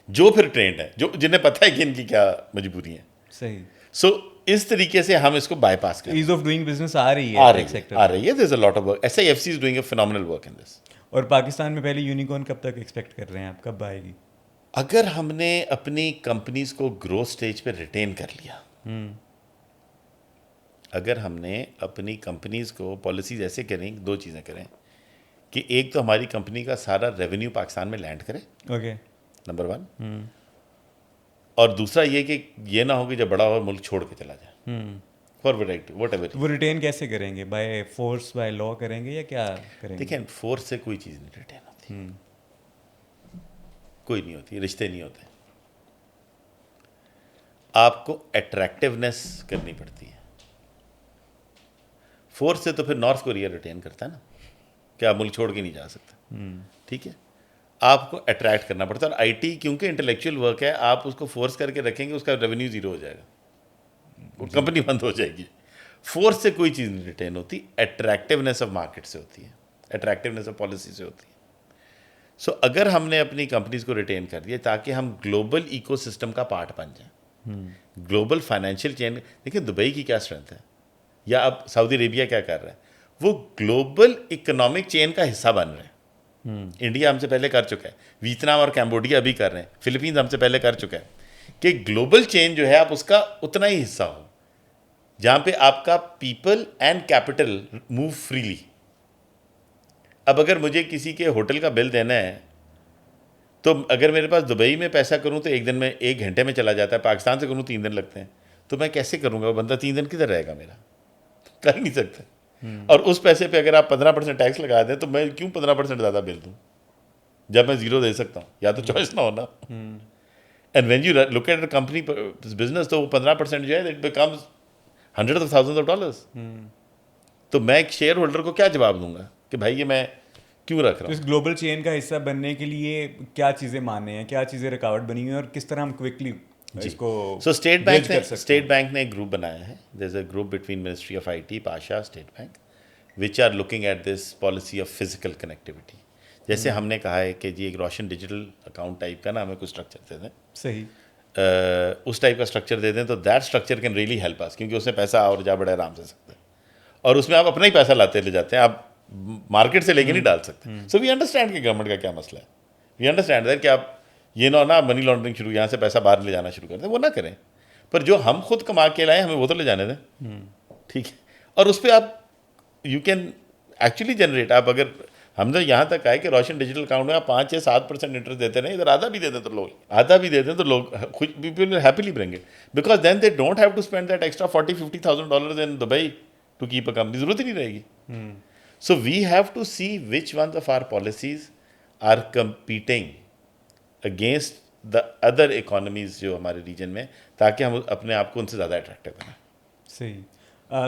جو پھر ٹرینڈ ہے, جو جنہیں پتہ ہے کہ ان کی کیا مجبوری ہیں. صحیح. سو اس طریقے سے ہم اس کو بائی پاس کریں. ایز آف ڈوئنگ بزنس آ رہی ہے, آ رہی ہے. There is a lot of work. S I F C is doing a phenomenal work in this. اور پاکستان میں پہلے یونیکورن کب تک ایکسپیکٹ کر رہے ہیں آپ, کب آئے گی؟ اگر ہم نے اپنی کمپنیز کو گروتھ سٹیج پہ ریٹین کر لیا, اگر ہم نے اپنی کمپنیز کو پالیسیز ایسے کریں, 2 چیزیں کریں کہ ایک تو ہماری کمپنی کا سارا ریونیو پاکستان میں لینڈ کرے, اوکے, نمبر 1, اور دوسرا یہ کہ یہ نہ ہو کہ جب بڑا ہو ملک چھوڑ کے چلا جائے فار ویرائٹی واٹ ایور. وہ ریٹین کیسے کریں گے, بائی فورس, بائی لا کریں گے یا کیا کریں گے؟ دیکھیں فورس سے کوئی چیز نہیں ریٹین ہوتی, کوئی نہیں ہوتی, رشتے نہیں ہوتے. آپ کو اٹریکٹیونیس کرنی پڑتی ہے. فورس سے تو پھر نارتھ کوریا ریٹین کرتا ہے نا, کہ آپ ملک چھوڑ کے نہیں جا سکتے. ٹھیک ہے, آپ کو اٹریکٹ کرنا پڑتا ہے. اور آئی ٹی کیونکہ انٹلیکچوئل ورک ہے, آپ اس کو فورس کر کے رکھیں گے, اس کا ریونیو 0 ہو جائے گا, کمپنی بند ہو جائے گی. فورس سے کوئی چیز نہیں ریٹین ہوتی, اٹریکٹیونیس آف مارکیٹ سے ہوتی ہے, اٹریکٹیونیس آف پالیسی سے ہوتی ہے. سو اگر ہم نے اپنی کمپنیز کو ریٹین کر دیا تاکہ ہم گلوبل ایکو سسٹم کا پارٹ بن جائیں, گلوبل فائنینشیل چین. دیکھیں دبئی کی کیا اسٹرینتھ ہے, یا اب سعودی عربیہ کیا کر رہا ہے, وہ گلوبل اکنامک چین کا حصہ بن رہے ہیں. انڈیا ہم سے پہلے کر چکا ہے, ویتنام اور کیمبوڈیا ابھی کر رہے ہیں, فلپینز ہم سے پہلے کر چکا ہے, کہ گلوبل چین جو ہے آپ اس کا اتنا ہی حصہ ہو جہاں پہ آپ کا people and capital move freely. اب اگر مجھے کسی کے ہوٹل کا بل دینا ہے تو اگر میرے پاس دبئی میں پیسہ کروں تو 1 گھنٹے میں چلا جاتا ہے, پاکستان سے کروں 3 دن لگتے ہیں, تو میں کیسے کروں گا؟ وہ بندہ 3 دن کدھر رہے گا میرا, کر نہیں سکتا. اور اس پیسے پہ اگر آپ 15% ٹیکس لگا دیں تو میں کیوں 15% زیادہ بل دوں جب میں زیرو دے سکتا ہوں؟ یا تو چوائس نہ ہونا. And when you look at company business تو وہ 15% جو ہے it becomes hundred of thousand of dollars. تو میں ایک شیئر ہولڈر کو کیا جواب دوں گا کہ بھائی یہ میں کیوں رکھ رہا ہوں؟ اس گلوبل چین کا حصہ بننے کے لیے کیا چیزیں ماننے ہیں, کیا چیزیں رکاوٹ بنی ہوئی ہیں, اور کس طرح ہم کوئکلی اس کو سو اسٹیٹ بینک نے ایک گروپ بنایا ہے. There is a group between ministry of I T, Pasha, State Bank, which are looking at this policy of physical connectivity. جیسے ہم نے کہا ہے کہ جی ایک روشن ڈیجیٹل اکاؤنٹ ٹائپ کا نا ہمیں کوئی اسٹرکچر دے دیں, صحیح, اس ٹائپ کا اسٹرکچر دے دیں تو that structure can really help us, کیونکہ اس میں پیسہ اور جا بڑے آرام سے سکتے ہیں, اور اس میں آپ اپنا ہی پیسہ لاتے لے جاتے ہیں, آپ مارکیٹ سے لے کے نہیں ڈال سکتے. سو وی انڈرسٹینڈ کہ گورنمنٹ کا کیا مسئلہ ہے, وی انڈرسٹینڈ دیٹ کہ آپ یہ نہ ہونا منی لانڈرنگ شروع, یہاں سے پیسہ باہر لے جانا شروع کر دیں, وہ نہ کریں, پر جو ہم خود کما کے لائیں ہمیں وہ تو لے جانے دیں, ٹھیک ہے. اور اس پہ آپ یو کین ایکچولی جنریٹ, آپ اگر ہم نے یہاں تک آئے کہ روشن ڈیجیٹل اکاؤنٹ میں آپ 5 یا 7% انٹرسٹ دیتے رہیں, ادھر آدھا بھی دے دیں تو لوگ people will happily bring it, because then they don't have to spend that extra $40,000-50,000 in Dubai to keep a company, ضرورت ہی نہیں رہے گی. So we have to see which ones of our policies are competing against the other economies جو ہمارے region میں, تاکہ ہم اپنے آپ کو ان سے زیادہ اٹریکٹیو بنائیں. صحیح.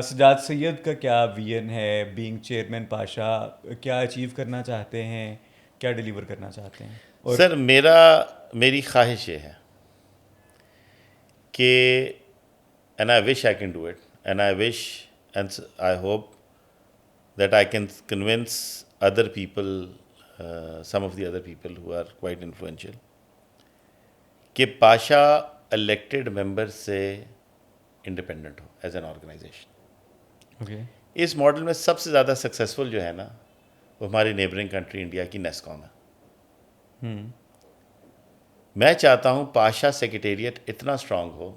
سجاد سید کا کیا ویژن ہے بینگ چیئرمین پاشا, کیا اچیو کرنا چاہتے ہیں, کیا ڈیلیور کرنا چاہتے ہیں؟ سر میری خواہش یہ ہے کہ and I wish I can do it, and I wish and I hope that I can convince other people, some of the other people who are quite influential, کہ پاشا الیکٹڈ ممبر سے انڈیپینڈنٹ ہو as an organization. Okay, اس model میں سب سے زیادہ successful جو ہے نا وہ ہماری نیبرنگ کنٹری انڈیا کی نیسکام ہے. میں چاہتا ہوں پاشا سیکریٹریٹ اتنا اسٹرانگ ہو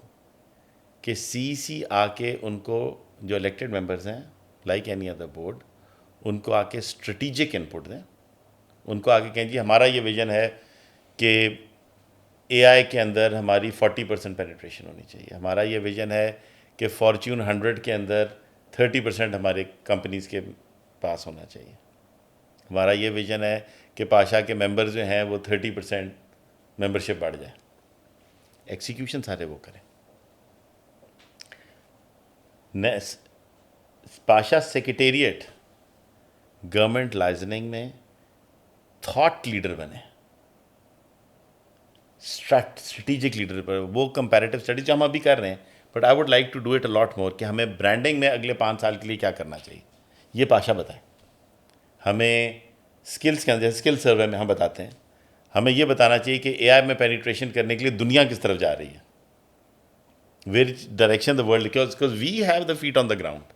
کہ سی آ کے ان کو جو الیکٹڈ ممبرز ہیں لائک اینی ادر بورڈ, ان کو آ کے اسٹریٹیجک انپٹ دیں, ان کو آ کے کہیں جی ہمارا یہ ویژن ہے کہ اے آئی کے اندر ہماری 40% پینیٹریشن ہونی چاہیے, ہمارا یہ ویژن ہے کہ فارچون 100 کے اندر 30% ہمارے کمپنیز کے پاس ہونا چاہیے, ہمارا یہ ویژن ہے کہ پاشا کے ممبر جو ہیں وہ 30% ممبرشپ بڑھ جائے. ایکسیکیوشن سارے وہ کریں. پاشا سیکریٹریٹ گورنمنٹ لائزننگ میں تھاٹ لیڈر بنے, اسٹریٹجک لیڈر پر, وہ کمپیریٹیو اسٹڈیز جو ہم ابھی کر رہے ہیں, but I would like to do it a lot more, کہ ہمیں برانڈنگ میں اگلے 5 سال کے لیے کیا کرنا چاہیے یہ پاشا بتائیں. ہمیں اسکلس کے اندر, جیسے اسکل سروے میں ہم بتاتے ہیں, ہمیں یہ بتانا چاہیے کہ اے آئی میں پینیٹریشن کرنے کے لیے دنیا کس طرف جا رہی ہے, which direction the world, because we have the feet on the ground.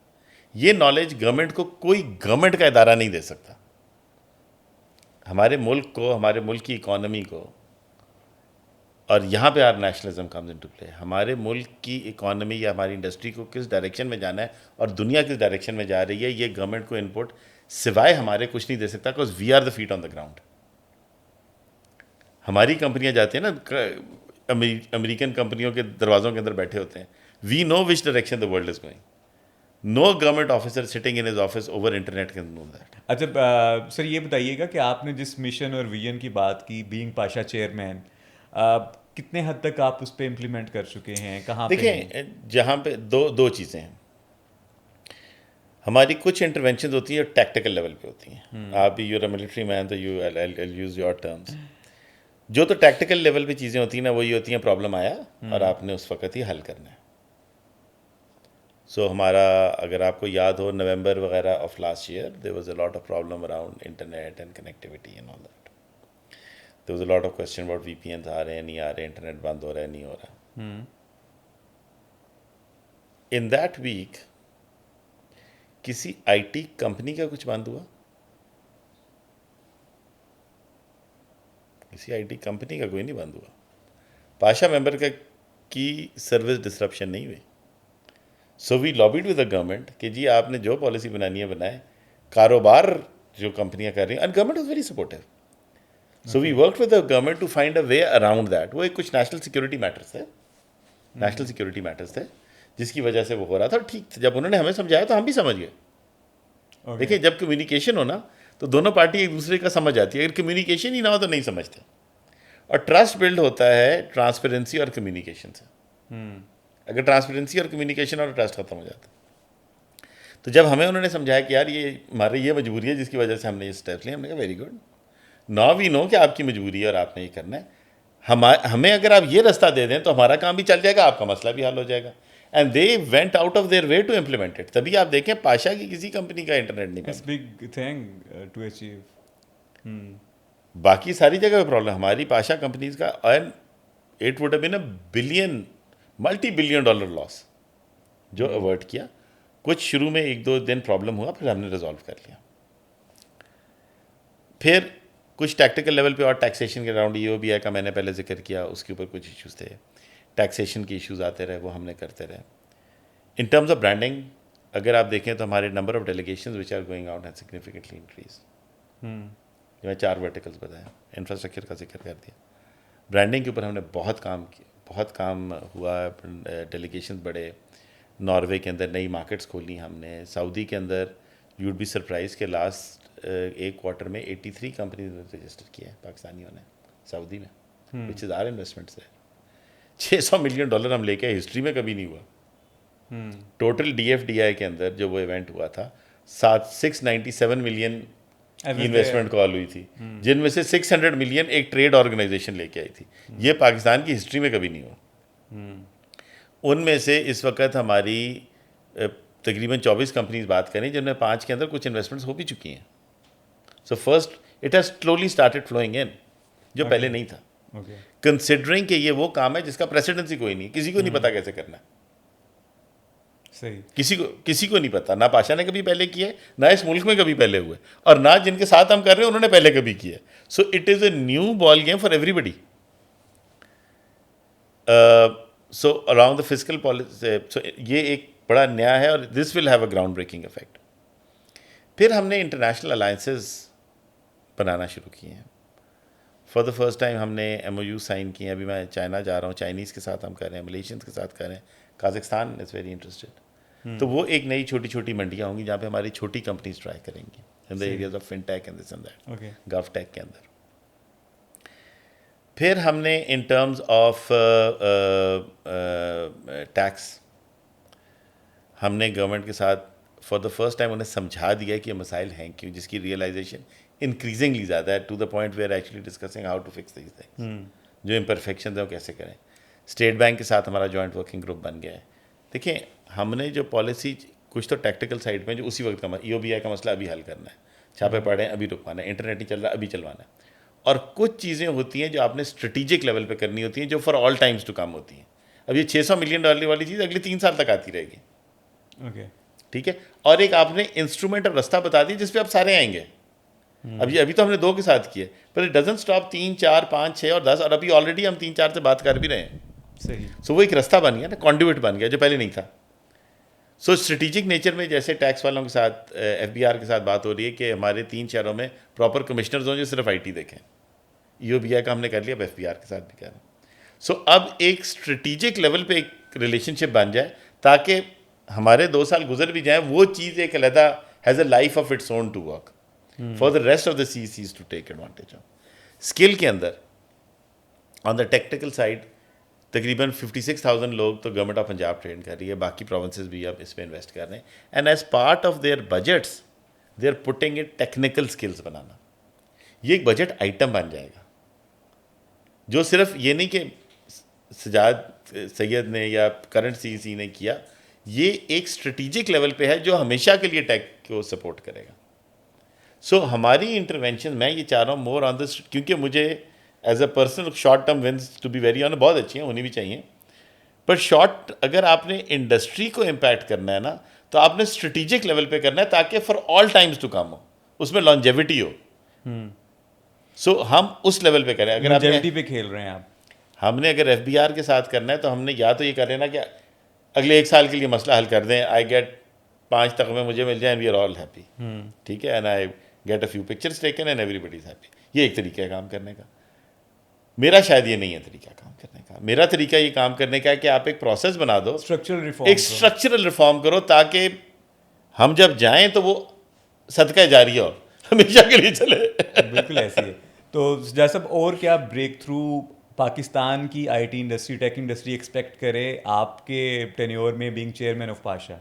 یہ نالج گورنمنٹ کو کوئی گورنمنٹ کا ادارہ نہیں دے سکتا. ہمارے ملک کو, ہمارے ملک کی اکانومی کو, اور یہاں پہ our nationalism comes into play, ہمارے ملک کی اکانومی یا ہماری انڈسٹری کو کس ڈائریکشن میں جانا ہے اور دنیا کس ڈائریکشن میں جا رہی ہے, یہ گورنمنٹ کو انپٹ سوائے ہمارے کچھ نہیں دے سکتا, because we are the feet on the ground. ہماری کمپنیاں جاتی ہیں نا, امریکن کمپنیوں کے دروازوں کے اندر بیٹھے ہوتے ہیں, we know which direction the world is going. No government officer sitting in his office over internet can know that. اچھا سر, یہ بتائیے گا کہ آپ نے جس مشن اور ویژن کی بات کی بینگ پاشا چیئرمین, کتنے حد تک آپ اس پہ امپلیمنٹ کر چکے ہیں, کہاں پہ؟ دیکھیں, جہاں پہ دو چیزیں ہیں. ہماری کچھ انٹروینشنز ہوتی ہیں جو ٹیکٹیکل لیول پہ ہوتی ہیں. آپ بھی یو اے ملٹری مین تو یوز یور ٹرمز. جو تو ٹیکٹیکل لیول پہ چیزیں ہوتی ہیں نا, وہ یہ ہوتی ہیں پرابلم آیا اور آپ نے اس وقت ہی حل کرنا ہے. سو ہمارا, اگر آپ کو یاد ہو, نومبر وغیرہ of last year there was a lot of problem around internet and connectivity and all that. There was a lot of question about VPNs آ رہے ہیں نہیں آ رہے, انٹرنیٹ بند ہو رہا ہے نہیں ہو رہا. ان دیٹ ویک کسی IT کمپنی کا کچھ بند ہوا؟ کسی IT کمپنی کا کوئی نہیں بند ہوا. پاشا ممبر کی سروس ڈسرپشن نہیں ہوئی. سو وی لابیڈ ود دا گورنمنٹ کہ جی آپ نے جو پالیسی بنانی ہے بنائیں. کاروبار جو کمپنیاں کر رہی ہیں, and government was very supportive. So we work with the government to find a way around that. وہ کچھ نیشنل سیکورٹی میٹرس تھے جس کی وجہ سے وہ ہو رہا تھا, اور ٹھیک تھا. جب انہوں نے ہمیں سمجھایا تو ہم بھی سمجھ گئے. دیکھیں جب کمیونیکیشن ہو نا تو دونوں پارٹی ایک دوسرے کا سمجھ آتی ہے. اگر کمیونیکیشن ہی نہ ہو تو نہیں سمجھتے. اور ٹرسٹ بلڈ ہوتا ہے ٹرانسپیرنسی اور کمیونیکیشن سے. اگر ٹرانسپیرنسی اور کمیونیکیشن اور ٹرسٹ ختم ہو جاتا ہے. تو جب ہمیں انہوں نے سمجھایا کہ یار یہ ہماری یہ مجبوری ہے جس کی وجہ سے ہم نے یہ اسٹیپ لیا, ہم نے کہا very good, now we know کہ آپ کی مجبوری ہے اور آپ نے یہ کرنا ہے. ہمیں اگر آپ یہ رستہ دے دیں تو ہمارا کام بھی چل جائے گا, آپ کا مسئلہ بھی حل ہو جائے گا. And they went out of their way to implement it. تبھی آپ دیکھیں پاشا کی کسی کمپنی کا انٹرنیٹ نہیں It's big thing to achieve. باقی ساری جگہ پہ پرابلم ہماری پاشا کمپنیز کا. And it would have been a billion multi billion dollar loss جو اوائڈ کیا. کچھ شروع میں 1-2 دن پرابلم ہوا, پھر ہم نے ریزالو کر لیا. پھر کچھ ٹیکٹیکل لیول پہ اور ٹیکسیشن کے اراؤنڈ EOBI کا میں نے پہلے ذکر کیا, اس کے اوپر کچھ ایشوز تھے. ٹیکسیشن کے ایشوز آتے رہے, وہ ہم نے کرتے رہے. ان ٹرمز آف برانڈنگ اگر آپ دیکھیں تو ہمارے number of delegations which are going out has significantly increase. میں 4 ورٹیکلز بتایا, انفراسٹرکچر کا ذکر کر دیا. برانڈنگ کے اوپر ہم نے بہت کام ہوا. ڈیلیگیشنز بڑھے. ناروے کے اندر نئی مارکیٹس کھولی ہم نے. سعودی کے اندر یو وڈ بی سرپرائز کہ لاسٹ ایک کوارٹر میں 83 کمپنیز نے رجسٹر کیا ہے پاکستانیوں نے سعودی میں, وچ از آر انویسٹمنٹس ہے. $600 ملین ہم لے کے ہسٹری میں کبھی نہیں ہوا. ٹوٹل DFDI کے اندر جو وہ ایونٹ ہوا تھا 697 ملین انویسٹمنٹ کال ہوئی تھی, جن میں سے 600 ملین ایک ٹریڈ آرگنائزیشن لے کے آئی تھی. یہ پاکستان کی ہسٹری میں کبھی نہیں ہوا. ان میں سے اس وقت ہماری تقریباً 24 کمپنیز بات کریں جن میں 5 کے اندر کچھ انویسٹمنٹس ہو بھی چکی ہیں. So first it has slowly started flowing in, جو پہلے نہیں تھا. کنسیڈرنگ کہ یہ وہ کام ہے جس کا پریسیڈنس ہی کوئی نہیں, کسی کو نہیں پتا کیسے کرنا ہے. صحیح. کسی کو نہیں پتا, نہ پاشا نے کبھی پہلے کیے, نہ اس ملک میں کبھی پہلے ہوئے, اور نہ جن کے ساتھ ہم کر رہے ہیں انہوں نے پہلے کبھی کیا. So it is a new ball game for everybody. So around the physical policy, so یہ ایک بڑا نیا ہے اور this will have a ground breaking effect. پھر ہم نے انٹرنیشنل الائنسز بنانا شروع کیے ہیں. فار دا فرسٹ ٹائم ہم نے MOU سائن کیے ہیں. ابھی میں چائنا جا رہا ہوں, چائنیز کے ساتھ ہم کر رہے ہیں, ملیشینس کے ساتھ کر رہے ہیں, کازخستان از ویری انٹرسٹڈ. تو وہ ایک نئی چھوٹی چھوٹی منڈیاں ہوں گی جہاں پہ ہماری چھوٹی کمپنیز ٹرائی کریں گی in the areas of fintech and this and that, govtech کے اندر. پھر ہم نے ان ٹرمز آف ٹیکس ہم نے گورنمنٹ کے ساتھ فار دا فرسٹ ٹائم انہیں سمجھا دیا کہ یہ مسائل ہیں کیوں, جس کی ریئلائزیشن انکریزنگلی زیادہ ہے, to the point where actually discussing how to fix these things. جو امپرفیکشنز ہیں وہ کیسے کریں. اسٹیٹ بینک کے ساتھ ہمارا جوائنٹ ورکنگ گروپ بن گیا ہے. دیکھیں ہم نے جو پالیسی کچھ تو ٹیکٹیکل سائڈ میں جو اسی وقت کا EOBI کا مسئلہ ابھی حل کرنا ہے, چھاپے پڑے ہیں ابھی رکوانا ہے, انٹرنیٹ نہیں چل رہا ابھی چلوانا ہے. اور کچھ چیزیں ہوتی ہیں جو آپ نے اسٹریٹجک لیول پہ کرنی ہوتی ہیں جو for all times to come ہوتی ہیں. اب یہ $600 ملین والی چیز اگلے 3 سال تک آتی رہے گی. ٹھیک ہے. اور ایک آپ نے انسٹرومنٹ اور رستہ بتا دی جس پہ آپ سارے آئیں گے. ابھی تو ہم نے 2 کے ساتھ کیے, پر اٹ ڈزنٹ اسٹاپ 3, 4, 5, 6 اور 10, اور ابھی آلریڈی ہم 3-4 سے بات کر بھی رہے ہیں. صحیح. سو وہ ایک رستہ بن گیا نا, کانڈیوٹ بن گیا جو پہلے نہیں تھا. سو اسٹریٹجک نیچر میں جیسے ٹیکس والوں کے ساتھ FBR کے ساتھ بات ہو رہی ہے کہ ہمارے 3 شہروں میں پراپر کمشنرز ہوں جو صرف IT دیکھیں. EOBI کا ہم نے کر لیا, اب FBR کے ساتھ بھی کر رہے ہیں. سو اب ایک اسٹریٹجک لیول پہ ایک ریلیشن شپ بن جائے تاکہ ہمارے 2 سال گزر بھی جائیں, وہ چیز ایک علیحدہ has a life of its own to work for the rest of the CECs to take advantage of. Skill کے اندر آن دا ٹیکنیکل سائڈ تقریباً 56,000 لوگ تو گورنمنٹ آف پنجاب ٹرین کر رہی ہے, باقی پروونسز بھی اب اس پہ انویسٹ کر رہے ہیں. And as part of their budgets they are putting it technical skills بنانا. یہ ایک بجٹ آئٹم بن جائے گا جو صرف یہ نہیں کہ سجاد سید نے یا کرنٹ CEC نے کیا, یہ ایک اسٹریٹجک لیول پہ ہے جو ہمیشہ کے لیے ٹیک کو سپورٹ کرے گا. سو ہماری انٹروینشن میں یہ چاہ رہا ہوں مور آن دا, کیونکہ مجھے as a person short term wins to be very on بہت اچھی ہیں, ہونی بھی چاہیے, پر شارٹ اگر آپ نے انڈسٹری کو امپیکٹ کرنا ہے نا تو آپ نے اسٹریٹجک لیول پہ کرنا ہے تاکہ for all times to come ہو, اس میں لانجیوٹی ہو. سو ہم اس لیول پہ کریں. اگر آپ پہ کھیل رہے ہیں آپ, ہم نے اگر FBR کے ساتھ کرنا ہے تو ہم نے یا تو یہ کر لینا کہ اگلے 1 سال کے لیے مسئلہ حل کر دیں, آئی گیٹ 5 تقویٰ مجھے مل جائیں, وی آر آل ہیپی. ٹھیک ہے, and I get a few pictures taken and everybody is happy. یہ ایک طریقہ ہے کام کرنے کا. میرا شاید یہ نہیں ہے طریقہ کام کرنے کا. میرا طریقہ یہ کام کرنے کا ہے کہ آپ ایک پروسیس بنا دو, ایک اسٹرکچرل ریفارم کرو تاکہ ہم جب جائیں تو وہ صدقہ جاریہ ہو, ہمیشہ کے لیے چلے. بالکل ایسی ہے. تو سجاد صاحب اور کیا بریک تھرو پاکستان کی آئی T industry tech industry expect کرے آپ کے ٹینیور میں بینگ چیئرمین آف پاشا؟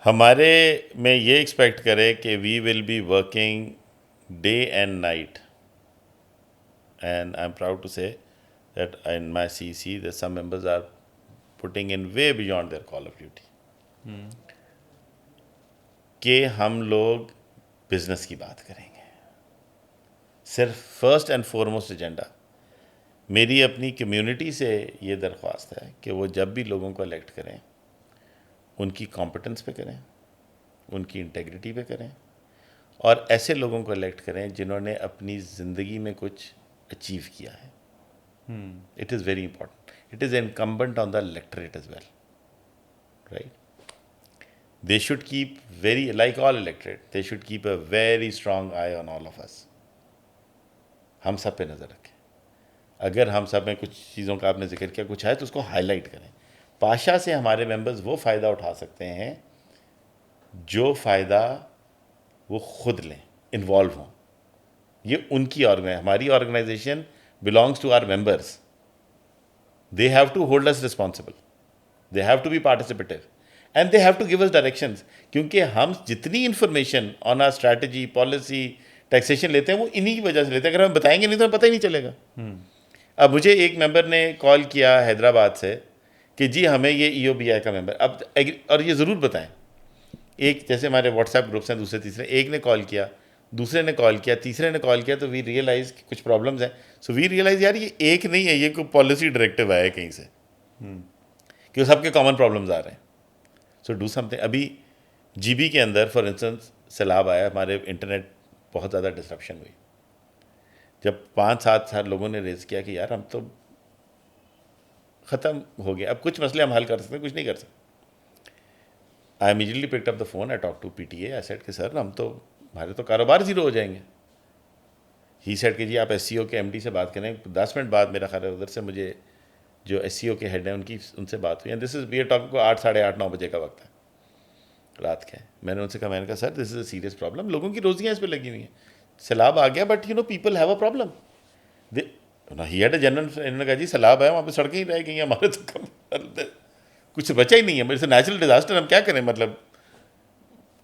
ہمارے میں یہ ایکسپیکٹ کرے کہ we will be working day and night, and I am proud to say that in my C C that some members are putting in way beyond their call of duty, کہ ہم لوگ business کی بات کریں گے. صرف first and foremost agenda میری اپنی کمیونٹی سے یہ درخواست ہے کہ وہ جب بھی لوگوں کو الیکٹ کریں ان کی کمپٹنس پہ کریں, ان کی انٹیگریٹی پہ کریں, اور ایسے لوگوں کو الیکٹ کریں جنہوں نے اپنی زندگی میں کچھ اچیو کیا ہے. It is very important. It is incumbent on the electorate as well, right? They should keep very, like all electorate, they should keep a very strong eye on all of us. ہم سب پہ نظر رکھیں. اگر ہم سب میں کچھ چیزوں کا آپ نے ذکر کیا, کچھ ہے تو اس کو ہائی لائٹ کریں. پاشا سے ہمارے ممبرز وہ فائدہ اٹھا سکتے ہیں جو فائدہ وہ خود لیں, انوالو ہوں. یہ ان کی ہماری organization belongs to our members. They have to hold us responsible. They have to be participative. And they have to give us directions. کیونکہ ہم جتنی information on are strategy, policy, taxation لیتے ہیں وہ انہی کی وجہ سے لیتے ہیں. اگر ہم بتائیں گے نہیں تو ہمیں پتہ ہی نہیں چلے گا. اب مجھے ایک ممبر نے کال کیا حیدرآباد سے کہ جی ہمیں یہ ای او بی آئی کا ممبر, اب اور یہ ضرور بتائیں. ایک جیسے ہمارے واٹس ایپ گروپس ہیں دوسرے تیسرے, ایک نے کال کیا, دوسرے نے کال کیا, تیسرے نے کال کیا, تو وی ریئلائز کہ کچھ پرابلمز ہیں. سو وی ریئلائز یار یہ ایک نہیں ہے, یہ کوئی پالیسی ڈائریکٹیو آیا ہے کہیں سے کہ سب کے کامن پرابلمز آ رہے ہیں. So do some thing. ابھی جی بی کے اندر فار انسٹنس سیلاب آیا, ہمارے انٹرنیٹ بہت زیادہ ڈسرپشن ہوئی. جب 5-7 سال لوگوں نے ریز کیا کہ یار ہم تو ختم ہو گیا, اب کچھ مسئلے ہم حل کر سکتے ہیں, کچھ نہیں کر سکتے. I immediately picked up the phone, I talked to PTA, I said کہ سر ہم تو ہمارے تو کاروبار زیرو ہو جائیں گے. ہی سیڈ کہ جی آپ ایس سی او کے ایم ڈی سے بات کریں. 10 منٹ بعد میرا خیال ہے ادھر سے مجھے جو ایس سی او کے ہیڈ ہیں ان سے بات ہوئی. And this is we are talking کو 8, 8:30, 9 بجے کا وقت ہے رات کے. میں نے ان سے کہا, میں نے کہا سر دس از اے سیریس پرابلم, لوگوں کی روزیاں اس پہ لگی ہوئی ہیں, سیلاب آ گیا but you know people have a problem. He had a general, انہوں نے کہا جی سیلاب ہے وہاں پہ سڑکیں ہی رہ گئی ہیں, ہمارے تو کچھ بچا ہی نہیں ہے, میرے سے نیچرل ڈیزاسٹر, ہم کیا کریں. مطلب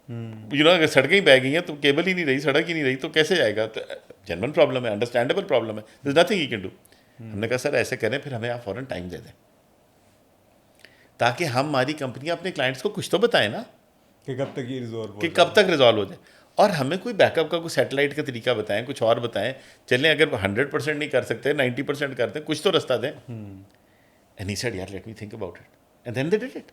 یو نو اگر سڑکیں ہی بہ گئی ہیں تو کیبل ہی نہیں رہی, سڑک ہی نہیں رہی, تو کیسے جائے گا. تو جنرل پرابلم ہے, انڈرسٹینڈیبل پرابلم ہے, there is nothing you can do. ہم نے کہا سر ایسے کریں پھر ہمیں آپ فوراً ٹائم دے دیں تاکہ ہماری کمپنیاں اپنے کلائنٹس کو کچھ تو بتائیں نا کہ کب تک یہ ریزالو کہ کب تک ریزالو ہو جائے. اور ہمیں کوئی بیک اپ کا کوئی سیٹلائٹ کا طریقہ بتائیں, کچھ اور بتائیں. چلیں اگر 100% نہیں کر سکتے 90% کرتے ہیں, کچھ تو رستہ دیں. اینڈ ہی سیڈ یار let me think about it, and then they did it.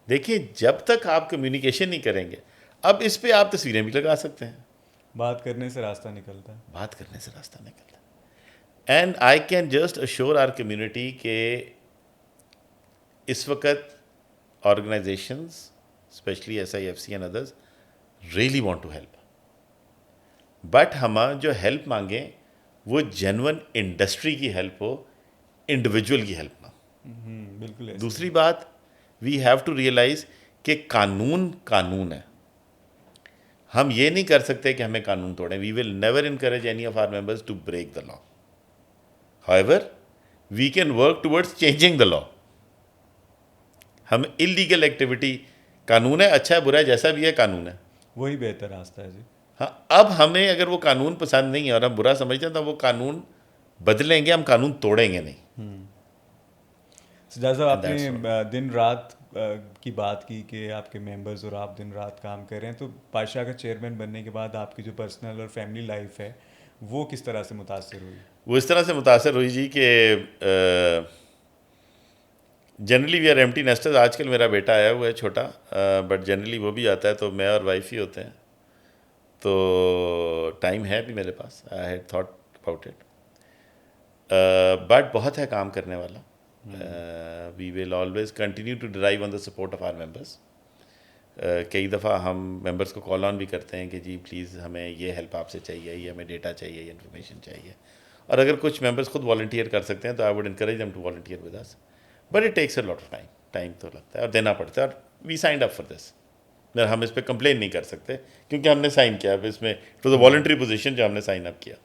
دیکھیے جب تک آپ کمیونیکیشن نہیں کریں گے, اب اس پہ آپ تصویریں بھی لگا سکتے ہیں, بات کرنے سے راستہ نکلتا ہے. بات کرنے سے راستہ نکلتا ہے. And I can just assure our community کہ اس وقت organisations especially S I F C and others really want to help, but ہم جو ہیلپ مانگیں وہ جینون انڈسٹری کی ہیلپ ہو, انڈیویجول کی ہیلپ نہ. بالکل. دوسری بات, وی ہیو ٹو ریئلائز کہ قانون ہے. ہم یہ نہیں کر سکتے کہ ہمیں قانون توڑیں. We will never encourage any of our members to break the law. However, we can work towards changing the law. ہم illegal activity, قانون ہے, اچھا ہے برا ہے جیسا بھی ہے قانون ہے, وہی بہتر راستہ ہے جی. ہاں اب ہمیں اگر وہ قانون پسند نہیں ہے اور ہم برا سمجھتے ہیں تو وہ قانون بدلیں گے, ہم قانون توڑیں گے نہیں. سجاد صاحب آپ نے دن رات کی بات کی کہ آپ کے ممبرز اور آپ دن رات کام کر رہے ہیں, تو پاشا کا چیئرمین بننے کے بعد آپ کی جو پرسنل اور فیملی لائف ہے وہ کس طرح سے متاثر ہوئی؟ وہ اس طرح سے متاثر ہوئی جی کہ جنرلی وی آر ایمٹی نیسٹرز. آج کل میرا بیٹا آیا ہوا ہے چھوٹا, بٹ جنرلی وہ بھی آتا ہے تو میں اور وائف ہی ہوتے ہیں, تو ٹائم ہے بھی میرے پاس. I had thought about it, but بہت ہے کام کرنے والا. We will always continue to drive on the support of our members. کئی دفعہ ہم ممبرس کو کال آن بھی کرتے ہیں کہ جی پلیز ہمیں یہ ہیلپ آپ سے چاہیے, یہ ہمیں ڈیٹا چاہیے, یہ انفارمیشن چاہیے. اور اگر کچھ ممبرس خود والنٹیئر کر سکتے ہیں تو I would encourage them to volunteer with us, but it takes a lot of time. Time تو لگتا ہے اور دینا پڑتا ہے, اور وی سائنڈ اپ فار دس. مگر ہم اس پہ کمپلین نہیں کر سکتے کیونکہ ہم نے سائن کیا اس میں it was a voluntary position جو ہم نے سائن اپ کیا.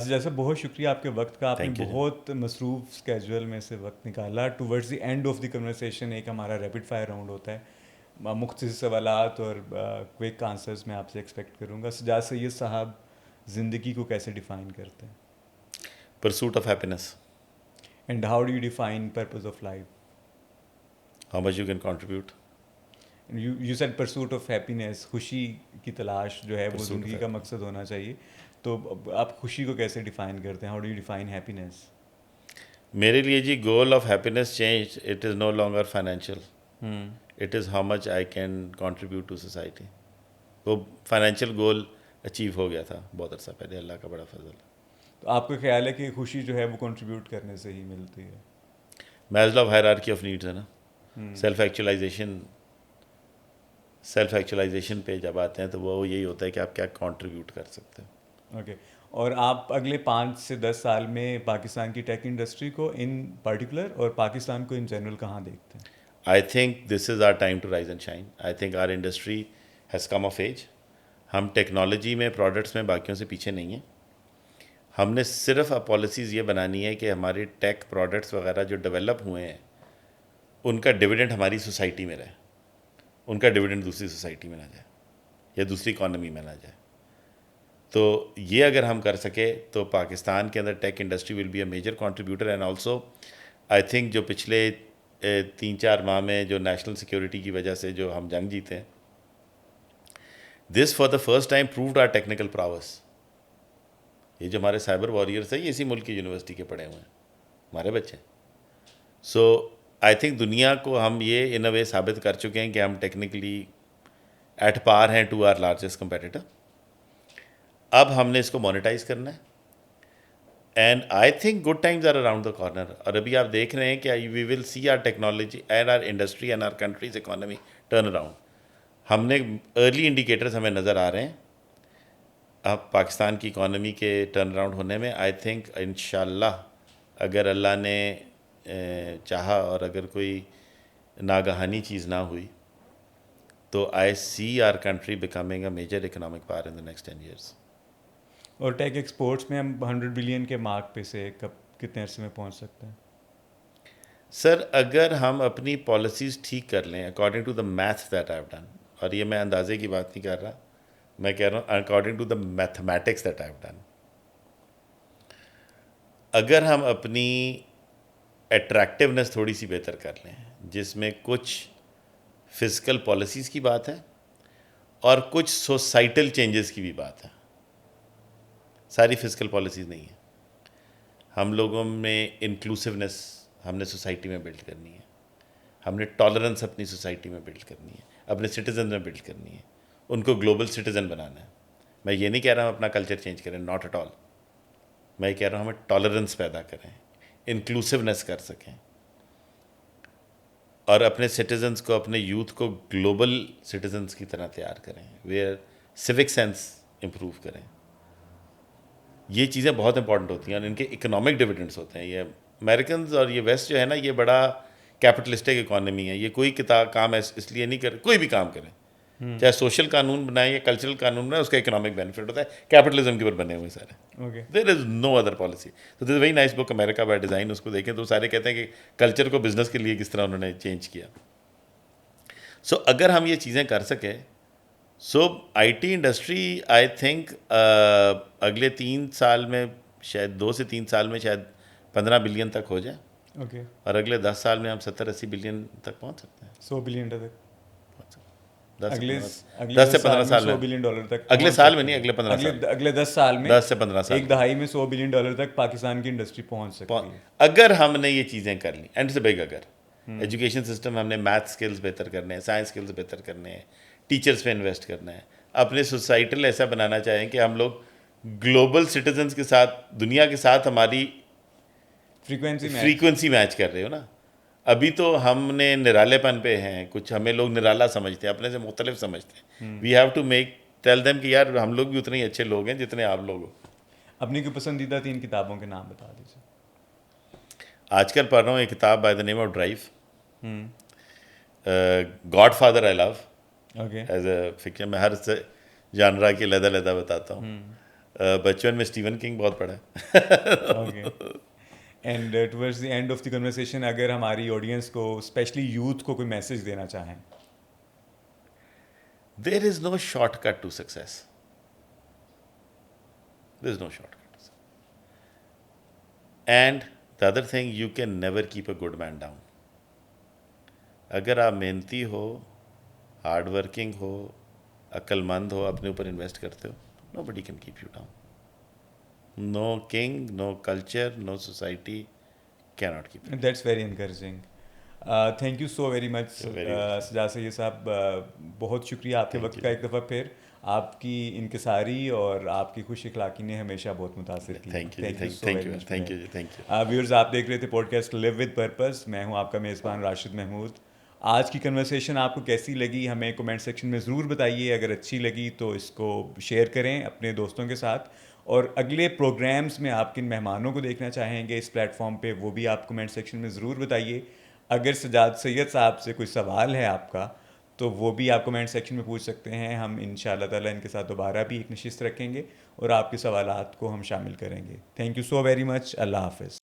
جیسا بہت شکریہ آپ کے وقت کا. آپ نے Thank you. بہت مصروف اسکیجول میں سے وقت نکالا. Towards the end of the conversation ایک ہمارا ریپڈ فائر راؤنڈ ہوتا ہے, مختصر سوالات اور کوئک آنسرز میں آپ سے ایکسپیکٹ کروں گا. سجاد سید صاحب زندگی کو کیسے ڈیفائن کرتے ہیں؟ Pursuit of happiness. And how do you define purpose of life? How much you can contribute. You said pursuit of happiness, خوشی کی تلاش جو ہے وہ Pursuit of زندگی کا مقصد ہونا چاہیے. تو آپ خوشی کو کیسے ڈیفائن کرتے ہیں؟ How do you define happiness? میرے لیے جی goal of happiness change. It is no longer financial, it is how much I can contribute to society. وہ فائنینشیل گول اچیو ہو گیا تھا بہت عرصہ پہلے, اللہ کا بڑا فضل. تو آپ کا خیال ہے کہ خوشی جو ہے وہ کنٹریبیوٹ کرنے سے ہی ملتی ہے؟ Maslow of hierarchy of needs ہے نا. سیلف ایکچولائزیشن پہ جب آتے ہیں تو وہ یہی ہوتا ہے کہ آپ کیا کنٹریبیوٹ کر سکتے ہیں. اوکے. اور آپ اگلے 5 سے 10 سال میں پاکستان کی ٹیک انڈسٹری کو ان پرٹیکولر اور پاکستان کو ان جنرل کہاں دیکھتے ہیں؟ I think this is our time to rise and shine. I think our industry has come of age. ہم ٹیکنالوجی میں پروڈکٹس میں باقیوں سے پیچھے نہیں ہیں. ہم نے صرف اب پالیسیز یہ بنانی ہے کہ ہماری ٹیک پروڈکٹس وغیرہ جو ڈیولپ ہوئے ہیں ان کا ڈویڈنڈ ہماری سوسائٹی میں رہے, ان کا ڈویڈنڈ دوسری سوسائٹی میں نہ جائے یا دوسری اکانومی میں نہ جائے. تو یہ اگر ہم کر سکے تو پاکستان کے اندر tech industry will be a major contributor. And also I think جو پچھلے 3-4 ماہ میں جو نیشنل سیکورٹی کی وجہ سے جو ہم جنگ جیتے ہیں, this for the first time proved our technical prowess. یہ جو ہمارے سائبر واریئرس ہیں یہ اسی ملک کی یونیورسٹی کے پڑھے ہوئے ہیں, ہمارے بچے. سو آئی تھنک دنیا کو ہم یہ ان اے وے ثابت کر چکے ہیں کہ ہم ٹیکنیکلی ایٹ پار ہیں ٹو آر لارجسٹ کمپیٹیٹر. اب ہم نے اس کو مانیٹائز کرنا ہے. And I think good times are around the corner. اور ابھی آپ دیکھ رہے ہیں کہ we will see our technology and our industry and our countries economy turn around. ہم نے ارلی انڈیکیٹرز ہمیں نظر آ رہے ہیں اب پاکستان کی اکانومی کے ٹرن اراؤنڈ ہونے میں. آئی تھنک انشاءاللہ اگر اللہ نے چاہا اور اگر کوئی ناگہانی چیز نہ ہوئی تو I see our country becoming a major economic power in the next 10 years. اور ٹیک ایکسپورٹس میں ہم 100 بلین کے مارک پہ سے کتنے عرصے میں پہنچ سکتے ہیں؟ سر اگر ہم اپنی پالیسیز ٹھیک کر لیں according to the math that I have done, اور یہ میں اندازے کی بات نہیں کر رہا, میں کہہ رہا ہوں according to the mathematics that I have done, اگر ہم اپنی اٹریکٹیونیس تھوڑی سی بہتر کر لیں جس میں کچھ فزیکل پالیسیز کی بات ہے اور کچھ سوسائٹل چینجز کی بھی بات ہے, ساری فزیکل پالیسیز نہیں ہیں. ہم لوگوں میں انکلوسیونیس ہم نے سوسائٹی میں بلڈ کرنی ہے, ہم نے ٹالرنس اپنی سوسائٹی میں بلڈ کرنی ہے, اپنے سٹیزن میں بلڈ کرنی ہے, ان کو گلوبل سٹیزن بنانا ہے. میں یہ نہیں کہہ رہا ہم اپنا کلچر چینج کریں, ناٹ ایٹ آل. میں یہ کہہ رہا ہوں ہمیں ٹالرنس پیدا کریں, انکلوسیونیس کر سکیں اور اپنے سٹیزنس کو, اپنے یوتھ کو گلوبل سٹیزنس کی طرح تیار کریں, ویئر سیوک سینس امپروو کریں. یہ چیزیں بہت امپورٹنٹ ہوتی ہیں اور ان کے اکنامک ڈویڈنڈس ہوتے ہیں. یہ امریکنز اور یہ ویسٹ جو ہے نا یہ بڑا کیپٹلسٹک اکانومی ہے. یہ کوئی کام اس لیے نہیں کرے, کوئی بھی کام کریں چاہے سوشل قانون بنائیں یا کلچرل قانون بنائیں, اس کا اکنامک بینیفٹ ہوتا ہے. کیپٹلزم کے اوپر بنے ہوئے سارے. Okay. There is no other policy. تو this very nice book America by design, اس کو دیکھیں تو سارے کہتے ہیں کہ کلچر کو بزنس کے لیے کس طرح انہوں نے چینج کیا. سو اگر ہم یہ چیزیں کر سکیں, so I T industry I think اگلے 3 سال میں شاید 2 سے 3 سال میں شاید 15 بلین تک ہو جائے. اوکے. اور اگلے 10 سال میں ہم 70-80 بلین تک پہنچ سکتے ہیں. 100 بلین ڈالر تک 10 سے 15 سال میں. 100 بلین ڈالر تک اگلے سال میں نہیں, اگلے 15 سال, اگلے 10 سال میں 10 سے 15 سال, ایک دہائی میں 100 بلین ڈالر تک پاکستان کی انڈسٹری پہنچ سکتی ہے اگر ہم نے یہ چیزیں کر لیں. اینڈ سے بگ اگر ایجوکیشن سسٹم ہم نے میتھ اسکلز بہتر کرنے ہیں, سائنس اسکلز بہتر کرنے ہیں, ٹیچرس پہ انویسٹ کرنا ہے, اپنے سوسائٹل ایسا بنانا چاہیں کہ ہم لوگ گلوبل سٹیزنس کے ساتھ, دنیا کے ساتھ ہماری فریکوینسی میچ کر رہے ہو نا. ابھی تو ہم نے نرالے پن پہ ہیں, کچھ ہمیں لوگ نرالا سمجھتے ہیں, اپنے سے مختلف سمجھتے ہیں. We have to make tell them کہ یار ہم لوگ بھی اتنے ہی اچھے لوگ ہیں جتنے آپ لوگ ہو. اپنی کوئی پسندیدہ 3 کتابوں کے نام بتا دیجیے. آج کل پڑھ رہا ہوں ایک کتاب by the name of drive, godfather I love. Okay as a fiction. میں ہر جانرا کی علیحدہ علیحدہ بتاتا ہوں. بچپن میں اسٹیون کنگ بہت پڑھا ہے. Okay. And towards the end of the conversation اگر ہماری آڈینس کو اسپیشلی یوتھ کو کوئی میسج دینا چاہیں. There is no shortcut to success. There is no shortcut. And the other thing, you can never keep a good man down. اگر آپ محنتی ہو, ہارڈ ورکنگ ہو, عقل مند ہو, اپنے اوپر انویسٹ کرتے ہو, nobody can keep you down. No king, no culture, no society cannot keep you. That's very encouraging. Thank you so very much Sajjad Syed صاحب. بہت شکریہ آپ کے وقت کا ایک دفعہ پھر. آپ کی انکساری اور آپ کی خوش اخلاقی نے ہمیشہ بہت متاثر کی. Thank you G. ویورز, آپ دیکھ رہے تھے podcast live with purpose. میں ہوں آپ کا میزبان راشد محمود. آج کی کنورسیشن آپ کو کیسی لگی ہمیں کمنٹ سیکشن میں ضرور بتائیے. اگر اچھی لگی تو اس کو شیئر کریں اپنے دوستوں کے ساتھ, اور اگلے پروگرامز میں آپ کن مہمانوں کو دیکھنا چاہیں گے اس پلیٹ فارم پہ وہ بھی آپ کمنٹ سیکشن میں ضرور بتائیے. اگر سجاد سید صاحب سے کوئی سوال ہے آپ کا تو وہ بھی آپ کمنٹ سیکشن میں پوچھ سکتے ہیں. ہم ان شاء اللہ تعالیٰ ان کے ساتھ دوبارہ بھی ایک نشست رکھیں گے اور آپ کے سوالات کو ہم شامل کریں گے. Thank you so very much. اللہ حافظ.